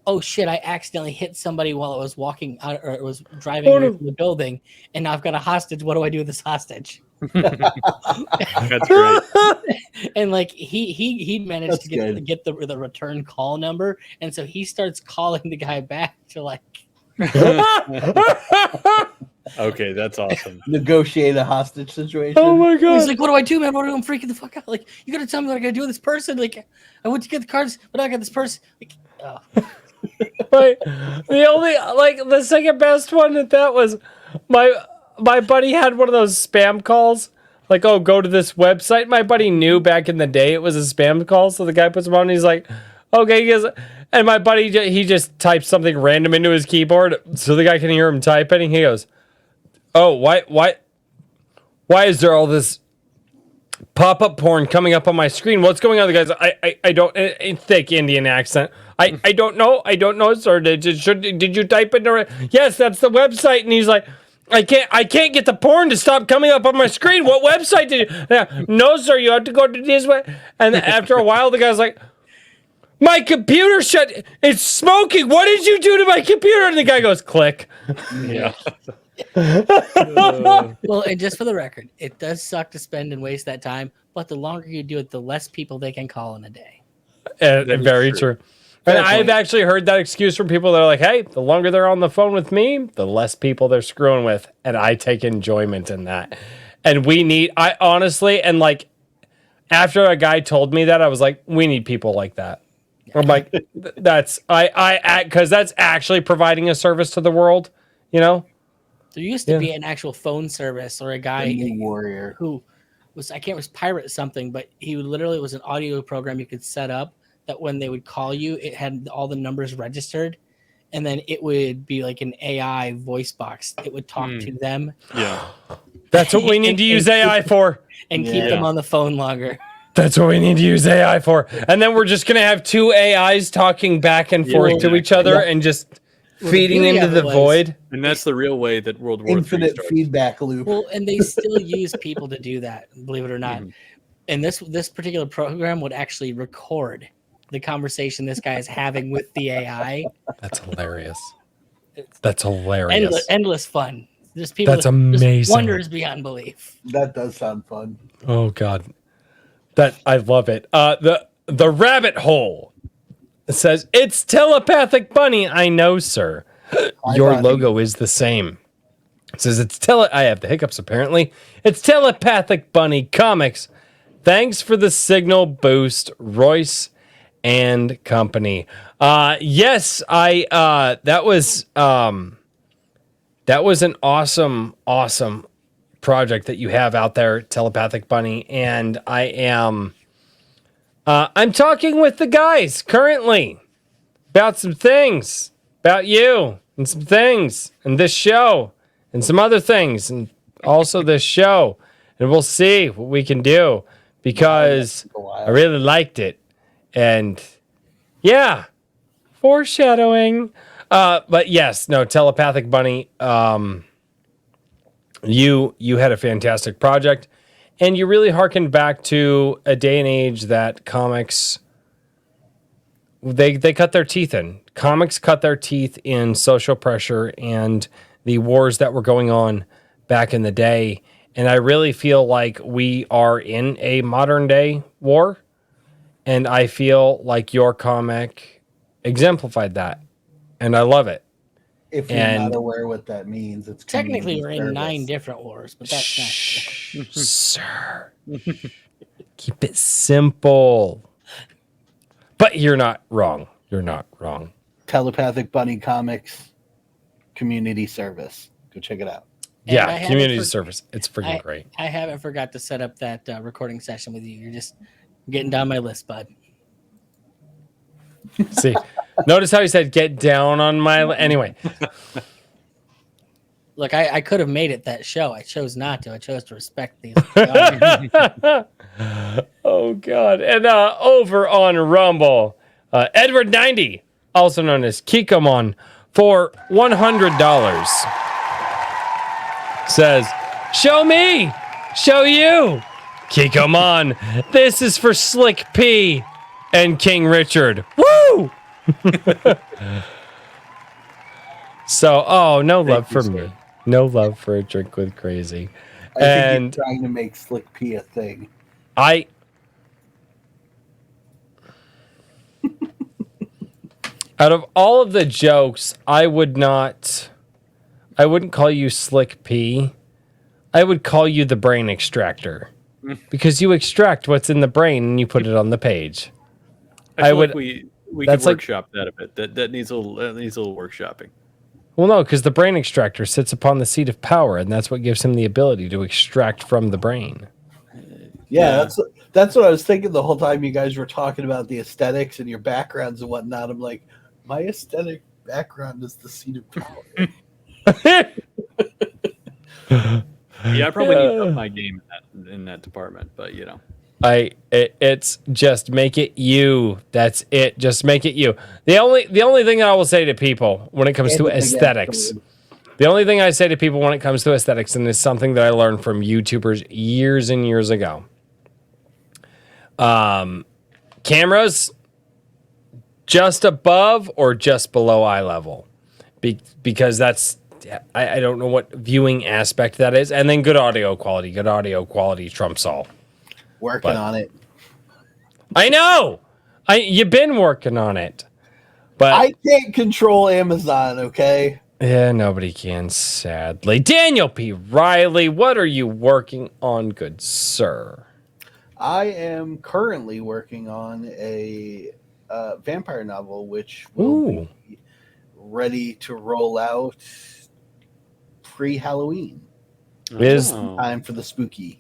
"Oh shit! I accidentally hit somebody while I was walking out, or it was driving away from the building, and now I've got a hostage. What do I do with this hostage?" That's great. And like he managed to get the return call number, and so he starts calling the guy back to like. Okay, that's awesome. Negotiate a hostage situation. Oh my god! He's like, "What do I do, man? What do I do? I'm freaking the fuck out! Like, you gotta tell me what I gotta do with this person. Like, I went to get the cards, but I got this person. Like, But the second best one that was my buddy had one of those spam calls. Like, oh, go to this website. My buddy knew back in the day it was a spam call, so the guy puts him on. And he's like, okay, he goes, And my buddy, he just types something random into his keyboard so the guy can hear him typing. He goes, "Oh, why is there all this pop-up porn coming up on my screen? What's going on?" The guy's, I don't, in thick Indian accent. I don't know, sir. Did you type it? Yes, that's the website. And he's like, I can't get the porn to stop coming up on my screen. What website did you? Yeah, no, sir, you have to go to this way. And after a while, the guy's like, my computer shut. It's smoking. What did you do to my computer? And the guy goes, click. Yeah. Well, and just for the record, it does suck to spend and waste that time, but the longer you do it, the less people they can call in a day. Very true. And I've actually heard that excuse from people that are like, hey, the longer they're on the phone with me, the less people they're screwing with. And I take enjoyment in that. And I honestly, and like, after a guy told me that, I was like, we need people like that. I'm like, because that's actually providing a service to the world, you know? There used to be an actual phone service or a guy warrior who was, was Pirate something, but he literally was an audio program you could set up that when they would call you, it had all the numbers registered, and then it would be like an AI voice box. It would talk to them. Yeah. That's what we need to use AI for. And keep them on the phone longer. That's what we need to use AI for. And then we're just going to have two AIs talking back and forth to each other and just feeding into the void. And that's the real way that World War III infinite starts. feedback loop. Well, and they still use people to do that, believe it or not. And this particular program would actually record the conversation this guy is having with the AI. That's hilarious. That's hilarious. Endless fun. There's people. That's amazing. There's wonders beyond belief. That does sound fun. Oh God, I love it. The rabbit hole says it's telepathic bunny. I know, sir. Your logo is the same. It says it's I have the hiccups apparently. It's telepathic bunny comics. Thanks for the signal boost, Royce and company. Yes, that was an awesome project that you have out there, Telepathic Bunny, and I'm talking with the guys currently about some things about you and some things and this show and some other things and also this show, and we'll see what we can do because I really liked it. And yeah, foreshadowing. But yes, no, Telepathic Bunny. You had a fantastic project, and you really harkened back to a day and age that comics they cut their teeth in. Comics cut their teeth in social pressure and the wars that were going on back in the day. And I really feel like we are in a modern day war. And I feel like your comic exemplified that. And I love it. If you're not aware what that means, it's technically we're in service. 9 different wars, but that's not. Sir. Keep it simple. But you're not wrong. You're not wrong. Telepathic Bunny Comics community service. Go check it out. And yeah, community service. It's freaking great. I haven't forgot to set up that recording session with you. You're just getting down my list, bud. See, notice how he said get down on my anyway. Look, I could have made it that show. I chose not to. I chose to respect these. Oh God. And over on Rumble, Edward90, also known as Kikomon, for $100 says, show me, show you, Kikomon. This is for Slick P and King Richard. Woo! So, no love for me. No love for a drink with Crazy. I think you're trying to make Slick P a thing. Out of all of the jokes, I wouldn't call you Slick P. I would call you the brain extractor. Because you extract what's in the brain and you put it on the page. I feel like we could workshop that a bit. That needs a little workshopping. Well, no, because the brain extractor sits upon the seat of power, and that's what gives him the ability to extract from the brain. Yeah, That's what I was thinking the whole time you guys were talking about the aesthetics and your backgrounds and whatnot. I'm like, my aesthetic background is the seat of power. Yeah, I probably need to up my game in that department, but you know. It's just make it you. That's it. Just make it you. The only thing I will say to people when it comes to aesthetics, the only thing I say to people when it comes to aesthetics, and it's something that I learned from YouTubers years and years ago. Cameras just above or just below eye level, because that's I don't know what viewing aspect that is, and then good audio quality. Good audio quality trumps all. Working on it. I know. You've been working on it, but I can't control Amazon, okay? yeah, nobody can. Sadly, Daniel P. Riley, what are you working on, good sir? I am currently working on a vampire novel, which will Ooh. be ready to roll out pre-Halloween. Is Time for the spooky.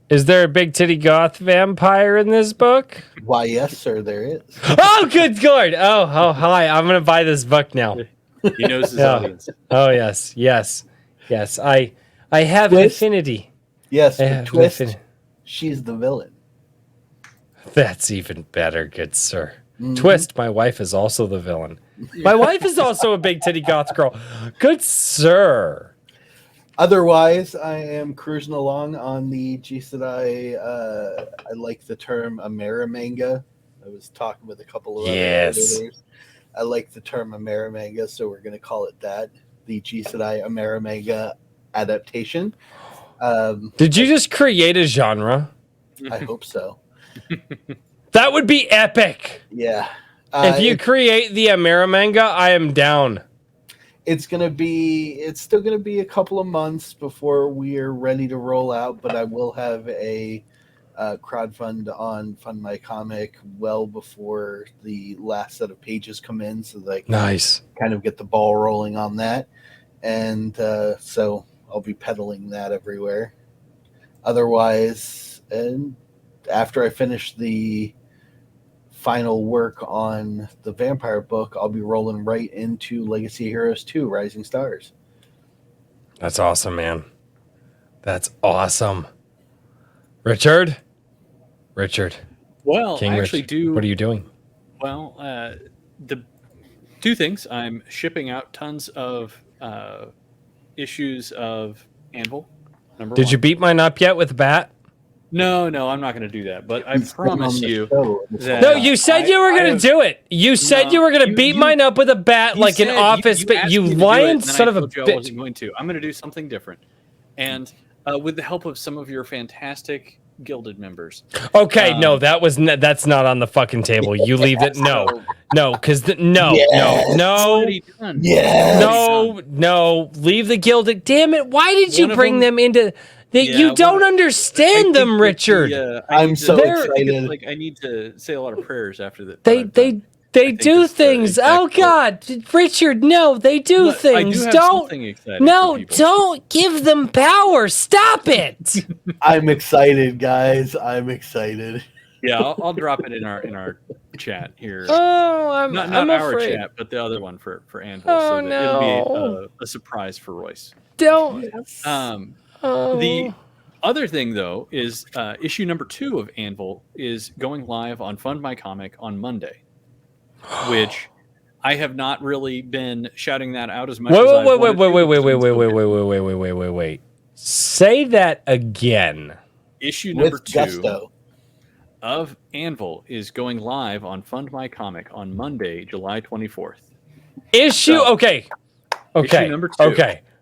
Is there a big titty goth vampire in this book? Why, yes, sir, there is. Oh, good lord! Oh, hi! I'm gonna buy this book now. He knows his Yeah. audience. Oh yes. I have an Twist? affinity. Yes, I the have an twist, affinity. she's the villain. That's even better, good sir. Mhm. Twist, my wife is also the villain. My wife is also a big titty goth girl. Good sir. Otherwise, I am cruising along on the Jisedai. I like the term Amerimanga. I was talking with a couple of other Yes. editors. I like the term Amerimanga, so we're going to call it that. The Jisedai Amerimanga adaptation. Did you just create a genre? I hope so. That would be epic. Yeah. If you create the Amerimanga, I am down. It's still gonna be a couple of months before we're ready to roll out, but I will have a crowdfund on Fund My Comic well before the last set of pages come in, so that I can Nice. kind of get the ball rolling on that. And so I'll be peddling that everywhere. Otherwise, and after I finish the final work on the vampire book, I'll be rolling right into Legacy of Heroes 2 Rising Stars. That's awesome, man. That's awesome. Richard? Well, King I actually Richard. do. What are you doing? Well, the two things. I'm shipping out tons of issues of Anvil. Number Did one. you beat mine up yet with a bat? No, I'm not going to do that. But I He's been promise on the you show. that- No, you said you were going to do it. You said No, you were going to you- beat you- mine up with a bat You like an said- office, but asked you me to do lying it, and then son I of a told you I bitch. wasn't going to. I'm going to do something different, and with the help of some of your fantastic gilded members. Okay, no, that's not on the fucking table. You leave it. No, because no. Already done. Yes. No, leave the gilded. Damn it! Why did you One of bring them into that? Yeah, You don't I understand think them, that Richard. I'm so They're- excited. Like I need to say a lot of prayers after that. They think do it's the things. exact Oh quote. God, Richard, no, they do Look, I things. do have Don't. something exciting No, for people. don't give them power. Stop it. I'm excited, guys. I'm excited. Yeah, I'll drop it in our chat here. Oh, I'm not our afraid. chat, but the other one for Anvil. Oh, so that it'll no. be a surprise for Royce. Don't. Oh. The other thing, though, is issue number 2 of Anvil is going live on Fund My Comic on Monday, which I have not really been shouting that out as much. as I've wanted to. Wait. Say that again. Issue number With 2 gusto. of Anvil is going live on Fund My Comic on Monday, July 24th. Issue. So, Okay. issue number 2.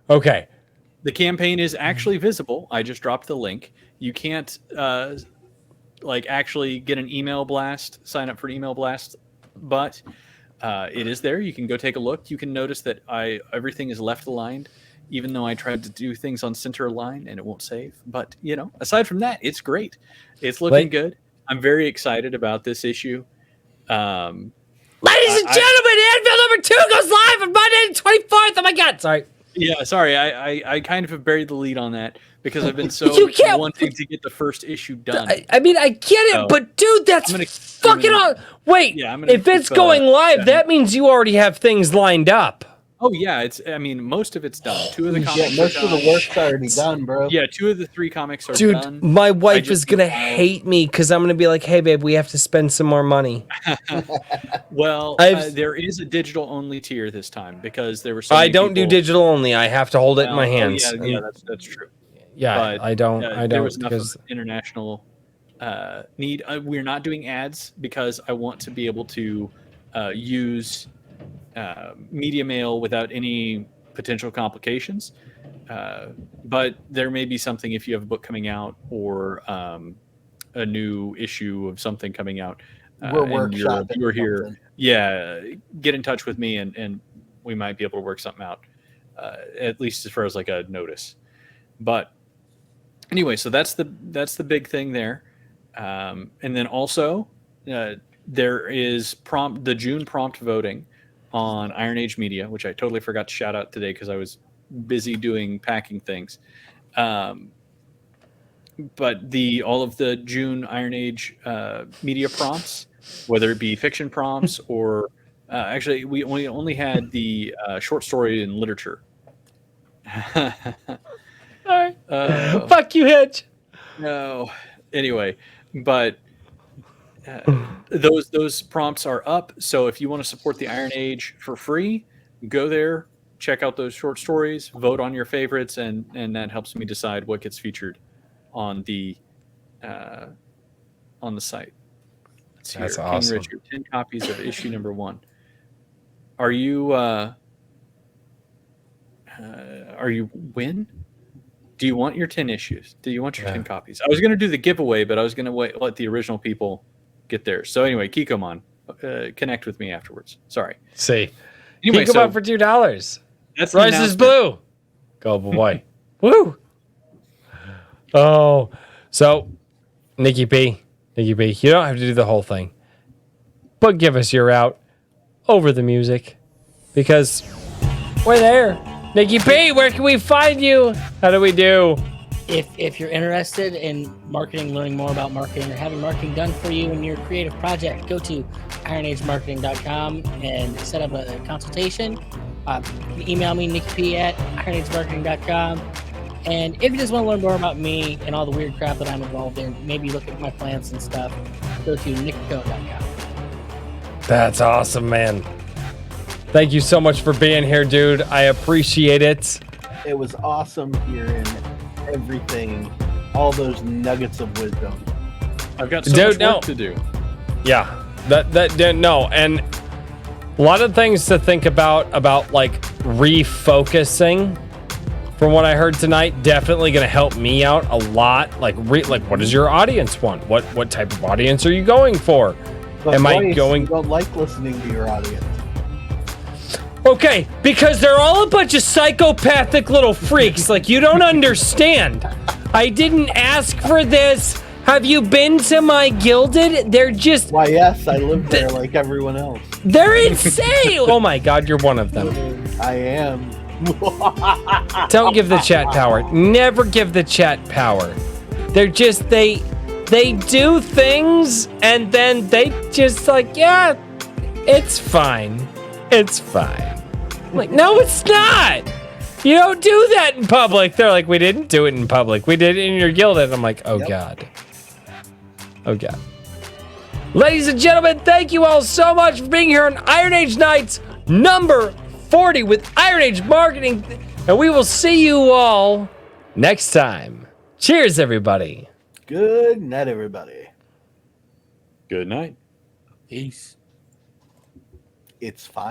Okay. The campaign is actually visible. I just dropped the link. You can't actually get an email blast, sign up for an email blast, but it is there. You can go take a look. You can notice that everything is left aligned, even though I tried to do things on center align and it won't save. But aside from that, it's great. It's looking good. I'm very excited about this issue. Ladies and gentlemen, Anvil number 2 goes live on Monday the 24th. Oh my God. Sorry. Yeah, sorry, I kind of have buried the lead on that because I've been so You can't- wanting to get the first issue done. I mean, I get it, So, but dude, that's I'm gonna- fucking on. Wait, Yeah, I'm gonna if it's keep, going live, yeah. that means you already have things lined up. Oh yeah, I mean, most of it's done. Two of the Yeah, comics most are of the done. work's already done, bro. Yeah, 2 of the 3 comics are Dude, done. my wife just is gonna need to know- hate me because I'm gonna be like, "Hey, babe, we have to spend some more money." Well, I've- there is a digital only tier this time because there were so I many don't do people- digital only. I have to hold it in my Oh, hands. yeah, that's true. Yeah, but, I don't. There was enough because of an international need. We're not doing ads because I want to be able to use media mail without any potential complications. But there may be something if you have a book coming out or a new issue of something coming out. We're and workshopping you're here. something. Yeah, get in touch with me and we might be able to work something out. At least as far as like a notice. But anyway, so that's the big thing there. And then also there is the June prompt voting on Iron Age Media, which I totally forgot to shout out today because I was busy doing packing things. But all of the June Iron Age media prompts, whether it be fiction prompts or actually we only had the short story and literature. Sorry. Fuck you, Hitch. No. Anyway, but those prompts are up. So if you want to support the Iron Age for free, go there, check out those short stories, vote on your favorites, and that helps me decide what gets featured on the site. Let's see That's here. awesome. King Richard, 10 copies of issue number 1. Are you win? Do you want your 10 issues? Do you want your 10 copies? I was going to do the giveaway, but I was going to let the original people get theirs. So anyway, Kikomon, connect with me afterwards. Sorry. See, Anyway, pick 'em so up for $2. that's the Rice is announcement. blue. Go boy. Woo. Oh, so Nikki P, you don't have to do the whole thing, but give us your out over the music because we're there. Nikki P, where can we find you? How do we do? If you're interested in marketing, learning more about marketing, or having marketing done for you in your creative project, go to ironagemarketing.com and set up a consultation. You can email me, Nikki P at ironagemarketing.com. And if you just want to learn more about me and all the weird crap that I'm involved in, maybe look at my plants and stuff, go to nickco.com. That's awesome, man. Thank you so much for being here, dude. I appreciate it. It was awesome hearing everything, all those nuggets of wisdom. I've got so Dude, much work no. to do. Yeah, no, and a lot of things to think about like refocusing. From what I heard tonight, definitely going to help me out a lot. Like, what does your audience want? What type of audience are you going for? But Am I Bryce, going- You don't like listening to your audience. Okay, because they're all a bunch of psychopathic little freaks. Like, you don't understand. I didn't ask for this. Have you been to my Gilded? They're just, Why, yes, I live there like everyone else. they're insane. Oh my God, you're one of them. I am. Don't give the chat power. Never give the chat power. They're just, they do things and then they just like, yeah, it's fine. It's fine. I'm like, no, it's not. You don't do that in public. They're like, we didn't do it in public. We did it in your guild. And I'm like, oh Yep. God. Oh God. Ladies and gentlemen, thank you all so much for being here on Iron Age Nights number 40 with Iron Age Marketing. And we will see you all next time. Cheers, everybody. Good night, everybody. Good night. Peace. It's fine.